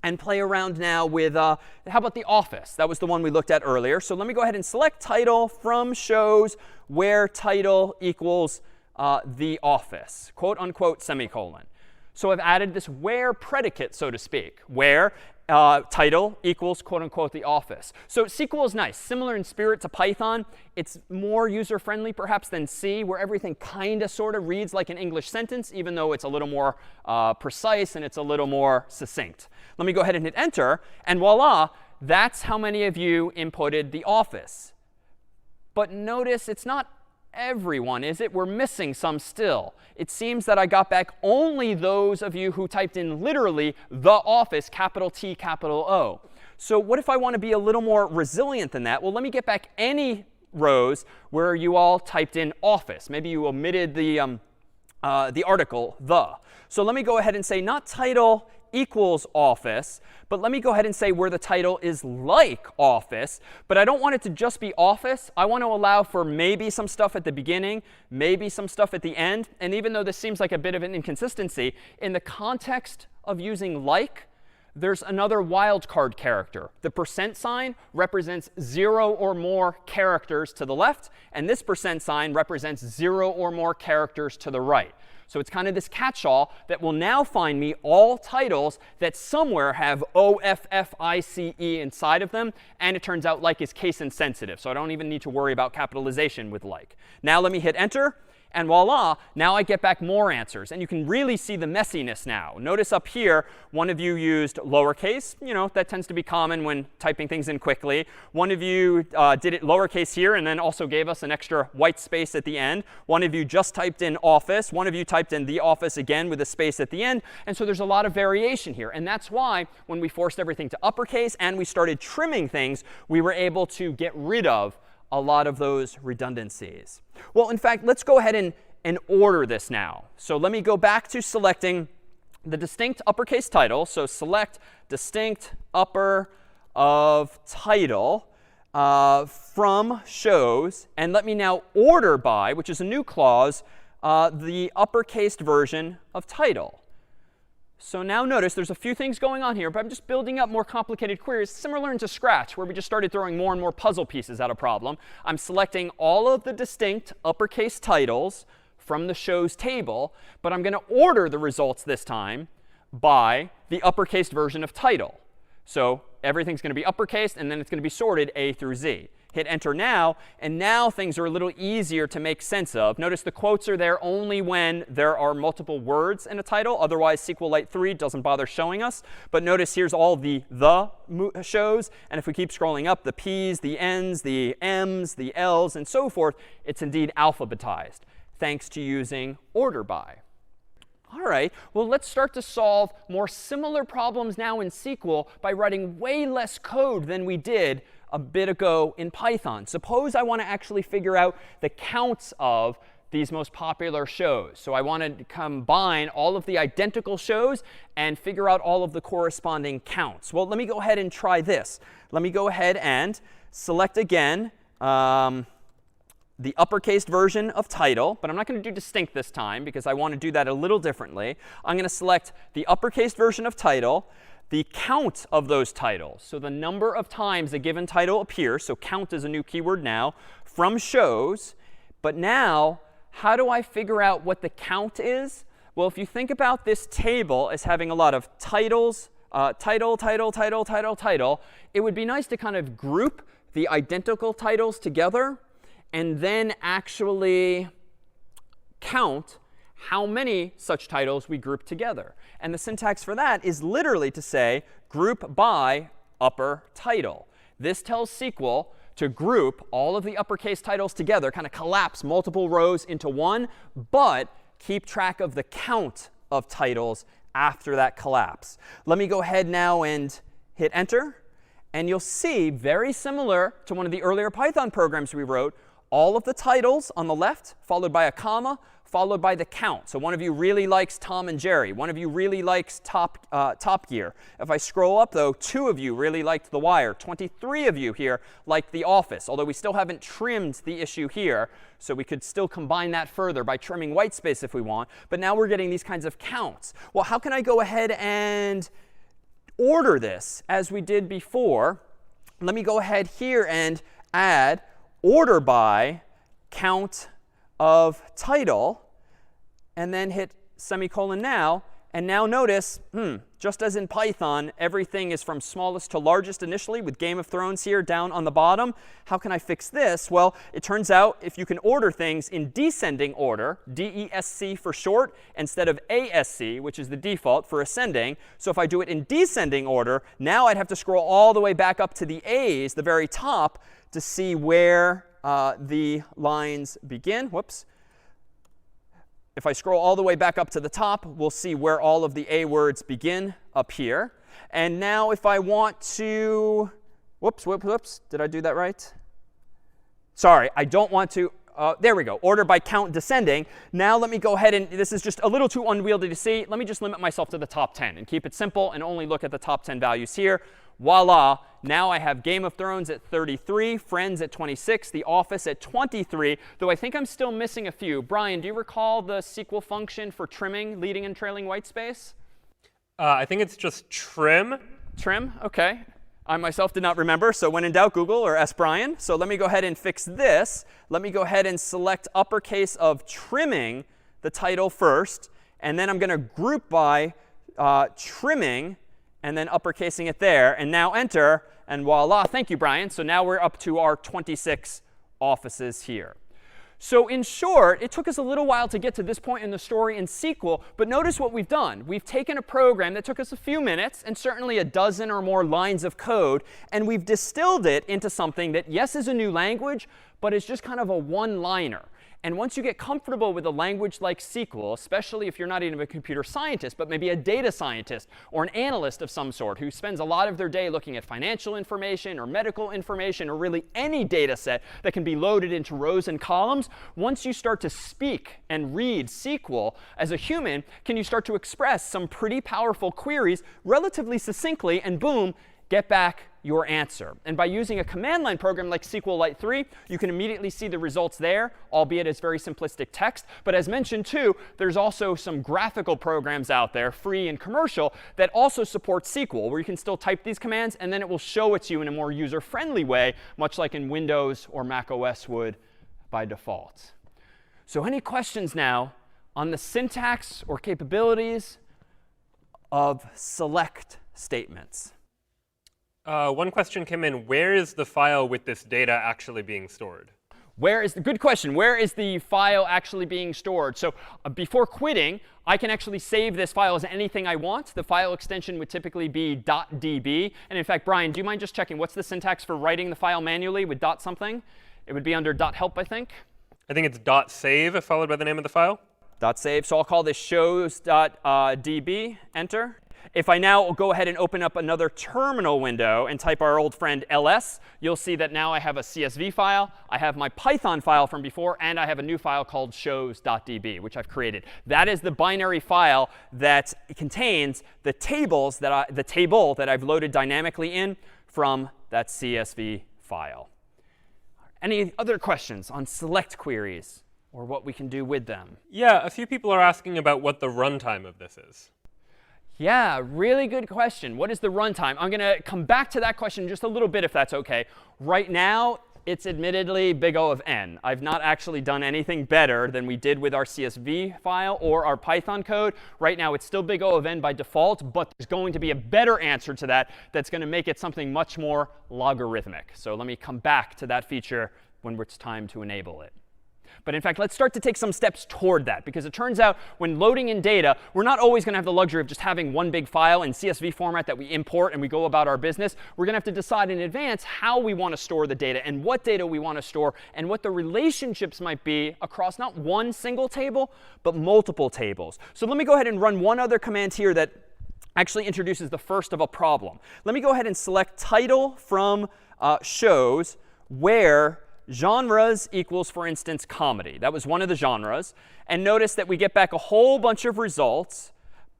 and play around now with, how about the office? That was the one we looked at earlier. So let me go ahead and select title from shows where title equals the office, quote unquote, semicolon. So I've added this where predicate, so to speak, where title equals, quote unquote, the office. So SQL is nice. Similar in spirit to Python. It's more user-friendly perhaps than C, where everything kind of sort of reads like an English sentence, even though it's a little more precise and it's a little more succinct. Let me go ahead and hit enter. And voila, that's how many of you inputted the office. But notice it's not everyone, is it? We're missing some still. It seems that I got back only those of you who typed in literally the office, capital T, capital O. So what if I want to be a little more resilient than that? Well, let me get back any rows where you all typed in office. Maybe you omitted the article, the. So let me go ahead and say not title equals office, but let me go ahead and say where the title is like office. But I don't want it to just be office. I want to allow for maybe some stuff at the beginning, maybe some stuff at the end. And even though this seems like a bit of an inconsistency, in the context of using like, there's another wildcard character. The percent sign represents 0 or more characters to the left, and this percent sign represents 0 or more characters to the right. So it's kind of this catch-all that will now find me all titles that somewhere have OFFICE inside of them. And it turns out like is case insensitive. So I don't even need to worry about capitalization with like. Now let me hit enter. And voila, now I get back more answers. And you can really see the messiness now. Notice up here, one of you used lowercase. You know, that tends to be common when typing things in quickly. One of you did it lowercase here and then also gave us an extra white space at the end. One of you just typed in office. One of you typed in the office again with a space at the end. And so there's a lot of variation here. And that's why when we forced everything to uppercase and we started trimming things, we were able to get rid of a lot of those redundancies. Well, in fact, let's go ahead and order this now. So let me go back to selecting the distinct uppercase title. So select distinct upper of title from shows. And let me now order by, which is a new clause, the uppercased version of title. So now notice there's a few things going on here, but I'm just building up more complicated queries, similar to Scratch, where we just started throwing more and more puzzle pieces at a problem. I'm selecting all of the distinct uppercase titles from the shows table, but I'm going to order the results this time by the uppercased version of title. So everything's going to be uppercased, and then it's going to be sorted A through Z. Hit enter now, and now things are a little easier to make sense of. Notice the quotes are there only when there are multiple words in a title. Otherwise, SQLite 3 doesn't bother showing us. But notice here's all the shows. And if we keep scrolling up, the P's, the N's, the M's, the L's, and so forth, it's indeed alphabetized, thanks to using order by. All right, well, let's start to solve more similar problems now in SQL by writing way less code than we did a bit ago in Python. Suppose I want to actually figure out the counts of these most popular shows. So I want to combine all of the identical shows and figure out all of the corresponding counts. Well, let me go ahead and try this. Let me go ahead and select again the uppercase version of title, but I'm not going to do distinct this time because I want to do that a little differently. I'm going to select the uppercase version of title, the count of those titles, so the number of times a given title appears, so count is a new keyword now, from shows. But now, how do I figure out what the count is? Well, if you think about this table as having a lot of titles, title, it would be nice to kind of group the identical titles together and then actually count how many such titles we group together. And the syntax for that is literally to say group by upper title. This tells SQL to group all of the uppercase titles together, kind of collapse multiple rows into one, but keep track of the count of titles after that collapse. Let me go ahead now and hit enter. And you'll see, very similar to one of the earlier Python programs we wrote, all of the titles on the left, followed by a comma, followed by the count. So one of you really likes Tom and Jerry. One of you really likes Top Gear. If I scroll up, though, 2 of you really liked The Wire. 23 of you here liked The Office, although we still haven't trimmed the issue here. So we could still combine that further by trimming white space if we want. But now we're getting these kinds of counts. Well, how can I go ahead and order this as we did before? Let me go ahead here and add order by count of title, and then hit semicolon now. And now notice, just as in Python, everything is from smallest to largest initially, with Game of Thrones here down on the bottom. How can I fix this? Well, it turns out if you can order things in descending order, DESC for short, instead of ASC, which is the default for ascending. So if I do it in descending order, now I'd have to scroll all the way back up to the A's, the very top, to see where the lines begin. Whoops. If I scroll all the way back up to the top, we'll see where all of the A words begin up here. And now if I want to, whoops, did I do that right? Sorry, I don't want to, there we go, order by count descending. Now let me go ahead and, this is just a little too unwieldy to see. Let me just limit myself to the top 10 and keep it simple and only look at the top 10 values here. Voila, now I have Game of Thrones at 33, Friends at 26, The Office at 23, though I think I'm still missing a few. Brian, do you recall the SQL function for trimming leading and trailing white space? I think it's just trim. Trim, OK. I myself did not remember, so when in doubt, Google or ask Brian. So let me go ahead and fix this. Let me go ahead and select uppercase of trimming the title first, and then I'm going to group by trimming and then uppercasing it there, and now enter, and voila, thank you, Brian. So now we're up to our 26 offices here. So in short, it took us a little while to get to this point in the story in SQL, but notice what we've done. We've taken a program that took us a few minutes and certainly a dozen or more lines of code, and we've distilled it into something that, yes, is a new language, but is just kind of a one-liner. And once you get comfortable with a language like SQL, especially if you're not even a computer scientist, but maybe a data scientist or an analyst of some sort who spends a lot of their day looking at financial information or medical information or really any data set that can be loaded into rows and columns, once you start to speak and read SQL as a human, can you start to express some pretty powerful queries relatively succinctly, and boom, get back your answer. And by using a command line program like SQLite 3, you can immediately see the results there, albeit as very simplistic text. But as mentioned too, there's also some graphical programs out there, free and commercial, that also support SQL, where you can still type these commands and then it will show it to you in a more user-friendly way, much like in Windows or Mac OS would by default. So any questions now on the syntax or capabilities of select statements? One question came in. Where is the file with this data actually being stored? Good question. Where is the file actually being stored? So before quitting, I can actually save this file as anything I want. The file extension would typically be .db. And in fact, Brian, do you mind just checking what's the syntax for writing the file manually with dot something? It would be under .help, I think. I think it's .save followed by the name of the file. .save. So I'll call this shows.db. Enter. If I now go ahead and open up another terminal window and type our old friend ls, you'll see that now I have a CSV file, I have my Python file from before, and I have a new file called shows.db, which I've created. That is the binary file that contains the table that I've loaded dynamically in from that CSV file. Any other questions on select queries or what we can do with them? Yeah, a few people are asking about what the runtime of this is. Yeah, really good question. What is the runtime? I'm going to come back to that question just a little bit if that's OK. Right now, it's admittedly big O of n. I've not actually done anything better than we did with our CSV file or our Python code. Right now, it's still big O of n by default, but there's going to be a better answer to that that's going to make it something much more logarithmic. So let me come back to that feature when it's time to enable it. But in fact, let's start to take some steps toward that, because it turns out when loading in data, we're not always going to have the luxury of just having one big file in CSV format that we import and we go about our business. We're going to have to decide in advance how we want to store the data and what data we want to store and what the relationships might be across not one single table, but multiple tables. So let me go ahead and run one other command here that actually introduces the first of a problem. Let me go ahead and select title from shows where genres equals, for instance, comedy. That was one of the genres. And notice that we get back a whole bunch of results,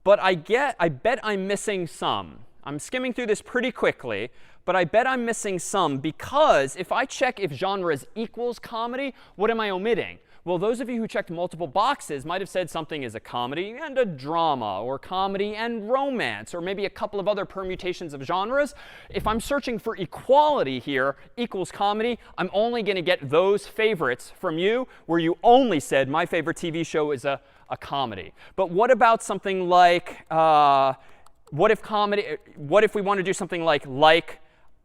but I bet I'm missing some. I'm skimming through this pretty quickly, but I bet I'm missing some because if I check if genres equals comedy, what am I omitting? Well, those of you who checked multiple boxes might have said something is a comedy and a drama, or comedy and romance, or maybe a couple of other permutations of genres. If I'm searching for equality here, equals comedy, I'm only going to get those favorites from you where you only said my favorite TV show is a comedy. But what about something like, what if we want to do something like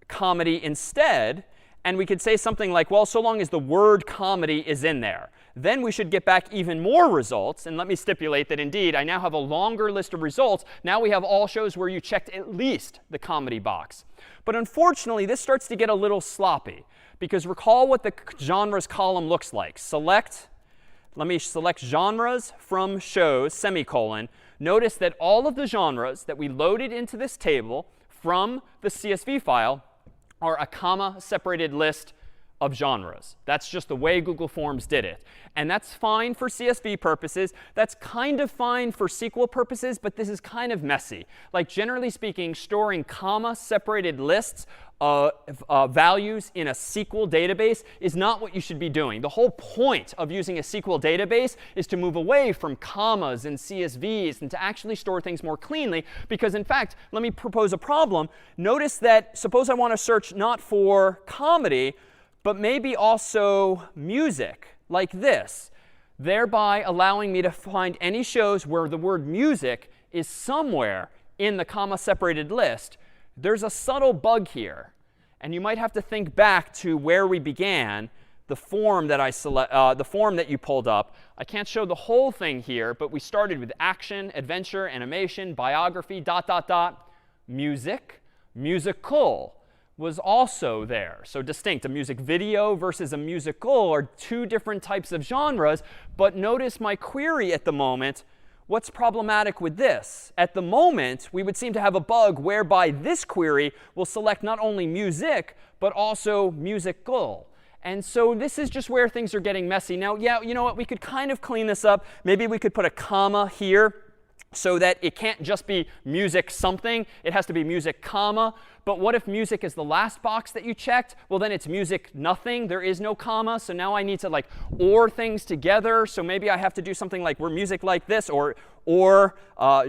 comedy instead? And we could say something like, well, so long as the word comedy is in there. Then we should get back even more results. And let me stipulate that indeed, I now have a longer list of results. Now we have all shows where you checked at least the comedy box. But unfortunately, this starts to get a little sloppy. Because recall what the genres column looks like. Let me select genres from shows, semicolon. Notice that all of the genres that we loaded into this table from the CSV file are a comma-separated list of genres. That's just the way Google Forms did it. And that's fine for CSV purposes. That's kind of fine for SQL purposes, but this is kind of messy. Like generally speaking, storing comma-separated lists of values in a SQL database is not what you should be doing. The whole point of using a SQL database is to move away from commas and CSVs and to actually store things more cleanly. Because in fact, let me propose a problem. Notice that suppose I want to search not for comedy, but maybe also music, like this, thereby allowing me to find any shows where the word music is somewhere in the comma-separated list. There's a subtle bug here. And you might have to think back to where we began, the form that the form that you pulled up. I can't show the whole thing here, but we started with action, adventure, animation, biography, ... music, musical was also there. So distinct. A music video versus a musical are two different types of genres. But notice my query at the moment. What's problematic with this? At the moment, we would seem to have a bug whereby this query will select not only music, but also musical. And so this is just where things are getting messy. Now, yeah, you know what? We could kind of clean this up. Maybe we could put a comma here so that it can't just be music something. It has to be music comma. But what if music is the last box that you checked? Well, then it's music nothing. There is no comma. So now I need to like or things together. So maybe I have to do something like we're music like this or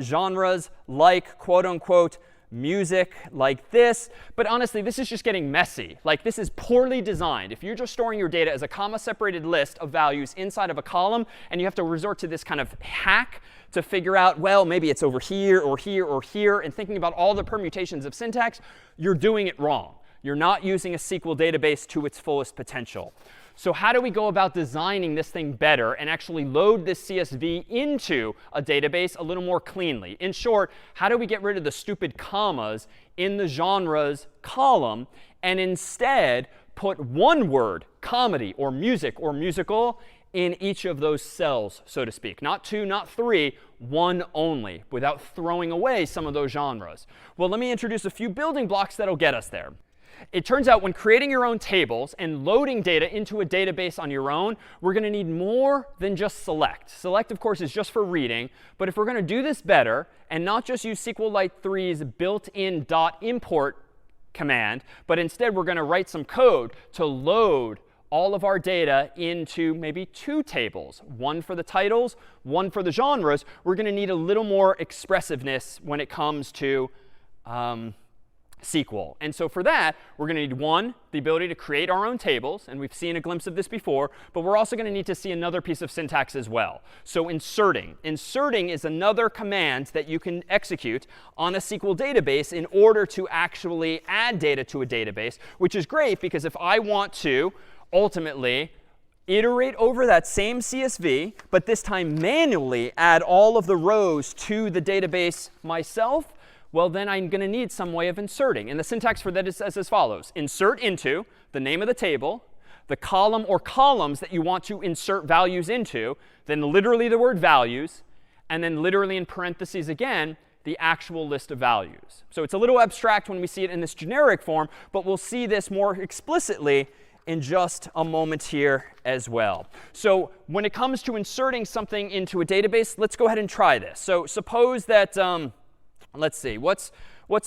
genres like quote unquote music like this. But honestly, this is just getting messy. Like this is poorly designed. If you're just storing your data as a comma-separated list of values inside of a column, and you have to resort to this kind of hack to figure out, well, maybe it's over here or here or here, and thinking about all the permutations of syntax, you're doing it wrong. You're not using a SQL database to its fullest potential. So how do we go about designing this thing better and actually load this CSV into a database a little more cleanly? In short, how do we get rid of the stupid commas in the genres column and instead put one word, comedy or music or musical, in each of those cells, so to speak? Not two, not three, one only, without throwing away some of those genres. Well, let me introduce a few building blocks that'll get us there. It turns out when creating your own tables and loading data into a database on your own, we're going to need more than just select. Select, of course, is just for reading. But if we're going to do this better and not just use SQLite 3's built-in .import command, but instead we're going to write some code to load all of our data into maybe 2 tables, one for the titles, one for the genres, we're going to need a little more expressiveness when it comes to SQL. And so for that, we're going to need, one, the ability to create our own tables. And we've seen a glimpse of this before. But we're also going to need to see another piece of syntax as well. So inserting. Inserting is another command that you can execute on a SQL database in order to actually add data to a database, which is great because if I want to ultimately iterate over that same CSV, but this time manually add all of the rows to the database myself, well, then I'm going to need some way of inserting. And the syntax for that is as follows. Insert into the name of the table, the column or columns that you want to insert values into, then literally the word values, and then literally in parentheses again, the actual list of values. So it's a little abstract when we see it in this generic form, but we'll see this more explicitly in just a moment here as well. So when it comes to inserting something into a database, let's go ahead and try this. So suppose that let's see, what's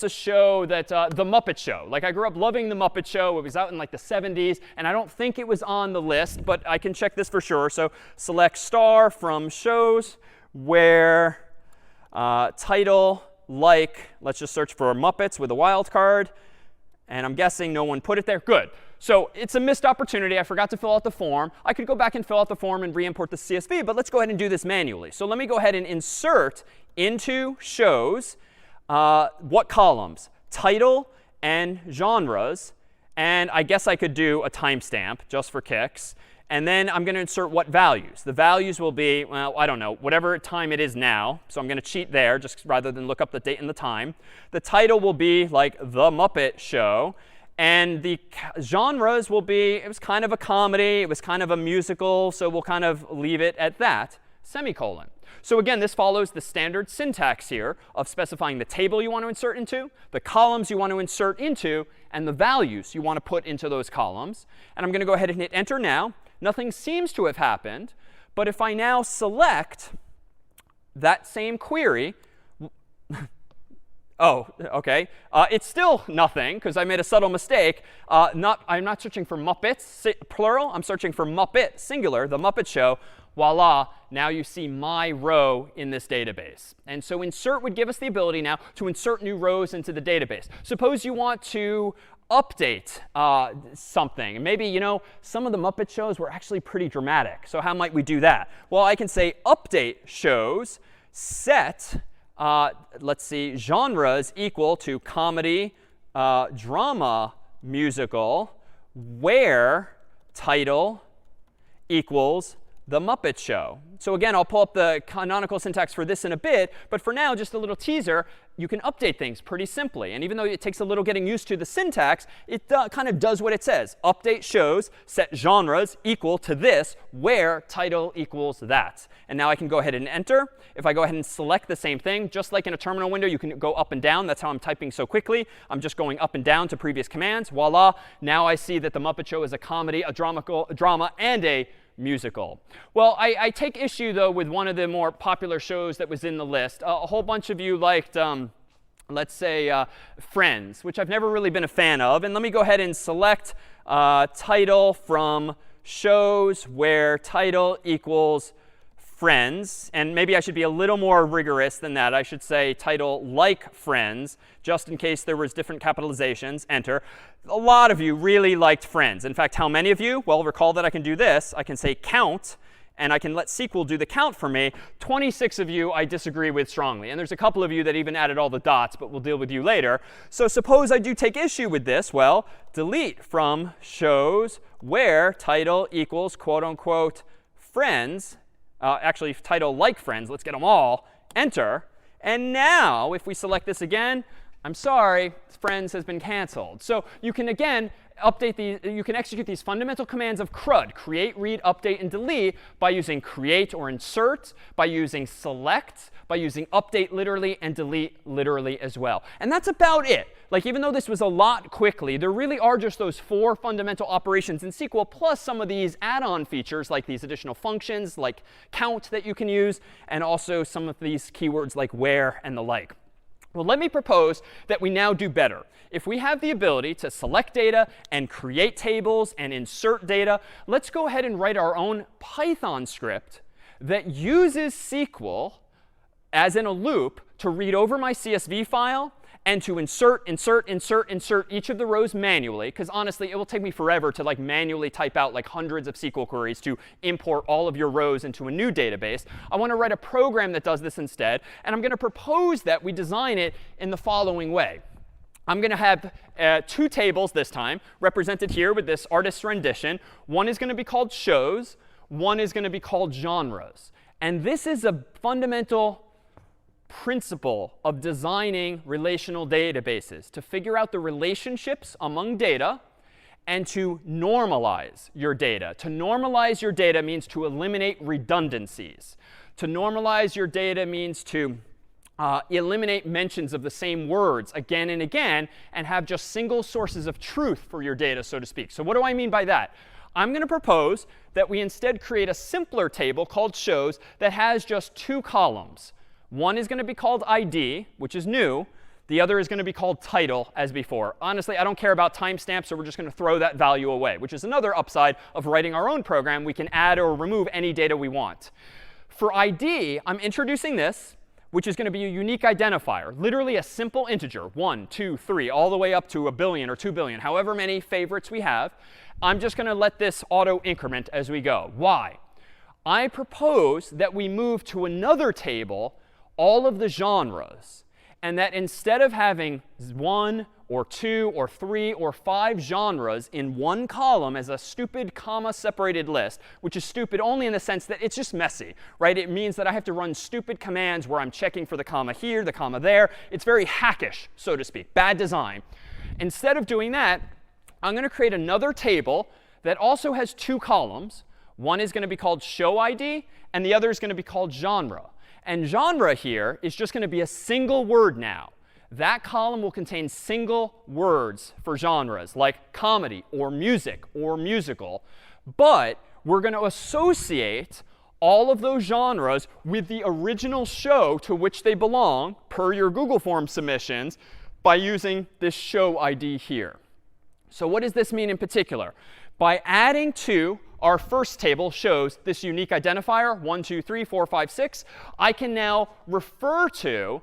a show that, The Muppet Show. Like I grew up loving The Muppet Show. It was out in like the 70s, and I don't think it was on the list, but I can check this for sure. So select star from shows where title like, let's just search for Muppets with a wildcard. And I'm guessing no one put it there. Good. So it's a missed opportunity. I forgot to fill out the form. I could go back and fill out the form and re-import the CSV, but let's go ahead and do this manually. So let me go ahead and insert into shows what columns? Title and genres. And I guess I could do a timestamp just for kicks. And then I'm going to insert what values. The values will be, well, I don't know, whatever time it is now. So I'm going to cheat there just rather than look up the date and the time. The title will be like The Muppet Show. And the genres will be, it was kind of a comedy. It was kind of a musical. So we'll kind of leave it at that, semicolon. So again, this follows the standard syntax here of specifying the table you want to insert into, the columns you want to insert into, and the values you want to put into those columns. And I'm going to go ahead and hit enter now. Nothing seems to have happened. But if I now select that same query, oh, OK. It's still nothing because I made a subtle mistake. I'm not searching for Muppets, plural. I'm searching for Muppet, singular, The Muppet Show. Voila, now you see my row in this database. And so insert would give us the ability now to insert new rows into the database. Suppose you want to update something. Maybe, you know, some of the Muppet shows were actually pretty dramatic. So how might we do that? Well, I can say update shows, set, let's see, genres equal to comedy, drama, musical, where title equals The Muppet Show. So again, I'll pull up the canonical syntax for this in a bit. But for now, just a little teaser, you can update things pretty simply. And even though it takes a little getting used to the syntax, it kind of does what it says. Update shows, set genres equal to this, where title equals that. And now I can go ahead and enter. If I go ahead and select the same thing, just like in a terminal window, you can go up and down. That's how I'm typing so quickly. I'm just going up and down to previous commands. Voila. Now I see that The Muppet Show is a comedy, a drama, and a musical. Well, I take issue, though, with one of the more popular shows that was in the list. A whole bunch of you liked, let's say, Friends, which I've never really been a fan of. And let me go ahead and select title from shows where title equals Friends. And maybe I should be a little more rigorous than that. I should say title like Friends, just in case there was different capitalizations. Enter. A lot of you really liked Friends. In fact, how many of you? Well, recall that I can do this. I can say count, and I can let SQL do the count for me. 26 of you I disagree with strongly. And there's a couple of you that even added all the dots, but we'll deal with you later. So suppose I do take issue with this. Well, delete from shows where title equals quote unquote Friends. Actually, title like Friends. Let's get them all. Enter. And now, if we select this again, I'm sorry, Friends has been canceled. So you can, again, you can execute these fundamental commands of CRUD, create, read, update, and delete, by using create or insert, by using select, by using update literally, and delete literally as well. And that's about it. Like, even though this was a lot quickly, there really are just those 4 fundamental operations in SQL, plus some of these add-on features, like these additional functions, like count that you can use, and also some of these keywords like where and the like. Well, let me propose that we now do better. If we have the ability to select data and create tables and insert data, let's go ahead and write our own Python script that uses SQL as in a loop to read over my CSV file and to insert each of the rows manually, because honestly, it will take me forever to like manually type out like hundreds of SQL queries to import all of your rows into a new database. I want to write a program that does this instead, and I'm going to propose that we design it in the following way. I'm going to have 2 tables this time, represented here with this artist's rendition. One is going to be called shows. One is going to be called genres. And this is a fundamental principle of designing relational databases, to figure out the relationships among data and to normalize your data. To normalize your data means to eliminate redundancies. To normalize your data means to eliminate mentions of the same words again and again and have just single sources of truth for your data, so to speak. So what do I mean by that? I'm going to propose that we instead create a simpler table called shows that has just 2 columns. One is going to be called ID, which is new. The other is going to be called title, as before. Honestly, I don't care about timestamps, so we're just going to throw that value away, which is another upside of writing our own program. We can add or remove any data we want. For ID, I'm introducing this, which is going to be a unique identifier, literally a simple integer, 1, 2, 3, all the way up to 1 billion or 2 billion, however many favorites we have. I'm just going to let this auto increment as we go. Why? I propose that we move to another table all of the genres, and that instead of having 1 or 2 or 3 or 5 genres in one column as a stupid comma-separated list, which is stupid only in the sense that it's just messy, right? It means that I have to run stupid commands where I'm checking for the comma here, the comma there. It's very hackish, so to speak, bad design. Instead of doing that, I'm going to create another table that also has 2 columns. One is going to be called show ID, and the other is going to be called genre. And genre here is just going to be a single word now. That column will contain single words for genres, like comedy or music or musical. But we're going to associate all of those genres with the original show to which they belong, per your Google Forms submissions, by using this show ID here. So what does this mean in particular? By adding to our first table shows this unique identifier, 1, 2, 3, 4, 5, 6, I can now refer to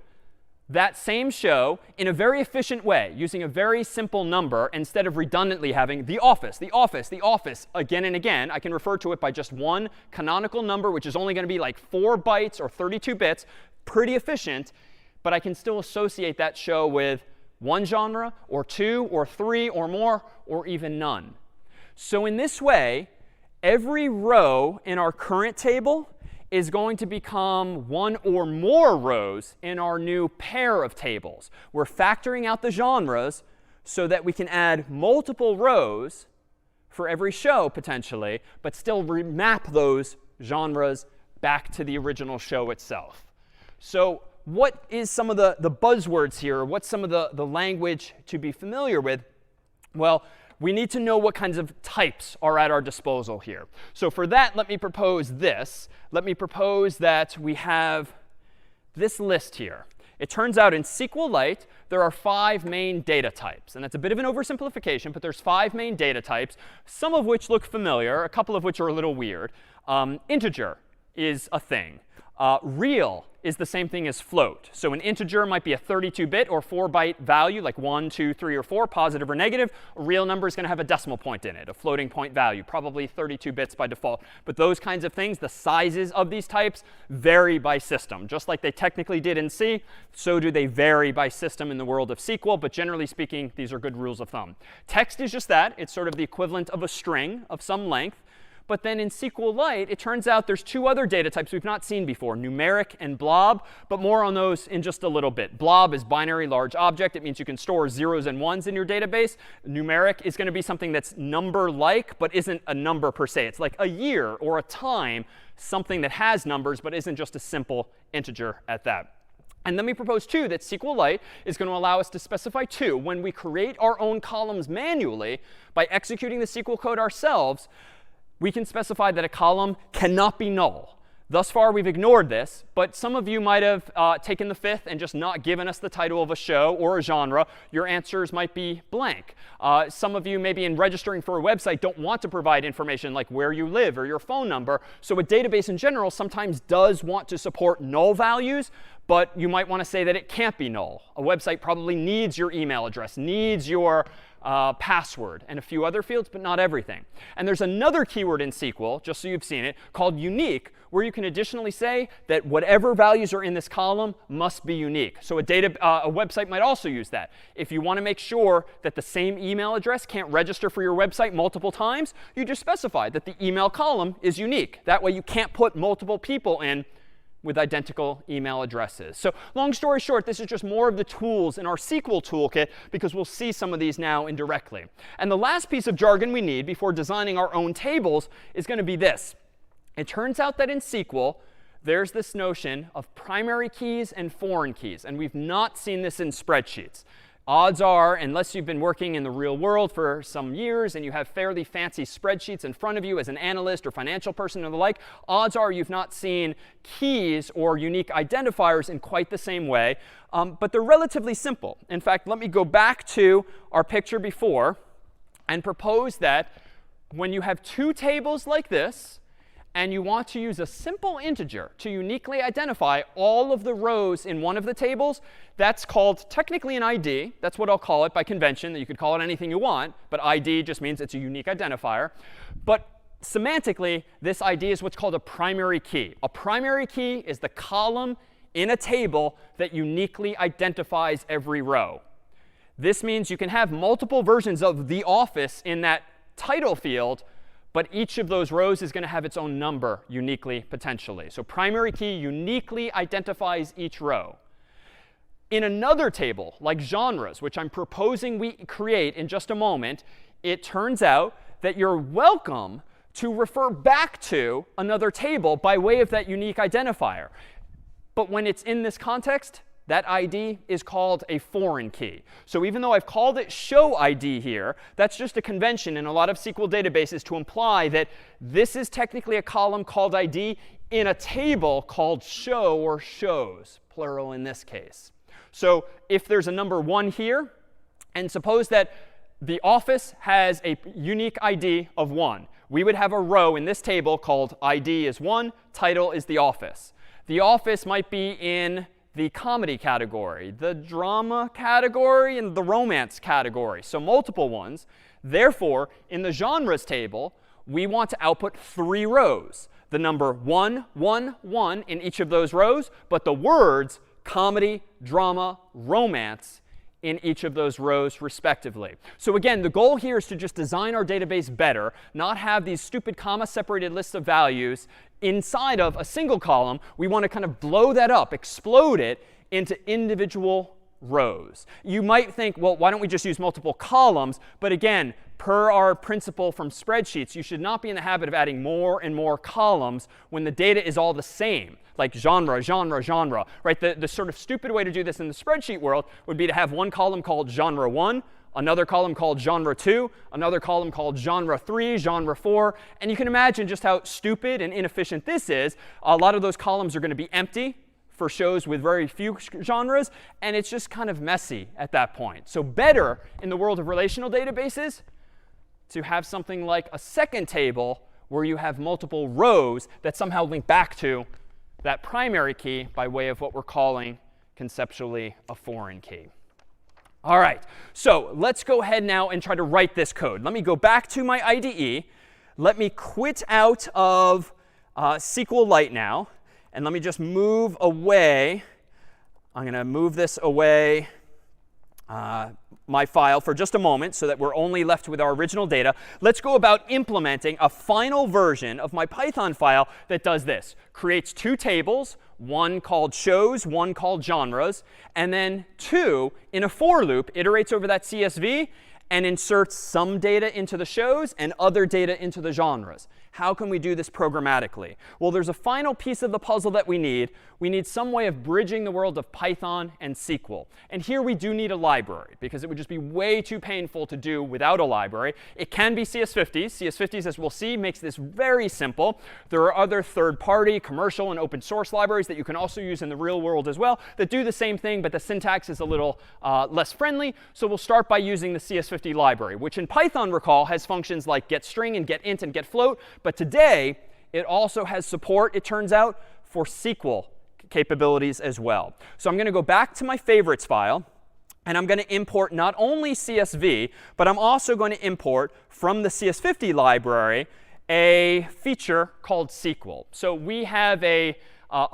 that same show in a very efficient way, using a very simple number instead of redundantly having the office, the office, the office again and again. I can refer to it by just one canonical number, which is only going to be like 4 bytes or 32 bits, pretty efficient, but I can still associate that show with one genre or 2 or 3 or more or even none. So in this way, every row in our current table is going to become 1 or more rows in our new pair of tables. We're factoring out the genres so that we can add multiple rows for every show, potentially, but still remap those genres back to the original show itself. So what is some of the buzzwords here? What's some of the language to be familiar with? Well, we need to know what kinds of types are at our disposal here. So for that, let me propose this. Let me propose that we have this list here. It turns out in SQLite, there are 5 main data types. And that's a bit of an oversimplification, but there's 5 main data types, some of which look familiar, a couple of which are a little weird. Integer is a thing. Real is the same thing as float. So an integer might be a 32-bit or 4-byte value, like 1, 2, 3, or 4, positive or negative. A real number is going to have a decimal point in it, a floating point value, probably 32 bits by default. But those kinds of things, the sizes of these types, vary by system. Just like they technically did in C, so do they vary by system in the world of SQL. But generally speaking, these are good rules of thumb. Text is just that. It's sort of the equivalent of a string of some length. But then in SQLite, it turns out there's 2 other data types we've not seen before, numeric and blob. But more on those in just a little bit. Blob is binary large object. It means you can store zeros and ones in your database. Numeric is going to be something that's number-like, but isn't a number per se. It's like a year or a time, something that has numbers, but isn't just a simple integer at that. And then we propose, too, that SQLite is going to allow us to specify, too, when we create our own columns manually by executing the SQL code ourselves, we can specify that a column cannot be null, Thus far, we've ignored this, but some of you might have taken the fifth and just not given us the title of a show or a genre. Your answers might be blank. Some of you, maybe in registering for a website, don't want to provide information like where you live or your phone number. So a database in general sometimes does want to support null values, but you might want to say that it can't be null. A website probably needs your email address, needs your password, and a few other fields, but not everything. And there's another keyword in SQL, just so you've seen it, called unique, where you can additionally say that whatever values are in this column must be unique. So a website might also use that. If you want to make sure that the same email address can't register for your website multiple times, you just specify that the email column is unique. That way you can't put multiple people in with identical email addresses. So long story short, this is just more of the tools in our SQL toolkit, because we'll see some of these now indirectly. And the last piece of jargon we need before designing our own tables is going to be this. It turns out that in SQL, there's this notion of primary keys and foreign keys. And we've not seen this in spreadsheets. Odds are, unless you've been working in the real world for some years and you have fairly fancy spreadsheets in front of you as an analyst or financial person or the like, odds are you've not seen keys or unique identifiers in quite the same way. But they're relatively simple. In fact, let me go back to our picture before and propose that when you have two tables like this, and you want to use a simple integer to uniquely identify all of the rows in one of the tables, that's called technically an ID. That's what I'll call it by convention. You could call it anything you want, but ID just means it's a unique identifier. But semantically, this ID is what's called a primary key. A primary key is the column in a table that uniquely identifies every row. This means you can have multiple versions of the office in that title field, but each of those rows is going to have its own number uniquely, potentially. So primary key uniquely identifies each row. In another table, like genres, which I'm proposing we create in just a moment, it turns out that you're welcome to refer back to another table by way of that unique identifier. But when it's in this context, that ID is called a foreign key. So even though I've called it show ID here, that's just a convention in a lot of SQL databases to imply that this is technically a column called ID in a table called show or shows, plural in this case. So if there's a number 1 here, and suppose that the office has a unique ID of 1, we would have a row in this table called ID is 1, title is the office. The office might be in the comedy category, the drama category, and the romance category. So multiple ones. Therefore, in the genres table, we want to output 3 rows. The number 1, 1, 1 in each of those rows, but the words comedy, drama, romance in each of those rows respectively. So again, the goal here is to just design our database better, not have these stupid comma-separated lists of values inside of a single column. We want to kind of blow that up, explode it into individual rows. You might think, well, why don't we just use multiple columns? But again, per our principle from spreadsheets, you should not be in the habit of adding more and more columns when the data is all the same, like genre, genre, genre, right? The sort of stupid way to do this in the spreadsheet world would be to have one column called genre 1, another column called genre 2, another column called genre 3, genre 4. And you can imagine just how stupid and inefficient this is. A lot of those columns are going to be empty for shows with very few genres, and it's just kind of messy at that point. So better in the world of relational databases to have something like a second table where you have multiple rows that somehow link back to that primary key by way of what we're calling conceptually a foreign key. All right, so let's go ahead now and try to write this code. Let me go back to my IDE. Let me quit out of SQLite now. And let me just move away. I'm going to move this away, my file, for just a moment so that we're only left with our original data. Let's go about implementing a final version of my Python file that does this. Creates 2 tables, one called shows, one called genres, and then 2 in a for loop iterates over that CSV and inserts some data into the shows and other data into the genres. How can we do this programmatically? Well, there's a final piece of the puzzle that we need. We need some way of bridging the world of Python and SQL. And here we do need a library, because it would just be way too painful to do without a library. It can be CS50s. CS50s, as we'll see, makes this very simple. There are other third-party, commercial, and open source libraries that you can also use in the real world as well that do the same thing, but the syntax is a little less friendly. So we'll start by using the CS50 library, which in Python, recall, has functions like getString and getInt and getFloat. But today, it also has support, it turns out, for SQL capabilities as well. So I'm going to go back to my favorites file, and I'm going to import not only CSV, but I'm also going to import from the CS50 library a feature called SQL. So we have a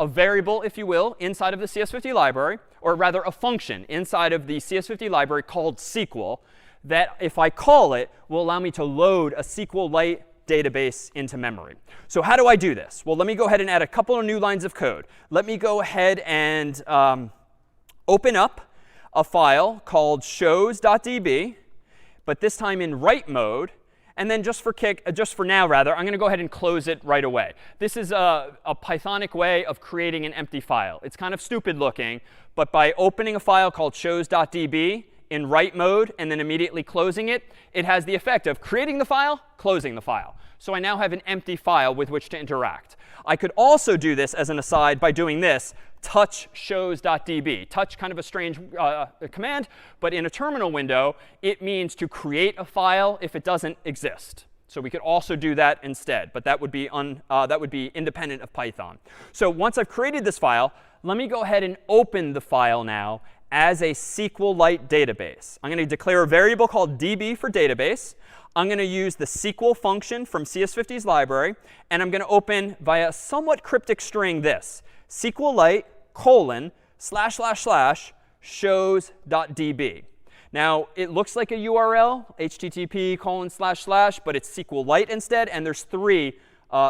variable, if you will, inside of the CS50 library, or rather a function inside of the CS50 library called SQL, that if I call it, will allow me to load a SQLite database into memory. So how do I do this? Well, let me go ahead and add a couple of new lines of code. Let me go ahead and open up a file called shows.db, but this time in write mode. And then just for now, rather, I'm going to go ahead and close it right away. This is a Pythonic way of creating an empty file. It's kind of stupid looking, but by opening a file called shows.db in write mode and then immediately closing it, it has the effect of creating the file, closing the file. So I now have an empty file with which to interact. I could also do this as an aside by doing this, touch shows.db. Touch, kind of a strange command, but in a terminal window, it means to create a file if it doesn't exist. So we could also do that instead, but that would be independent of Python. So once I've created this file, let me go ahead and open the file now as a SQLite database. I'm going to declare a variable called db for database. I'm going to use the SQL function from CS50's library, and I'm going to open via a somewhat cryptic string this, SQLite : // Now, it looks like a URL, http:// but it's SQLite instead, and there's 3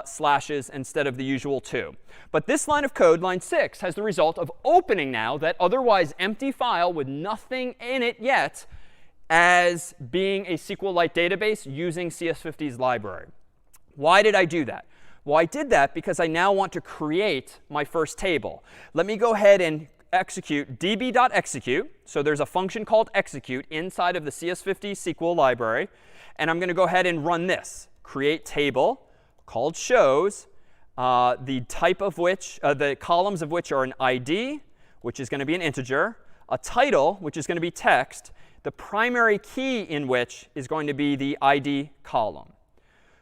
slashes instead of the usual 2. But this line of code, line 6, has the result of opening now that otherwise empty file with nothing in it yet as being a SQLite database using CS50's library. Why did I do that? Well, I did that because I now want to create my first table. Let me go ahead and execute db.execute. So there's a function called execute inside of the CS50 SQL library. And I'm going to go ahead and run this. Create table called shows, the type of which, the columns of which are an ID, which is going to be an integer, a title, which is going to be text, the primary key in which is going to be the ID column.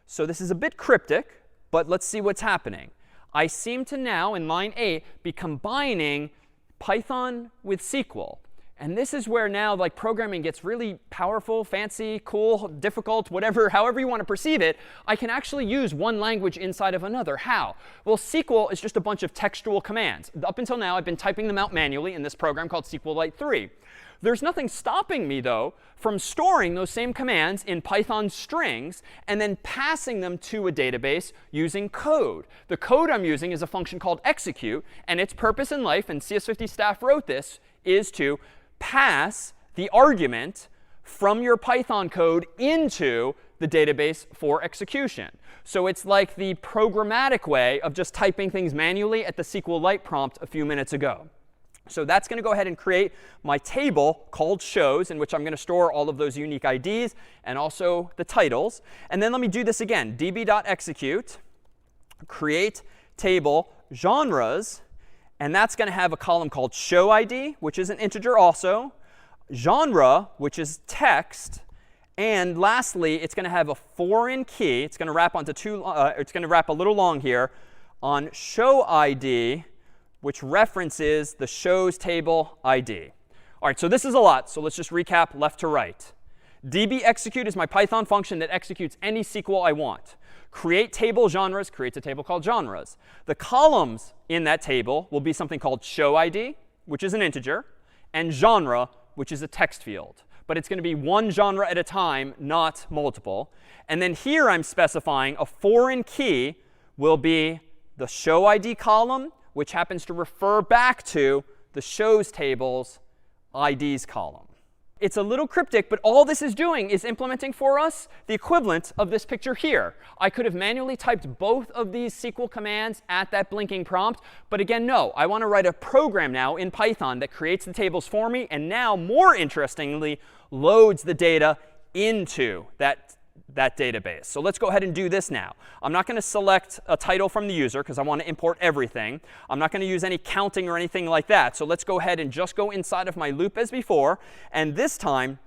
So this is a bit cryptic, but let's see what's happening. I seem to now, in line 8, be combining Python with SQL. And this is where now like programming gets really powerful, fancy, cool, difficult, whatever, however you want to perceive it. I can actually use one language inside of another. How? Well, SQL is just a bunch of textual commands. Up until now, I've been typing them out manually in this program called SQLite 3. There's nothing stopping me, though, from storing those same commands in Python strings and then passing them to a database using code. The code I'm using is a function called execute, and its purpose in life, and CS50 staff wrote this, is to pass the argument from your Python code into the database for execution. So it's like the programmatic way of just typing things manually at the SQLite prompt a few minutes ago. So that's going to go ahead and create my table called shows, in which I'm going to store all of those unique IDs and also the titles. And then let me do this again. db.execute, create table genres, and that's going to have a column called show ID, which is an integer also, genre, which is text, and lastly, it's going to have a foreign key. It's going to wrap onto it's going to wrap a little long here on show ID, which references the shows table ID. All right, so this is a lot. So let's just recap left to right. db.execute is my Python function that executes any SQL I want. Create table genres creates a table called genres. The columns in that table will be something called show ID, which is an integer, and genre, which is a text field. But it's going to be one genre at a time, not multiple. And then here I'm specifying a foreign key will be the show ID column, which happens to refer back to the shows table's IDs column. It's a little cryptic, but all this is doing is implementing for us the equivalent of this picture here. I could have manually typed both of these SQL commands at that blinking prompt. But again, no. I want to write a program now in Python that creates the tables for me and now, more interestingly, loads the data into that database. So let's go ahead and do this now. I'm not going to select a title from the user because I want to import everything. I'm not going to use any counting or anything like that. So let's go ahead and just go inside of my loop as before. And this time,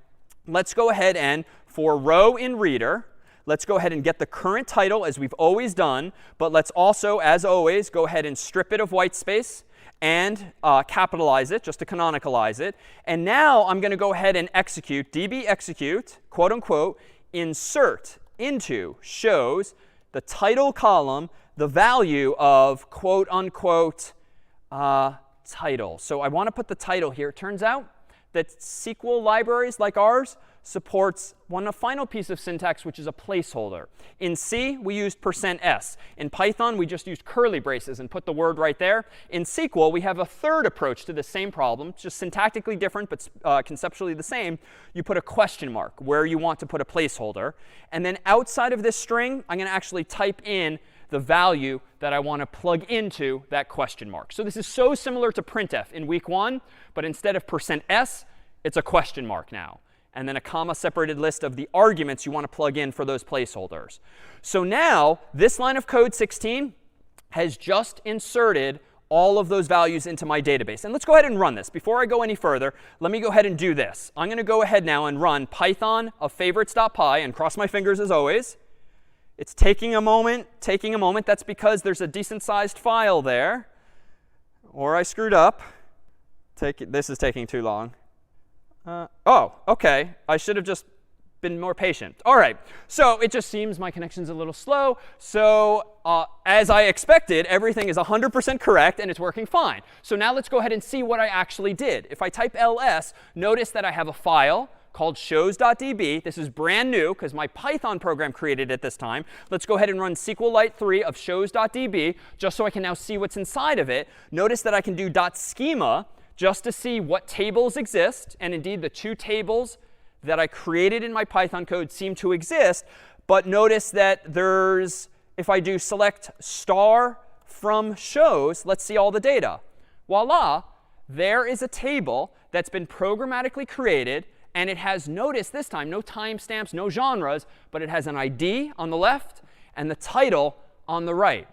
let's go ahead and, for row in reader, let's go ahead and get the current title as we've always done. But let's also, as always, go ahead and strip it of white space and capitalize it just to canonicalize it. And now I'm going to go ahead and execute, db execute, quote unquote, insert into shows the title column the value of quote unquote title. So I want to put the title here. It turns out that SQL libraries like ours supports one final piece of syntax, which is a placeholder. In C, we used %s. In Python, we just used curly braces and put the word right there. In SQL, we have a third approach to the same problem. It's just syntactically different, but conceptually the same. You put a question mark where you want to put a placeholder. And then outside of this string, I'm going to actually type in the value that I want to plug into that question mark. So this is so similar to printf in week 1, but instead of %s, it's a question mark now. And then a comma-separated list of the arguments you want to plug in for those placeholders. So now, this line of code 16 has just inserted all of those values into my database. And let's go ahead and run this. Before I go any further, let me go ahead and do this. I'm going to go ahead now and run python of favorites.py and cross my fingers as always. It's taking a moment, That's because there's a decent-sized file there. Or I screwed up. This is taking too long. Oh, OK. I should have just been more patient. All right. So it just seems my connection's a little slow. So as I expected, everything is 100% correct, and it's working fine. So now let's go ahead and see what I actually did. If I type ls, notice that I have a file called shows.db. This is brand new because my Python program created it this time. Let's go ahead and run SQLite 3 of shows.db just so I can now see what's inside of it. Notice that I can do .schema just to see what tables exist. And indeed, the 2 tables that I created in my Python code seem to exist. But notice that there's, if I do select star from shows, let's see all the data. Voila, there is a table that's been programmatically created. And it has, notice this time, no timestamps, no genres, but it has an ID on the left and the title on the right.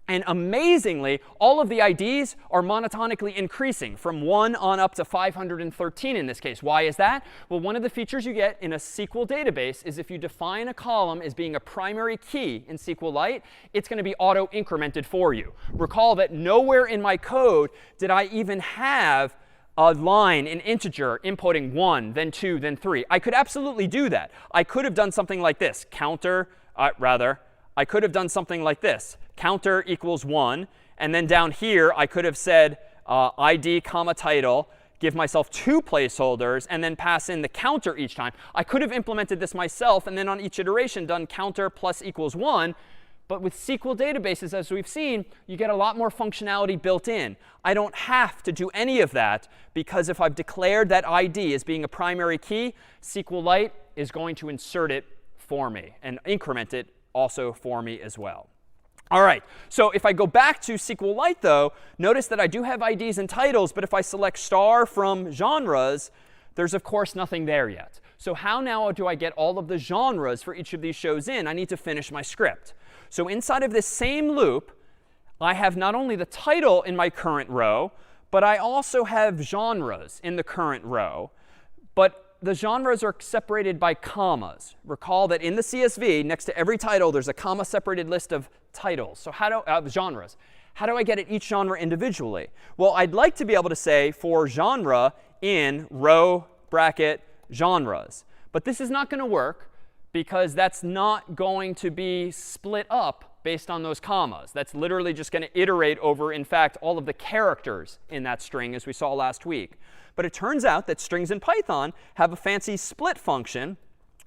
And amazingly, all of the IDs are monotonically increasing from 1 on up to 513 in this case. Why is that? Well, one of the features you get in a SQL database is if you define a column as being a primary key in SQLite, it's going to be auto-incremented for you. Recall that nowhere in my code did I even have a line, an integer, inputting 1, then 2, then 3. I could absolutely do that. I could have done something like this. I could have done something like this. Counter equals 1. And then down here, I could have said ID, comma, title, give myself 2 placeholders, and then pass in the counter each time. I could have implemented this myself, and then on each iteration done counter plus equals 1. But with SQL databases, as we've seen, you get a lot more functionality built in. I don't have to do any of that because if I've declared that ID as being a primary key, SQLite is going to insert it for me and increment it also for me as well. All right, so if I go back to SQLite, though, notice that I do have IDs and titles. But if I select star from genres, there's, of course, nothing there yet. So how now do I get all of the genres for each of these shows in? I need to finish my script. So inside of this same loop, I have not only the title in my current row, but I also have genres in the current row. But the genres are separated by commas. Recall that in the CSV, next to every title, there's a comma-separated list of titles. So genres. How do I get at each genre individually? Well, I'd like to be able to say for genre in row bracket genres. But this is not going to work because that's not going to be split up based on those commas. That's literally just going to iterate over, in fact, all of the characters in that string, as we saw last week. But it turns out that strings in Python have a fancy split function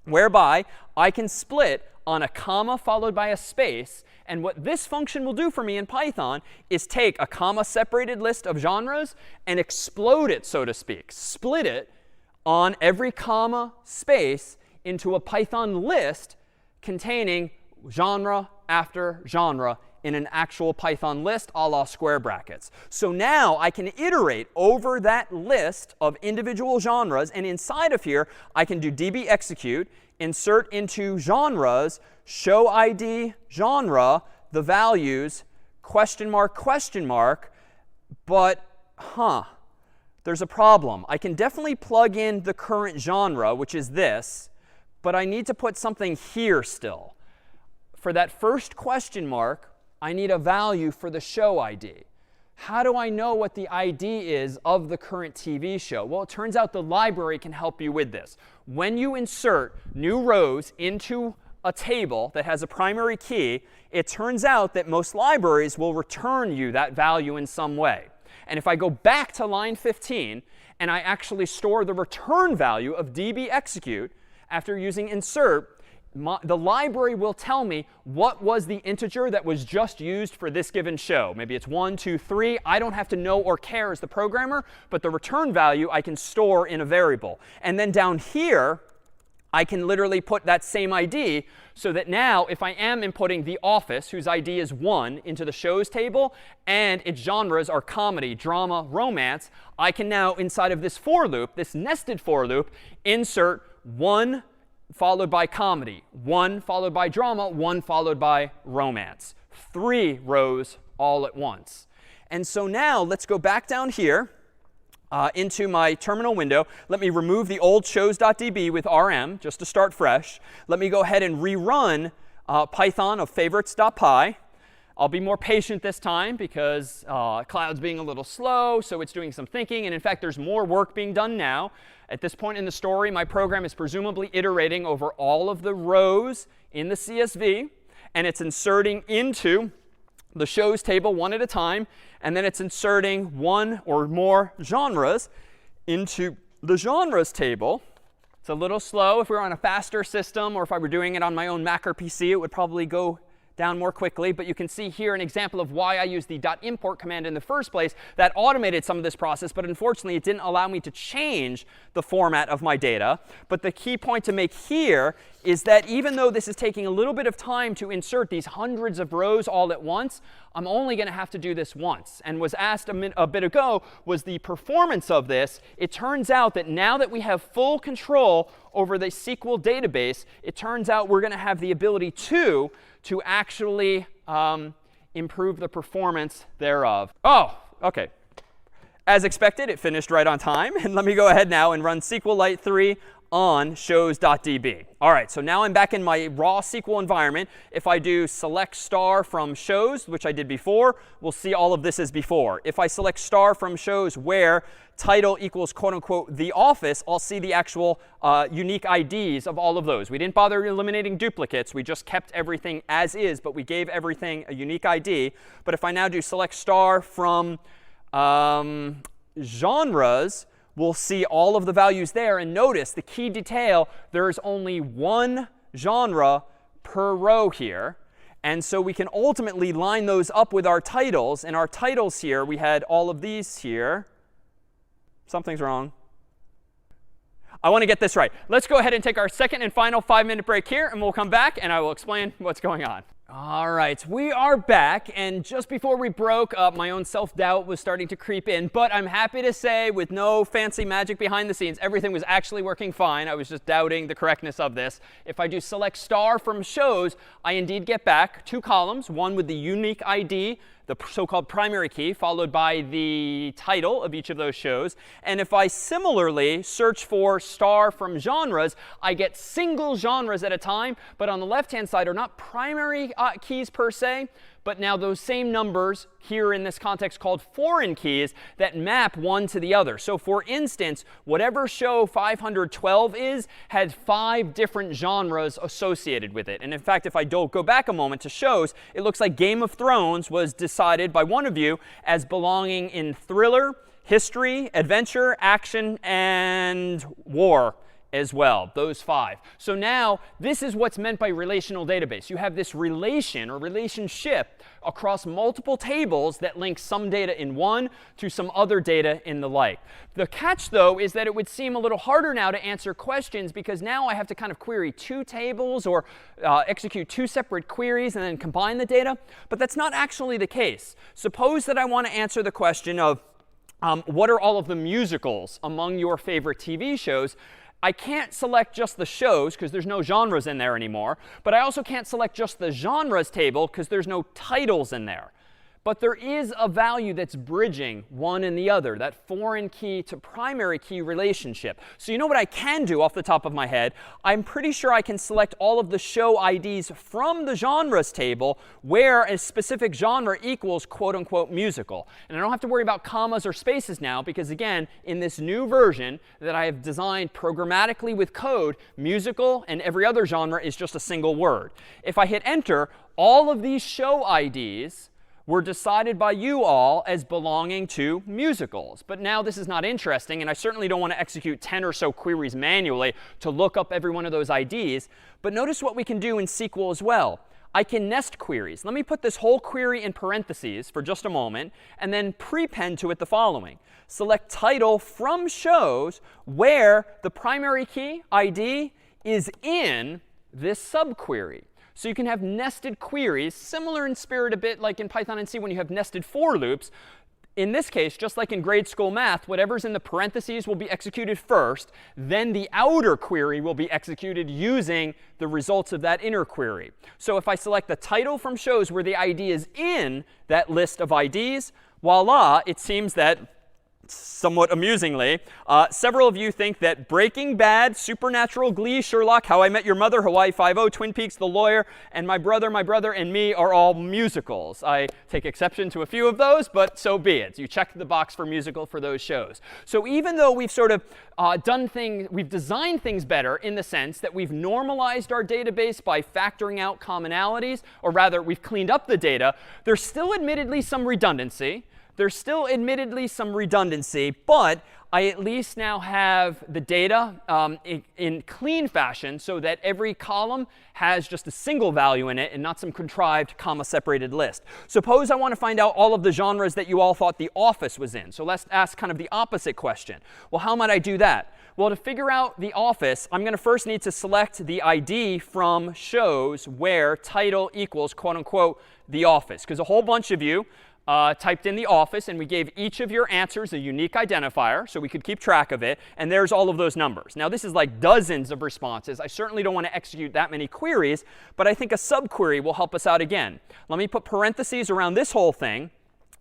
whereby I can split on a comma followed by a space. And what this function will do for me in Python is take a comma-separated list of genres and explode it, so to speak, split it on every comma space into a Python list containing genre after genre in an actual Python list a la square brackets. So now I can iterate over that list of individual genres. And inside of here, I can do db execute, insert into genres, show ID genre, the values, question mark, question mark. But, there's a problem. I can definitely plug in the current genre, which is this. But I need to put something here still. For that first question mark, I need a value for the show ID. How do I know what the ID is of the current TV show? Well, it turns out the library can help you with this. When you insert new rows into a table that has a primary key, it turns out that most libraries will return you that value in some way. And if I go back to line 15 and I actually store the return value of db execute after using insert, the library will tell me what was the integer that was just used for this given show. Maybe it's 1, 2, 3. I don't have to know or care as the programmer, but the return value I can store in a variable. And then down here, I can literally put that same ID so that now if I am inputting The Office, whose ID is 1, into the shows table, and its genres are comedy, drama, romance, I can now, inside of this for loop, this nested for loop, insert 1 followed by comedy, 1 followed by drama, 1 followed by romance. 3 rows all at once. And so now let's go back down here into my terminal window. Let me remove the old shows.db with rm just to start fresh. Let me go ahead and rerun Python of favorites.py. I'll be more patient this time because Cloud's being a little slow, so it's doing some thinking. And in fact, there's more work being done now. At this point in the story, my program is presumably iterating over all of the rows in the CSV. And it's inserting into the shows table one at a time. And then it's inserting one or more genres into the genres table. It's a little slow. If we were on a faster system or if I were doing it on my own Mac or PC, it would probably go down more quickly. But you can see here an example of why I used the .import command in the first place. That automated some of this process, but unfortunately it didn't allow me to change the format of my data. But the key point to make here is that even though this is taking a little bit of time to insert these hundreds of rows all at once, I'm only going to have to do this once. And was asked a bit ago, was the performance of this. It turns out that now that we have full control over the SQL database, it turns out we're going to have the ability to actually improve the performance thereof. Oh, OK. As expected, it finished right on time. And let me go ahead now and run SQLite 3 on shows.db. All right, so now I'm back in my raw SQL environment. If I do select star from shows, which I did before, we'll see all of this as before. If I select star from shows where title equals quote unquote The Office, I'll see the actual unique IDs of all of those. We didn't bother eliminating duplicates. We just kept everything as is, but we gave everything a unique ID. But if I now do select star from genres, we'll see all of the values there. And notice the key detail, there's only one genre per row here. And so we can ultimately line those up with our titles. And our titles here, we had all of these here. Something's wrong. I want to get this right. Let's go ahead and take our second and final 5-minute break here. And we'll come back and I will explain what's going on. All right, we are back. And just before we broke, my own self-doubt was starting to creep in. But I'm happy to say, with no fancy magic behind the scenes, everything was actually working fine. I was just doubting the correctness of this. If I do select star from shows, I indeed get back 2 columns, one with the unique ID, the so-called primary key, followed by the title of each of those shows. And if I similarly search for star from genres, I get single genres at a time. But on the left-hand side are not primary keys per se, but now those same numbers here in this context called foreign keys that map one to the other. So for instance, whatever show 512 is had 5 different genres associated with it. And in fact, if I go back a moment to shows, it looks like Game of Thrones was decided by one of you as belonging in thriller, history, adventure, action, and war as well, those 5. So now this is what's meant by relational database. You have this relation or relationship across multiple tables that link some data in one to some other data in the like. The catch, though, is that it would seem a little harder now to answer questions because now I have to kind of query 2 tables or execute 2 separate queries and then combine the data. But that's not actually the case. Suppose that I want to answer the question of what are all of the musicals among your favorite TV shows? I can't select just the shows because there's no genres in there anymore. But I also can't select just the genres table because there's no titles in there. But there is a value that's bridging one and the other, that foreign key to primary key relationship. So you know what I can do off the top of my head? I'm pretty sure I can select all of the show IDs from the genres table where a specific genre equals quote unquote musical. And I don't have to worry about commas or spaces now because, again, in this new version that I have designed programmatically with code, musical and every other genre is just a single word. If I hit enter, all of these show IDs were decided by you all as belonging to musicals. But now this is not interesting, and I certainly don't want to execute 10 or so queries manually to look up every one of those IDs. But notice what we can do in SQL as well. I can nest queries. Let me put this whole query in parentheses for just a moment, and then prepend to it the following. Select title from shows where the primary key, ID, is in this subquery. So you can have nested queries, similar in spirit a bit like in Python and C when you have nested for loops. In this case, just like in grade school math, whatever's in the parentheses will be executed first. Then the outer query will be executed using the results of that inner query. So if I select the title from shows where the ID is in that list of IDs, voila, it seems that, somewhat amusingly, several of you think that Breaking Bad, Supernatural, Glee, Sherlock, How I Met Your Mother, Hawaii Five-0, Twin Peaks, The Lawyer, and My Brother, and Me are all musicals. I take exception to a few of those, but so be it. You check the box for musical for those shows. So even though we've sort of we've designed things better in the sense that we've normalized our database by factoring out commonalities, or rather, we've cleaned up the data, there's still admittedly some redundancy. There's still admittedly some redundancy, but I at least now have the data in clean fashion so that every column has just a single value in it and not some contrived comma-separated list. Suppose I want to find out all of the genres that you all thought The Office was in. So let's ask kind of the opposite question. Well, how might I do that? Well, to figure out The Office, I'm going to first need to select the ID from shows where title equals, quote unquote, The Office. Because a whole bunch of you typed in The Office, and we gave each of your answers a unique identifier so we could keep track of it. And there's all of those numbers. Now, this is like dozens of responses. I certainly don't want to execute that many queries, but I think a subquery will help us out again. Let me put parentheses around this whole thing.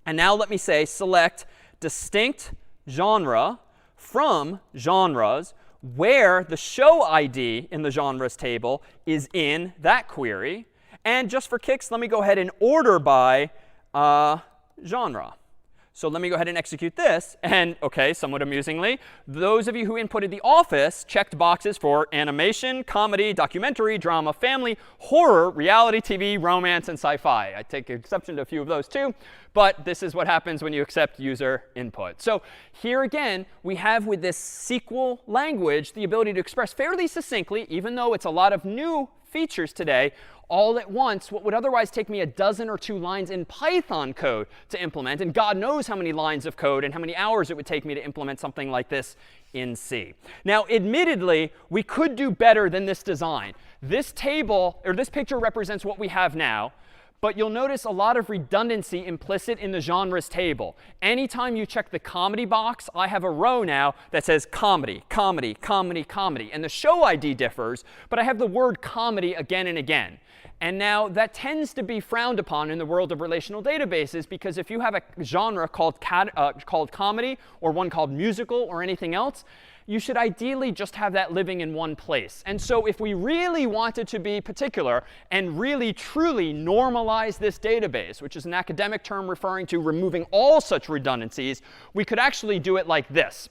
And now let me say select distinct genre from genres where the show ID in the genres table is in that query. And just for kicks, let me go ahead and order by genre. So let me go ahead and execute this. And OK, somewhat amusingly, those of you who inputted The Office checked boxes for animation, comedy, documentary, drama, family, horror, reality TV, romance, and sci-fi. I take exception to a few of those too. But this is what happens when you accept user input. So here again, we have with this SQL language the ability to express fairly succinctly, even though it's a lot of new features today, all at once what would otherwise take me a dozen or 2 lines in Python code to implement. And God knows how many lines of code and how many hours it would take me to implement something like this in C. Now, admittedly, we could do better than this design. This table, or this picture represents what we have now. But you'll notice a lot of redundancy implicit in the genres table. Anytime you check the comedy box, I have a row now that says comedy, comedy, comedy, comedy. And the show ID differs, but I have the word comedy again and again. And now that tends to be frowned upon in the world of relational databases, because if you have a genre called comedy or one called musical or anything else, you should ideally just have that living in one place. And so if we really wanted to be particular and really truly normalize this database, which is an academic term referring to removing all such redundancies, we could actually do it like this.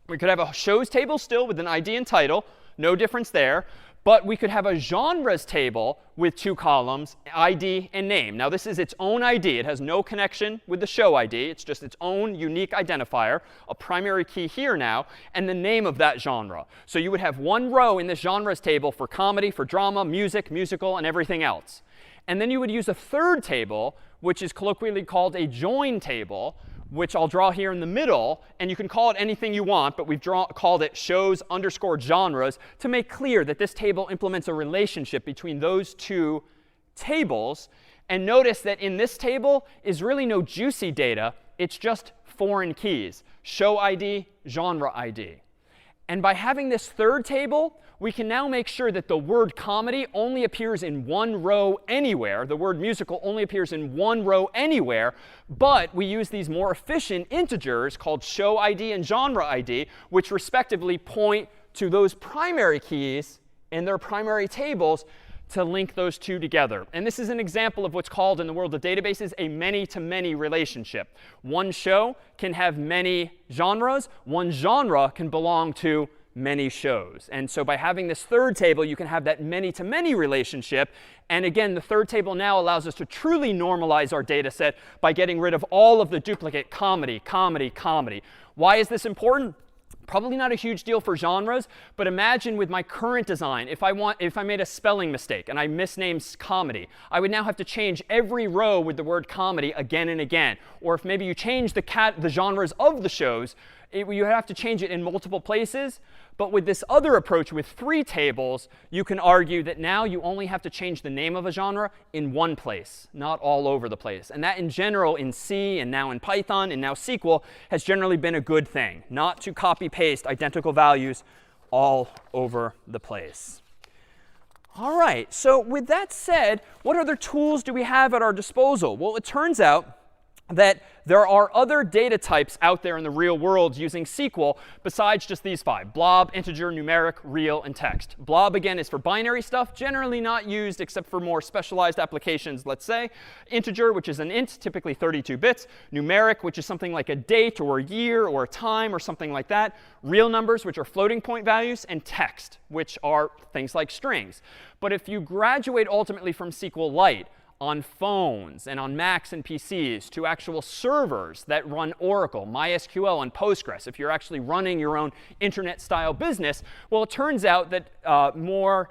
We could have a shows table still with an ID and title, no difference there. But we could have a genres table with 2 columns, ID and name. Now, this is its own ID. It has no connection with the show ID. It's just its own unique identifier, a primary key here now, and the name of that genre. So you would have one row in this genres table for comedy, for drama, music, musical, and everything else. And then you would use a third table, which is colloquially called a join table, which I'll draw here in the middle. And you can call it anything you want, but we've called it shows_genres to make clear that this table implements a relationship between those 2 tables. And notice that in this table is really no juicy data. It's just foreign keys, show ID, genre ID. And by having this third table, we can now make sure that the word comedy only appears in one row anywhere. The word musical only appears in one row anywhere. But we use these more efficient integers called show ID and genre ID, which respectively point to those primary keys in their primary tables to link those 2 together. And this is an example of what's called in the world of databases a many-to-many relationship. One show can have many genres. One genre can belong to many shows. And so by having this third table, you can have that many-to-many relationship. And again, the third table now allows us to truly normalize our data set by getting rid of all of the duplicate comedy, comedy, comedy. Why is this important? Probably not a huge deal for genres, but imagine with my current design, if I made a spelling mistake and I misnamed comedy, I would now have to change every row with the word comedy again and again. Or if maybe you change the genres of the shows, you have to change it in multiple places. But with this other approach with 3 tables, you can argue that now you only have to change the name of a genre in one place, not all over the place. And that in general in C and now in Python and now SQL has generally been a good thing, not to copy paste identical values all over the place. All right, so with that said, what other tools do we have at our disposal? Well, it turns out that there are other data types out there in the real world using SQL besides just these 5: blob, integer, numeric, real, and text. Blob, again, is for binary stuff, generally not used except for more specialized applications, let's say. Integer, which is an int, typically 32 bits. Numeric, which is something like a date or a year or a time or something like that. Real numbers, which are floating point values. And text, which are things like strings. But if you graduate ultimately from SQLite on phones and on Macs and PCs to actual servers that run Oracle, MySQL, and Postgres, if you're actually running your own internet-style business, well, it turns out that more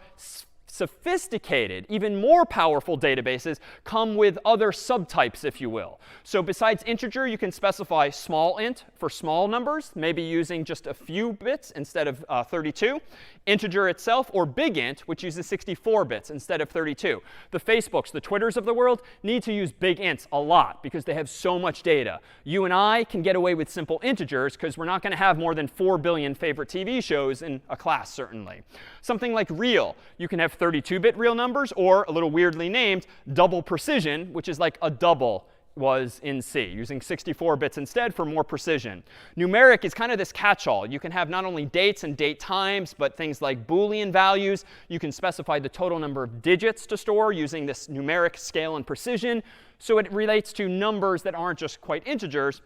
sophisticated, even more powerful databases come with other subtypes, if you will. So besides integer, you can specify small int for small numbers, maybe using just a few bits instead of 32. Integer itself, or big int, which uses 64 bits instead of 32. The Facebooks, the Twitters of the world need to use big ints a lot because they have so much data. You and I can get away with simple integers because we're not going to have more than 4 billion favorite TV shows in a class, certainly. Something like real, you can have 32-bit real numbers, or a little weirdly named double precision, which is like a double was in C, using 64 bits instead for more precision. Numeric is kind of this catch-all. You can have not only dates and date times, but things like Boolean values. You can specify the total number of digits to store using this numeric scale and precision. So it relates to numbers that aren't just quite integers.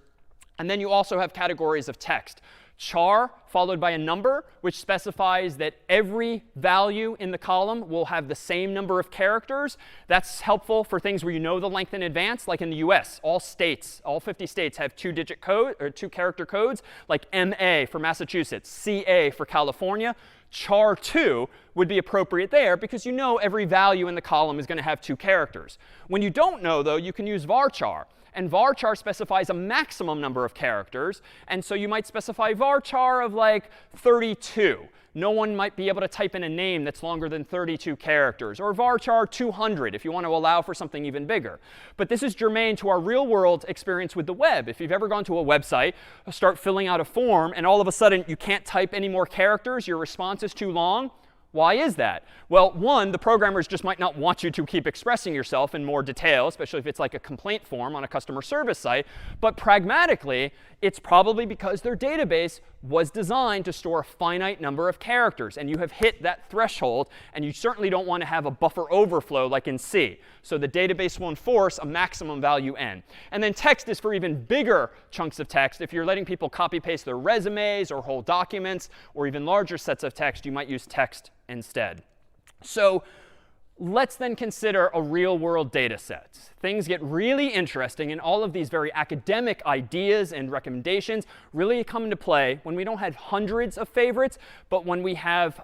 And then you also have categories of text. Char followed by a number, which specifies that every value in the column will have the same number of characters. That's helpful for things where you know the length in advance, like in the US. All 50 states have 2-digit code or 2-character codes, like MA for Massachusetts, CA for California. Char 2 would be appropriate there because you know every value in the column is going to have 2 characters. When you don't know, though, you can use varchar. And varchar specifies a maximum number of characters. And so you might specify varchar of like 32. No one might be able to type in a name that's longer than 32 characters. Or varchar 200 if you want to allow for something even bigger. But this is germane to our real world experience with the web. If you've ever gone to a website, start filling out a form, and all of a sudden you can't type any more characters, your response is too long. Why is that? Well, one, the programmers just might not want you to keep expressing yourself in more detail, especially if it's like a complaint form on a customer service site. But pragmatically, it's probably because their database was designed to store a finite number of characters. And you have hit that threshold. And you certainly don't want to have a buffer overflow like in C. So the database will enforce a maximum value n. And then text is for even bigger chunks of text. If you're letting people copy paste their resumes or whole documents or even larger sets of text, you might use text instead. So let's then consider a real world data set. Things get really interesting, and all of these very academic ideas and recommendations really come into play when we don't have hundreds of favorites, but when we have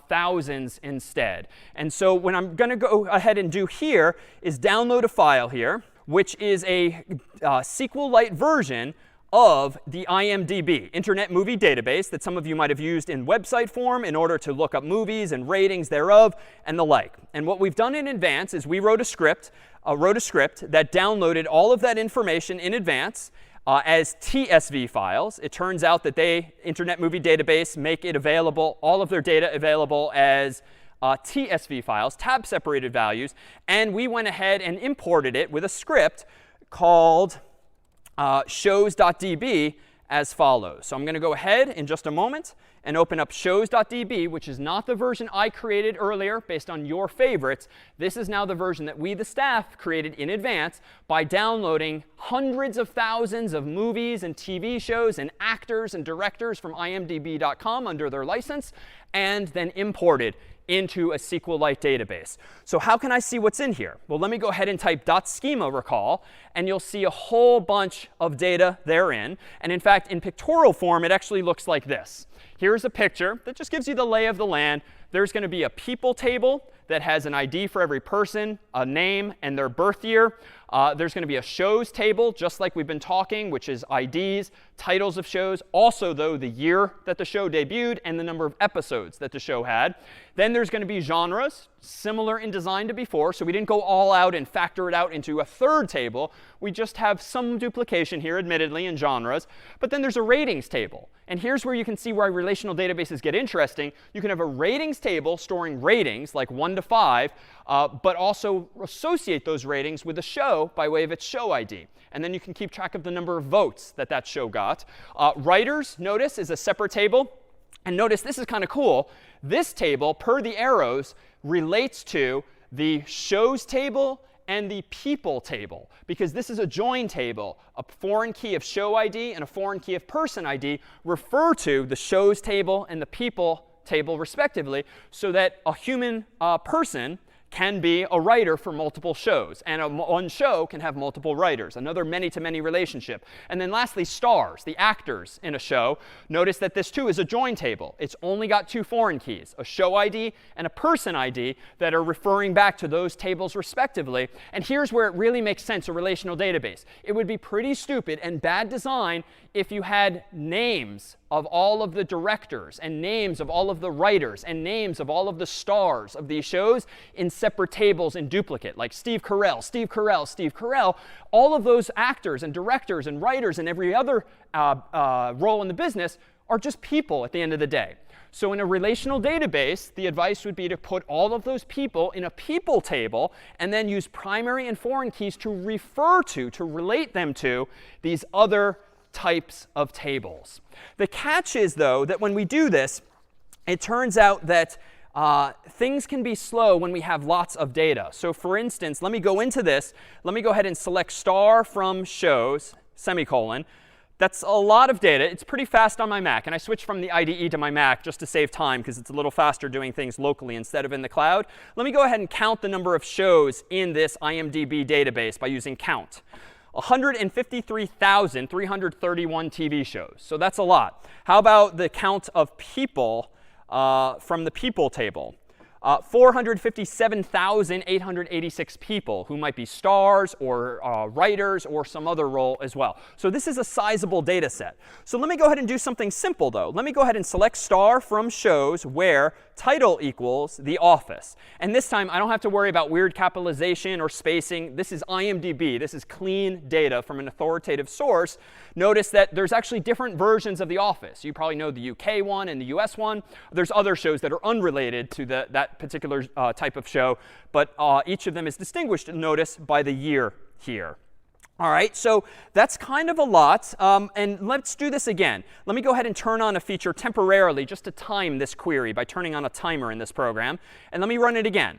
thousands instead. And so what I'm going to go ahead and do here is download a file here, which is a SQLite version of the IMDb, Internet Movie Database, that some of you might have used in website form in order to look up movies and ratings thereof and the like. And what we've done in advance is we wrote a script that downloaded all of that information in advance as TSV files. It turns out that Internet Movie Database, make it available, all of their data available as TSV files, tab separated values. And we went ahead and imported it with a script called shows.db as follows. So I'm going to go ahead in just a moment and open up shows.db, which is not the version I created earlier based on your favorites. This is now the version that we, the staff, created in advance by downloading hundreds of thousands of movies and TV shows and actors and directors from imdb.com under their license, and then imported into a SQLite database. So how can I see what's in here? Well, let me go ahead and type .schema recall, and you'll see a whole bunch of data therein. And in fact, in pictorial form, it actually looks like this. Here's a picture that just gives you the lay of the land. There's going to be a people table that has an ID for every person, a name, and their birth year. There's going to be a shows table, just like we've been talking, which is IDs, titles of shows, also, though, the year that the show debuted and the number of episodes that the show had. Then there's going to be genres, similar in design to before. So we didn't go all out and factor it out into a third table. We just have some duplication here, admittedly, in genres. But then there's a ratings table. And here's where you can see why relational databases get interesting. You can have a ratings table storing ratings, like 1 to 5, but also associate those ratings with the show by way of its show ID. And then you can keep track of the number of votes that that show got. Writers, notice, is a separate table. And notice, this is kind of cool. This table, per the arrows, relates to the shows table and the people table, because this is a join table. A foreign key of show ID and a foreign key of person ID refer to the shows table and the people table, respectively, so that a human person can be a writer for multiple shows. And one show can have multiple writers, another many-to-many relationship. And then lastly, stars, the actors in a show. Notice that this, too, is a join table. It's only got two foreign keys, a show ID and a person ID, that are referring back to those tables respectively. And here's where it really makes sense, a relational database. It would be pretty stupid and bad design if you had names of all of the directors and names of all of the writers and names of all of the stars of these shows in separate tables in duplicate, like Steve Carell, Steve Carell, Steve Carell. All of those actors and directors and writers and every other role in the business are just people at the end of the day. So in a relational database, the advice would be to put all of those people in a people table and then use primary and foreign keys to refer to relate them to these other types of tables. The catch is, though, that when we do this, it turns out that things can be slow when we have lots of data. So for instance, let me go into this. Let me go ahead and select star from shows, semicolon. That's a lot of data. It's pretty fast on my Mac. And I switched from the IDE to my Mac just to save time, because it's a little faster doing things locally instead of in the cloud. Let me go ahead and count the number of shows in this IMDb database by using count. 153,331 TV shows. So that's a lot. How about the count of people from the people table? 457,886 people who might be stars or writers or some other role as well. So this is a sizable data set. So let me go ahead and do something simple, though. Let me go ahead and select star from shows where title equals The Office. And this time, I don't have to worry about weird capitalization or spacing. This is IMDb. This is clean data from an authoritative source. Notice that there's actually different versions of The Office. You probably know the UK one and the US one. There's other shows that are unrelated to that particular type of show. But each of them is distinguished, notice, by the year here. All right, so that's kind of a lot. And let's do this again. Let me go ahead and turn on a feature temporarily just to time this query by turning on a timer in this program. And let me run it again.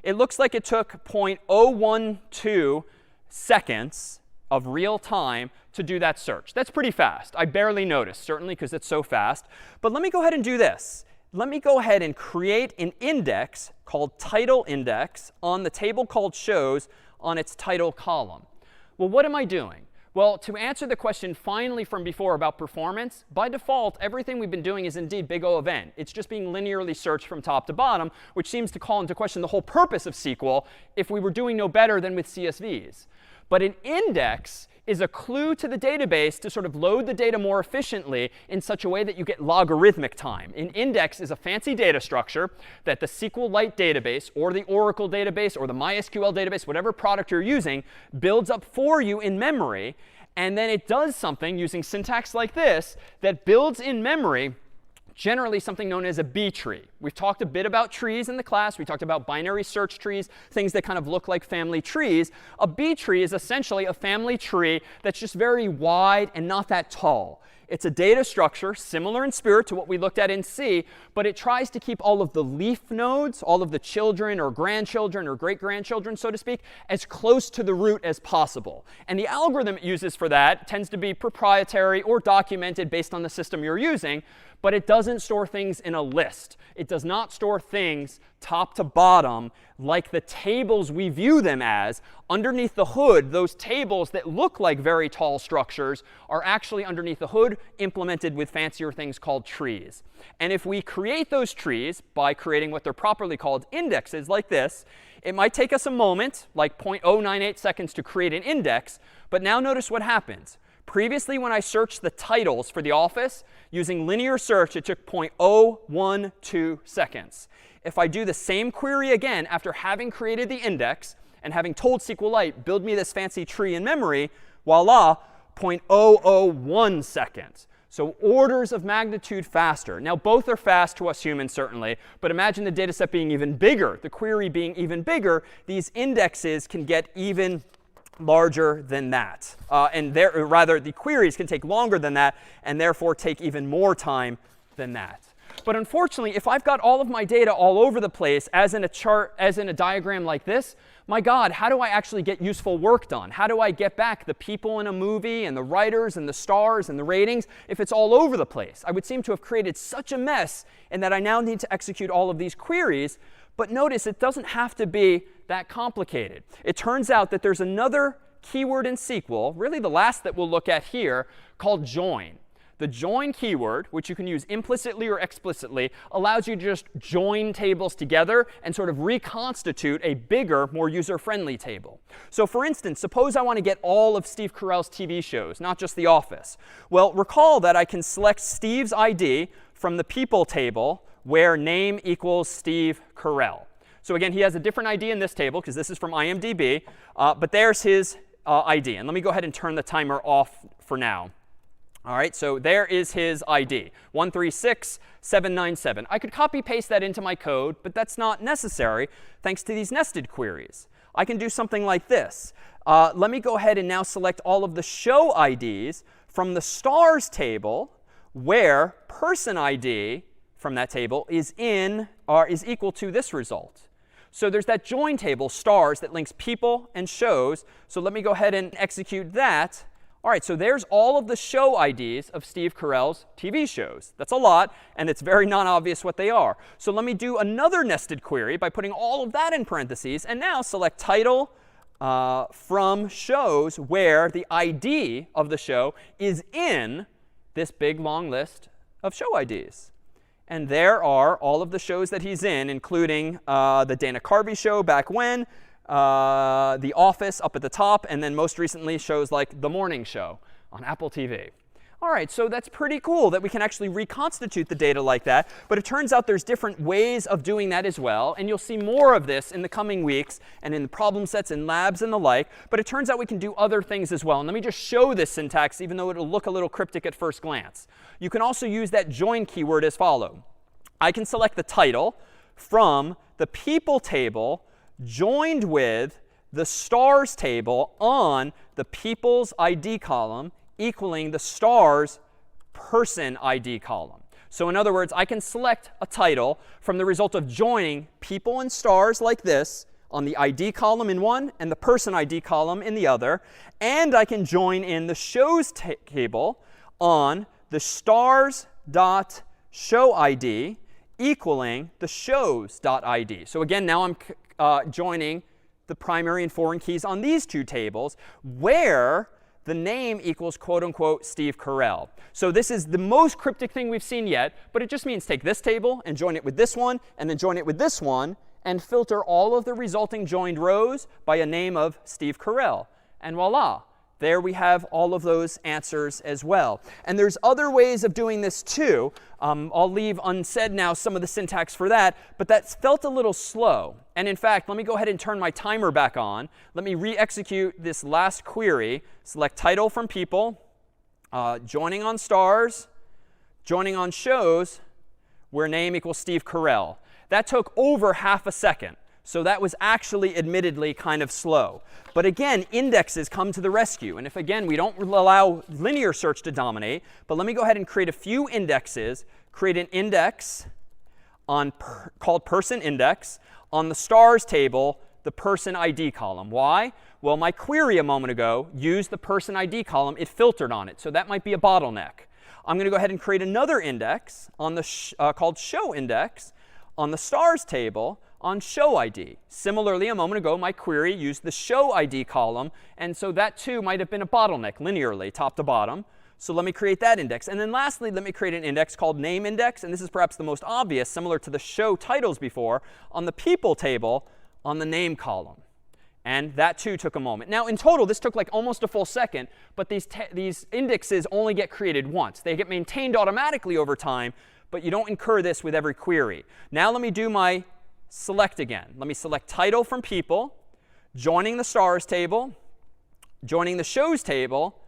It looks like it took 0.012 seconds of real time to do that search. That's pretty fast. I barely noticed, certainly because it's so fast. But let me go ahead and do this. let me go ahead and create an index called title index on the table called shows on its title column. Well, what am I doing? Well, to answer the question finally from before about performance, by default, everything we've been doing is indeed big O of n. It's just being linearly searched from top to bottom, which seems to call into question the whole purpose of SQL if we were doing no better than with CSVs. But an index is a clue to the database to sort of load the data more efficiently in such a way that you get logarithmic time. An index is a fancy data structure that the SQLite database or the Oracle database or the MySQL database, whatever product you're using, builds up for you in memory. And then it does something using syntax like this that builds in memory generally something known as a B tree. We've talked a bit about trees in the class. We talked about binary search trees, things that kind of look like family trees. A B tree is essentially a family tree that's just very wide and not that tall. It's a data structure similar in spirit to what we looked at in C, but it tries to keep all of the leaf nodes, all of the children or grandchildren or great-grandchildren, so to speak, as close to the root as possible. And the algorithm it uses for that tends to be proprietary or documented based on the system you're using, but it doesn't store things in a list. It does not store things top to bottom like the tables we view them as. Underneath the hood, those tables that look like very tall structures are actually underneath the hood implemented with fancier things called trees. And if we create those trees by creating what they're properly called indexes like this, it might take us a moment, like 0.098 seconds, to create an index. But now notice what happens. Previously, when I searched the titles for the office using linear search, it took 0.012 seconds. If I do the same query again after having created the index and having told SQLite, build me this fancy tree in memory, voila, 0.001 seconds. So orders of magnitude faster. Now, both are fast to us humans, certainly. But imagine the data set being even bigger, the query being even bigger. These indexes can get even larger than that. Rather, the queries can take longer than that and therefore take even more time than that. But unfortunately, if I've got all of my data all over the place, as in a chart, as in a diagram like this, my God, how do I actually get useful work done? How do I get back the people in a movie and the writers and the stars and the ratings if it's all over the place? I would seem to have created such a mess in that I now need to execute all of these queries. But notice it doesn't have to be that complicated. It turns out that there's another keyword in SQL, really the last that we'll look at here, called join. The join keyword, which you can use implicitly or explicitly, allows you to just join tables together and sort of reconstitute a bigger, more user-friendly table. So for instance, suppose I want to get all of Steve Carell's TV shows, not just The Office. Well, recall that I can select Steve's ID from the people table where name equals Steve Carell. So again, he has a different ID in this table because this is from IMDb, but there's his ID. And let me go ahead and turn the timer off for now. All right, so there is his ID, 136797. I could copy paste that into my code, but that's not necessary thanks to these nested queries. I can do something like this. Let me go ahead and now select all of the show IDs from the stars table where person ID from that table is equal to this result. So there's that join table, stars, that links people and shows. So let me go ahead and execute that. All right, so there's all of the show IDs of Steve Carell's TV shows. That's a lot, and it's very non-obvious what they are. So let me do another nested query by putting all of that in parentheses, and now select title from shows where the ID of the show is in this big, long list of show IDs. And there are all of the shows that he's in, including the Dana Carvey show back when, The Office up at the top, and then most recently shows like The Morning Show on Apple TV. All right, so that's pretty cool that we can actually reconstitute the data like that. But it turns out there's different ways of doing that as well. And you'll see more of this in the coming weeks and in the problem sets in labs and the like. But it turns out we can do other things as well. And let me just show this syntax, even though it'll look a little cryptic at first glance. You can also use that join keyword as follows. I can select the title from the people table joined with the stars table on the people's ID column, equaling the stars person ID column. So in other words, I can select a title from the result of joining people and stars like this on the ID column in one and the person ID column in the other. And I can join in the shows table on the stars.showID equaling the shows.id. So again, now I'm joining the primary and foreign keys on these two tables, where the name equals quote unquote Steve Carell. So this is the most cryptic thing we've seen yet, but it just means take this table and join it with this one, and then join it with this one, and filter all of the resulting joined rows by a name of Steve Carell. And voila, there we have all of those answers as well. And there's other ways of doing this too. I'll leave unsaid now some of the syntax for that, but that felt a little slow. And in fact, let me go ahead and turn my timer back on. Let me re-execute this last query. Select title from people, joining on stars, joining on shows, where name equals Steve Carell. That took over half a second. So that was actually admittedly kind of slow. But again, indexes come to the rescue. And if, again, we don't allow linear search to dominate, but let me go ahead and create a few indexes. Create an index called person index on the stars table, the person ID column. Why? Well, my query a moment ago used the person ID column. It filtered on it. So that might be a bottleneck. I'm going to go ahead and create another index on the called show index on the stars table on show ID. Similarly, a moment ago, my query used the show ID column. And so that, too, might have been a bottleneck linearly, top to bottom. So let me create that index. And then lastly, let me create an index called name index. And this is perhaps the most obvious, similar to the show titles before, on the people table on the name column. And that, too, took a moment. Now, in total, this took like almost a full second. But these indexes only get created once. They get maintained automatically over time. But you don't incur this with every query. Now let me do my select again. Let me select title from people, joining the stars table, joining the shows table,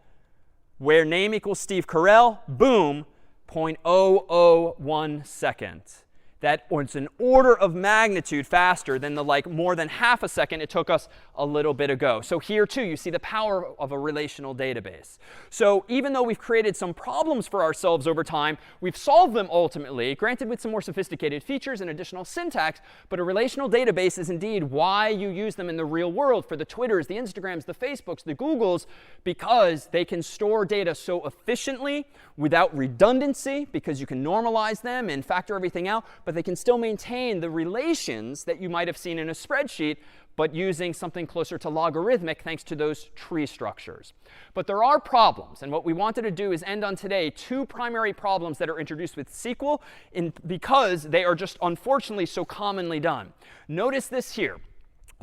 where name equals Steve Carell, boom, 0.001 seconds. That was an order of magnitude faster than the more than half a second it took us a little bit ago. So here, too, you see the power of a relational database. So even though we've created some problems for ourselves over time, we've solved them ultimately, granted with some more sophisticated features and additional syntax. But a relational database is indeed why you use them in the real world for the Twitters, the Instagrams, the Facebooks, the Googles, because they can store data so efficiently without redundancy, because you can normalize them and factor everything out. But they can still maintain the relations that you might have seen in a spreadsheet, but using something closer to logarithmic thanks to those tree structures. But there are problems. And what we wanted to do is end on today two primary problems that are introduced with SQL because they are just unfortunately so commonly done. Notice this here.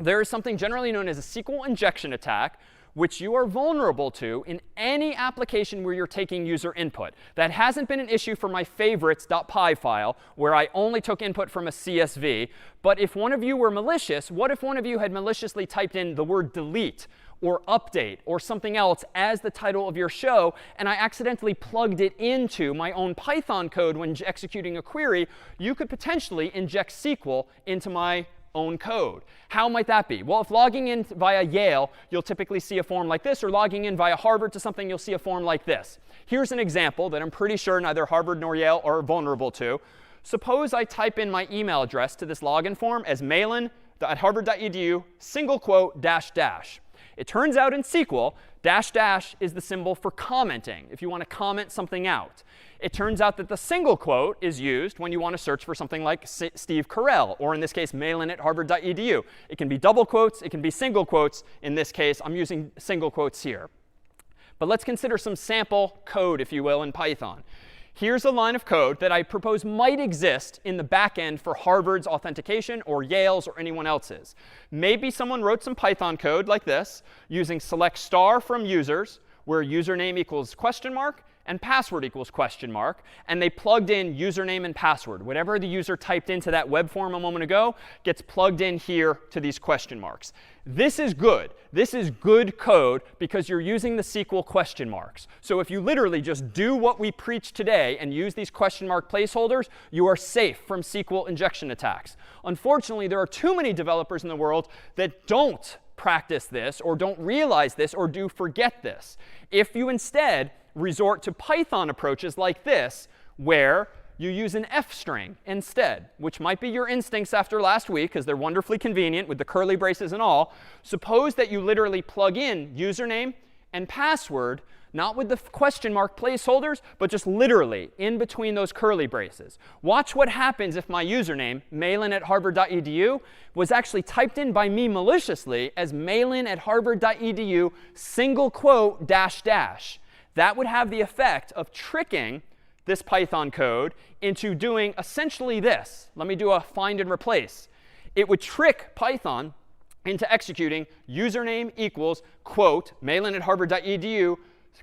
There is something generally known as a SQL injection attack, which you are vulnerable to in any application where you're taking user input. That hasn't been an issue for my favorites.py file, where I only took input from a CSV. But if one of you were malicious, what if one of you had maliciously typed in the word delete or update or something else as the title of your show, and I accidentally plugged it into my own Python code when executing a query? You could potentially inject SQL into my own code. How might that be? Well, if logging in via Yale, you'll typically see a form like this, or logging in via Harvard to something, you'll see a form like this. Here's an example that I'm pretty sure neither Harvard nor Yale are vulnerable to. Suppose I type in my email address to this login form as mailin@harvard.edu, single quote, dash dash. It turns out in SQL, dash dash is the symbol for commenting, if you want to comment something out. It turns out that the single quote is used when you want to search for something like Steve Carell, or in this case, mailin@harvard.edu. It can be double quotes. It can be single quotes. In this case, I'm using single quotes here. But let's consider some sample code, if you will, in Python. Here's a line of code that I propose might exist in the back end for Harvard's authentication or Yale's or anyone else's. Maybe someone wrote some Python code like this using select star from users, where username equals question mark and password equals question mark. And they plugged in username and password. Whatever the user typed into that web form a moment ago gets plugged in here to these question marks. This is good. This is good code because you're using the SQL question marks. So if you literally just do what we preach today and use these question mark placeholders, you are safe from SQL injection attacks. Unfortunately, there are too many developers in the world that don't practice this or don't realize this or do forget this. If you instead resort to Python approaches like this, where you use an F string instead, which might be your instincts after last week, because they're wonderfully convenient with the curly braces and all. Suppose that you literally plug in username and password, not with the question mark placeholders, but just literally in between those curly braces. Watch what happens if my username, mailin@harvard.edu, was actually typed in by me maliciously as mailin@harvard.edu single quote dash dash. That would have the effect of tricking this Python code into doing essentially this. Let me do a find and replace. It would trick Python into executing username equals quote mailin@harvard.edu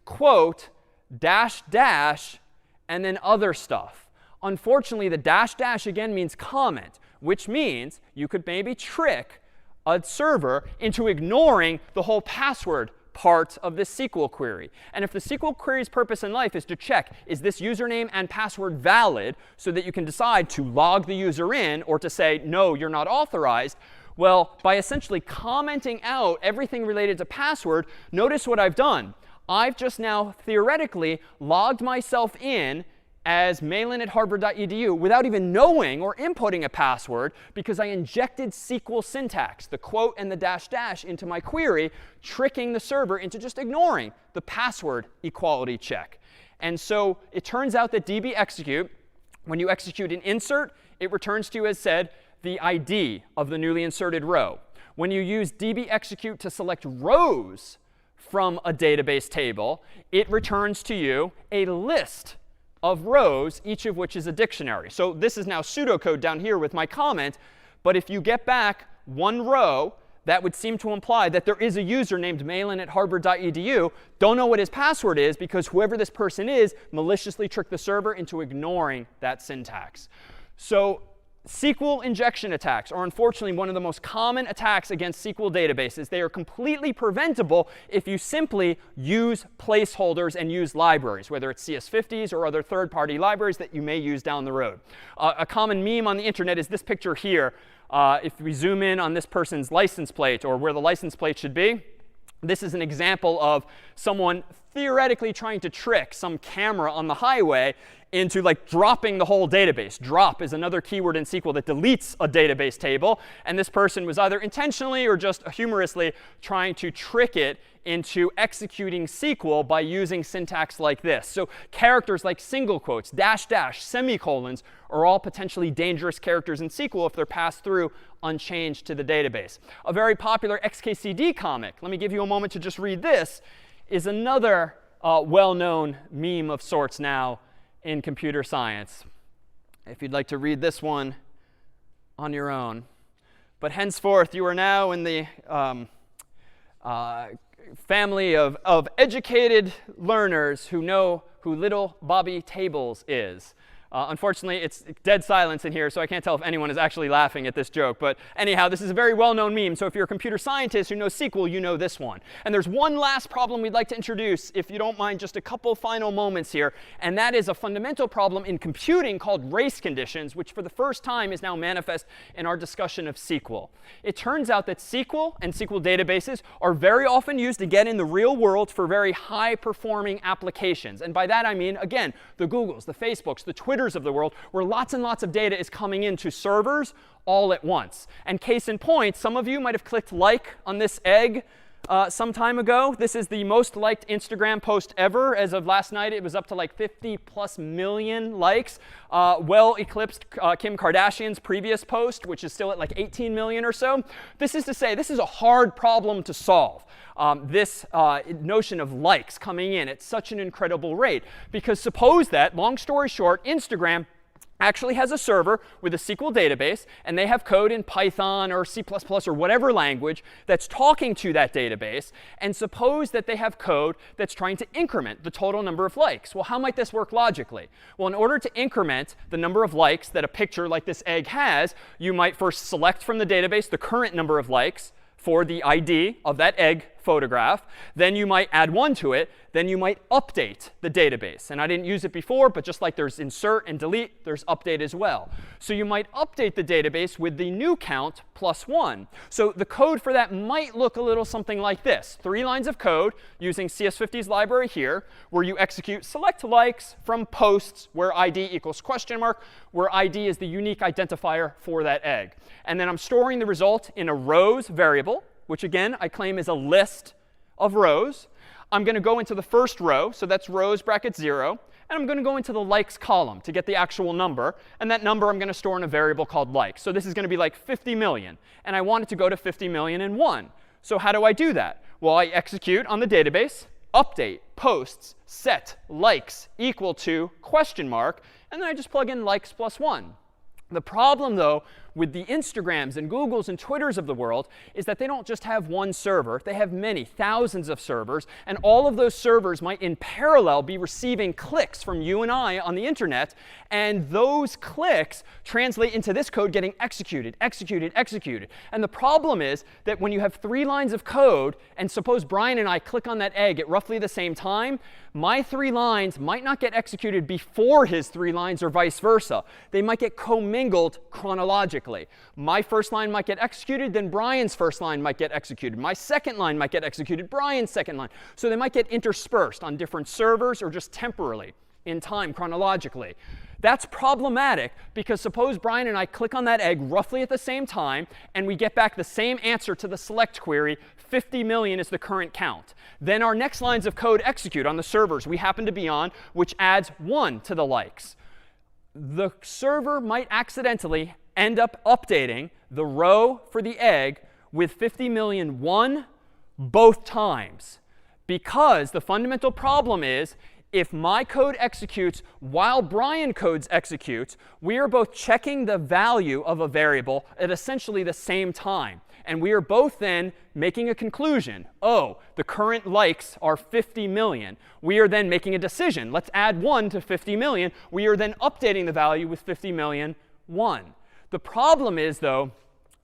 quote dash dash and then other stuff. Unfortunately, the dash dash again means comment, which means you could maybe trick a server into ignoring the whole password part of this SQL query. And if the SQL query's purpose in life is to check, is this username and password valid, so that you can decide to log the user in or to say, no, you're not authorized, well, by essentially commenting out everything related to password, notice what I've done. I've just now theoretically logged myself in as mailin@harvard.edu without even knowing or inputting a password, because I injected SQL syntax, the quote and the dash dash, into my query, tricking the server into just ignoring the password equality check. And so it turns out that db execute, when you execute an insert, it returns to you, as said, the ID of the newly inserted row. When you use db execute to select rows from a database table, it returns to you a list of rows, each of which is a dictionary. So this is now pseudocode down here with my comment. But if you get back one row, that would seem to imply that there is a user named mailin@harvard.edu. Don't know what his password is, because whoever this person is maliciously tricked the server into ignoring that syntax. So SQL injection attacks are unfortunately one of the most common attacks against SQL databases. They are completely preventable if you simply use placeholders and use libraries, whether it's CS50s or other third-party libraries that you may use down the road. A common meme on the internet is this picture here. If we zoom in on this person's license plate, or where the license plate should be, this is an example of someone theoretically trying to trick some camera on the highway into like dropping the whole database. Drop is another keyword in SQL that deletes a database table. And this person was either intentionally or just humorously trying to trick it into executing SQL by using syntax like this. So characters like single quotes, dash dash, semicolons are all potentially dangerous characters in SQL if they're passed through unchanged to the database. A very popular XKCD comic, let me give you a moment to just read this, is another well-known meme of sorts now in computer science, if you'd like to read this one on your own. But henceforth, you are now in the family of educated learners who know who little Bobby Tables is. Unfortunately, it's dead silence in here, so I can't tell if anyone is actually laughing at this joke. But anyhow, this is a very well-known meme. So if you're a computer scientist who knows SQL, you know this one. And there's one last problem we'd like to introduce, if you don't mind just a couple final moments here. And that is a fundamental problem in computing called race conditions, which for the first time is now manifest in our discussion of SQL. It turns out that SQL and SQL databases are very often used, again, in the real world for very high-performing applications. And by that I mean, again, the Googles, the Facebooks, the Twitters of the world, where lots and lots of data is coming into servers all at once. And case in point, some of you might have clicked like on this egg some time ago. This is the most liked Instagram post ever. As of last night, it was up to like 50+ million likes. Well eclipsed Kim Kardashian's previous post, which is still at like 18 million or so. This is to say, this is a hard problem to solve. This notion of likes coming in at such an incredible rate. Because suppose that, long story short, Instagram actually has a server with a SQL database, and they have code in Python or C++ or whatever language that's talking to that database. And suppose that they have code that's trying to increment the total number of likes. Well, how might this work logically? Well, in order to increment the number of likes that a picture like this egg has, you might first select from the database the current number of likes for the ID of that egg photograph. Then you might add 1 to it. Then you might update the database. And I didn't use it before, but just like there's insert and delete, there's update as well. So you might update the database with the new count plus 1. So the code for that might look a little something like this. 3 lines of code using CS50's library here, where you execute select likes from posts where ID equals question mark, where ID is the unique identifier for that egg. And then I'm storing the result in a rows variable, which again I claim is a list of rows. I'm going to go into the first row. So that's rows bracket 0. And I'm going to go into the likes column to get the actual number. And that number I'm going to store in a variable called likes. So this is going to be like 50 million. And I want it to go to 50 million and 1. So how do I do that? Well, I execute on the database, update, posts, set, likes equal to question mark. And then I just plug in likes plus 1. The problem, though, with the Instagrams and Googles and Twitters of the world is that they don't just have one server. They have many, thousands of servers. And all of those servers might in parallel be receiving clicks from you and I on the internet. And those clicks translate into this code getting executed, executed, executed. And the problem is that when you have 3 lines of code, and suppose Brian and I click on that egg at roughly the same time, my 3 lines might not get executed before his 3 lines or vice versa. They might get commingled chronologically. My first line might get executed, then Brian's first line might get executed. My second line might get executed, Brian's second line. So they might get interspersed on different servers or just temporarily in time chronologically. That's problematic because suppose Brian and I click on that egg roughly at the same time and we get back the same answer to the select query, 50 million is the current count. Then our next lines of code execute on the servers we happen to be on, which adds 1 to the likes. The server might accidentally end up updating the row for the egg with 50 million 1 both times. Because the fundamental problem is if my code executes while Brian codes executes, we are both checking the value of a variable at essentially the same time. And we are both then making a conclusion. Oh, the current likes are 50 million. We are then making a decision. Let's add 1 to 50 million. We are then updating the value with 50 million 1. The problem is, though,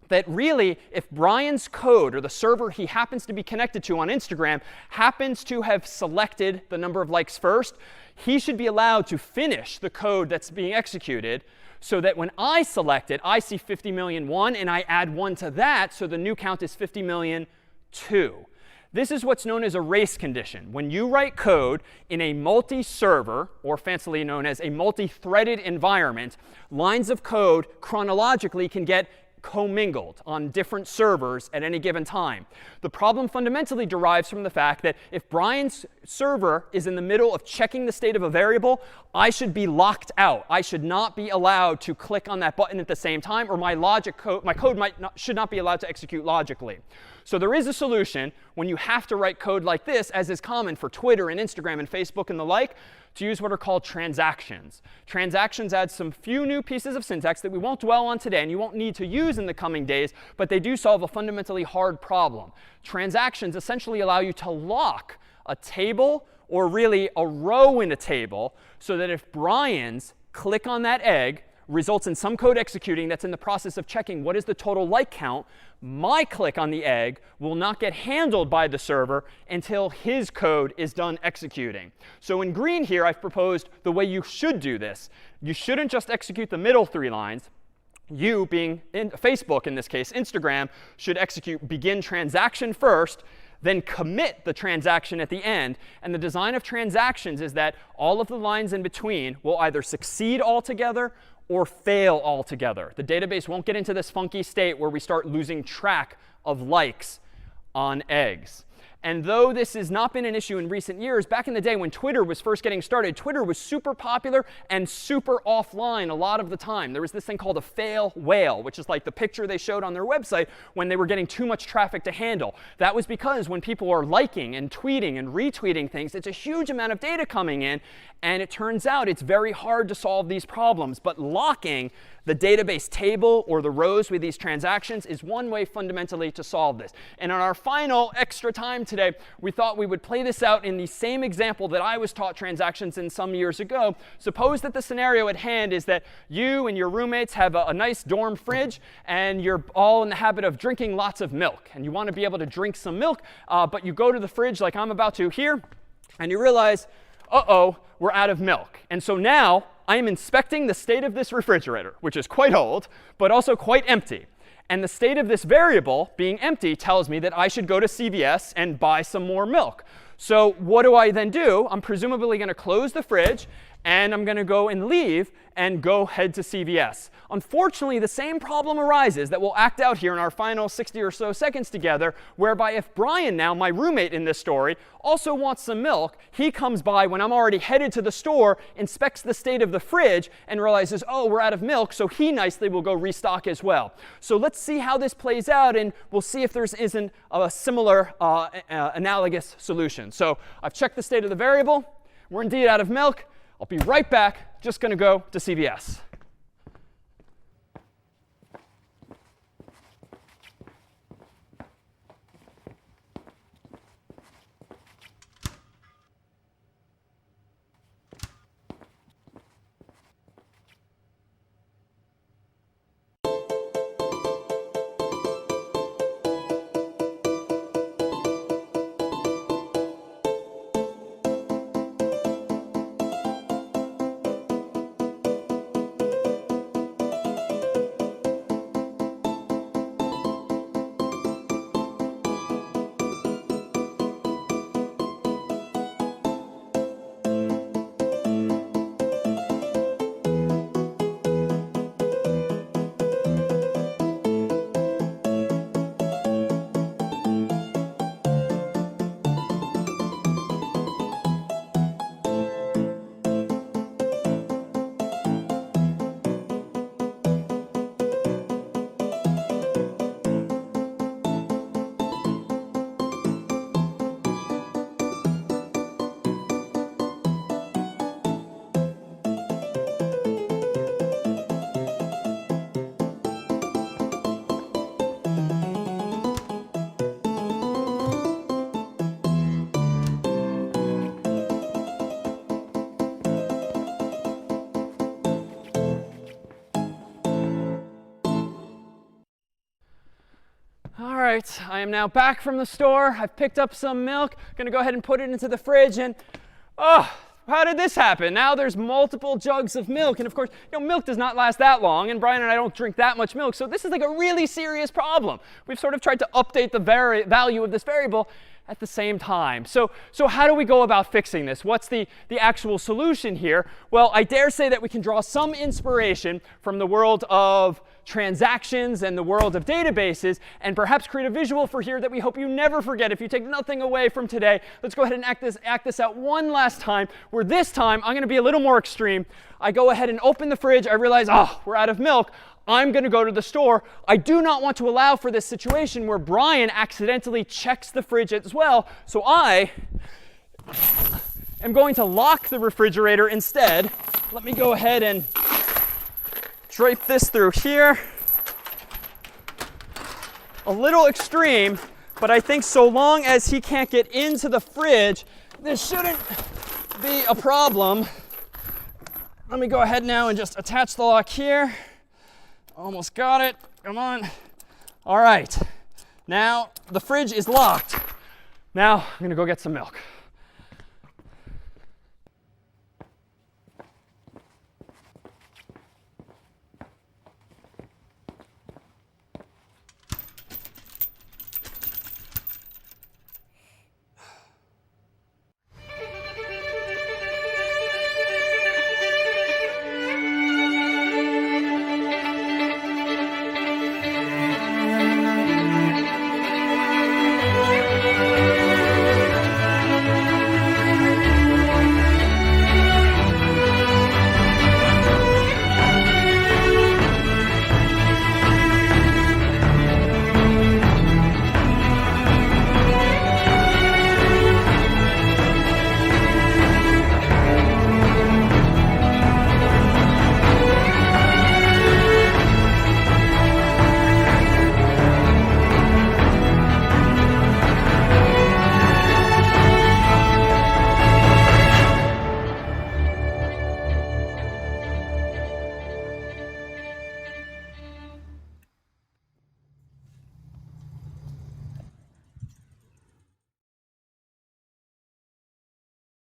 that really, if Brian's code or the server he happens to be connected to on Instagram happens to have selected the number of likes first, he should be allowed to finish the code that's being executed so that when I select it, I see 50 million 1, and I add 1 to that, so the new count is 50 million 2. This is what's known as a race condition. When you write code in a multi-server, or fancily known as a multi-threaded environment, lines of code chronologically can get commingled on different servers at any given time. The problem fundamentally derives from the fact that if Brian's server is in the middle of checking the state of a variable, I should be locked out. I should not be allowed to click on that button at the same time, or my code should not be allowed to execute logically. So there is a solution when you have to write code like this, as is common for Twitter and Instagram and Facebook and the like, to use what are called transactions. Transactions add some few new pieces of syntax that we won't dwell on today and you won't need to use in the coming days, but they do solve a fundamentally hard problem. Transactions essentially allow you to lock a table, or really a row in a table, so that if Brian's click on that egg results in some code executing that's in the process of checking what is the total like count, my click on the egg will not get handled by the server until his code is done executing. So in green here, I've proposed the way you should do this. You shouldn't just execute the middle 3 lines. You, being in Facebook in this case, Instagram, should execute begin transaction first, then commit the transaction at the end. And the design of transactions is that all of the lines in between will either succeed altogether or fail altogether. The database won't get into this funky state where we start losing track of likes on eggs. And though this has not been an issue in recent years, back in the day when Twitter was first getting started, Twitter was super popular and super offline a lot of the time. There was this thing called a fail whale, which is like the picture they showed on their website when they were getting too much traffic to handle. That was because when people are liking and tweeting and retweeting things, it's a huge amount of data coming in. And it turns out it's very hard to solve these problems. But locking the database table or the rows with these transactions is one way fundamentally to solve this. And on our final extra time today, we thought we would play this out in the same example that I was taught transactions in some years ago. Suppose that the scenario at hand is that you and your roommates have a nice dorm fridge, and you're all in the habit of drinking lots of milk. And you want to be able to drink some milk, but you go to the fridge like I'm about to here, and you realize, uh-oh, we're out of milk. And so now I am inspecting the state of this refrigerator, which is quite old, but also quite empty. And the state of this variable, being empty, tells me that I should go to CVS and buy some more milk. So what do I then do? I'm presumably going to close the fridge and I'm going to go and leave and go head to CVS. Unfortunately, the same problem arises that will act out here in our final 60 or so seconds together, whereby if Brian now, my roommate in this story, also wants some milk, he comes by when I'm already headed to the store, inspects the state of the fridge, and realizes, oh, we're out of milk, so he nicely will go restock as well. So let's see how this plays out, and we'll see if there isn't a similar analogous solution. So I've checked the state of the variable. We're indeed out of milk. I'll be right back. Just going to go to CVS. All right, I am now back from the store. I've picked up some milk. Going to go ahead and put it into the fridge. And, oh, how did this happen? Now there's multiple jugs of milk. And of course, milk does not last that long. And Brian and I don't drink that much milk. So this is like a really serious problem. We've sort of tried to update the value of this variable at the same time. So how do we go about fixing this? What's the actual solution here? Well, I dare say that we can draw some inspiration from the world of transactions and the world of databases, and perhaps create a visual for here that we hope you never forget if you take nothing away from today. Let's go ahead and act this out one last time, where this time I'm going to be a little more extreme. I go ahead and open the fridge. I realize, oh, we're out of milk. I'm going to go to the store. I do not want to allow for this situation where Brian accidentally checks the fridge as well. So I am going to lock the refrigerator instead. Let me go ahead and drape this through here. A little extreme, but I think so long as he can't get into the fridge, this shouldn't be a problem. Let me go ahead now and just attach the lock here. Almost got it. Come on. All right. Now the fridge is locked. Now I'm going to go get some milk.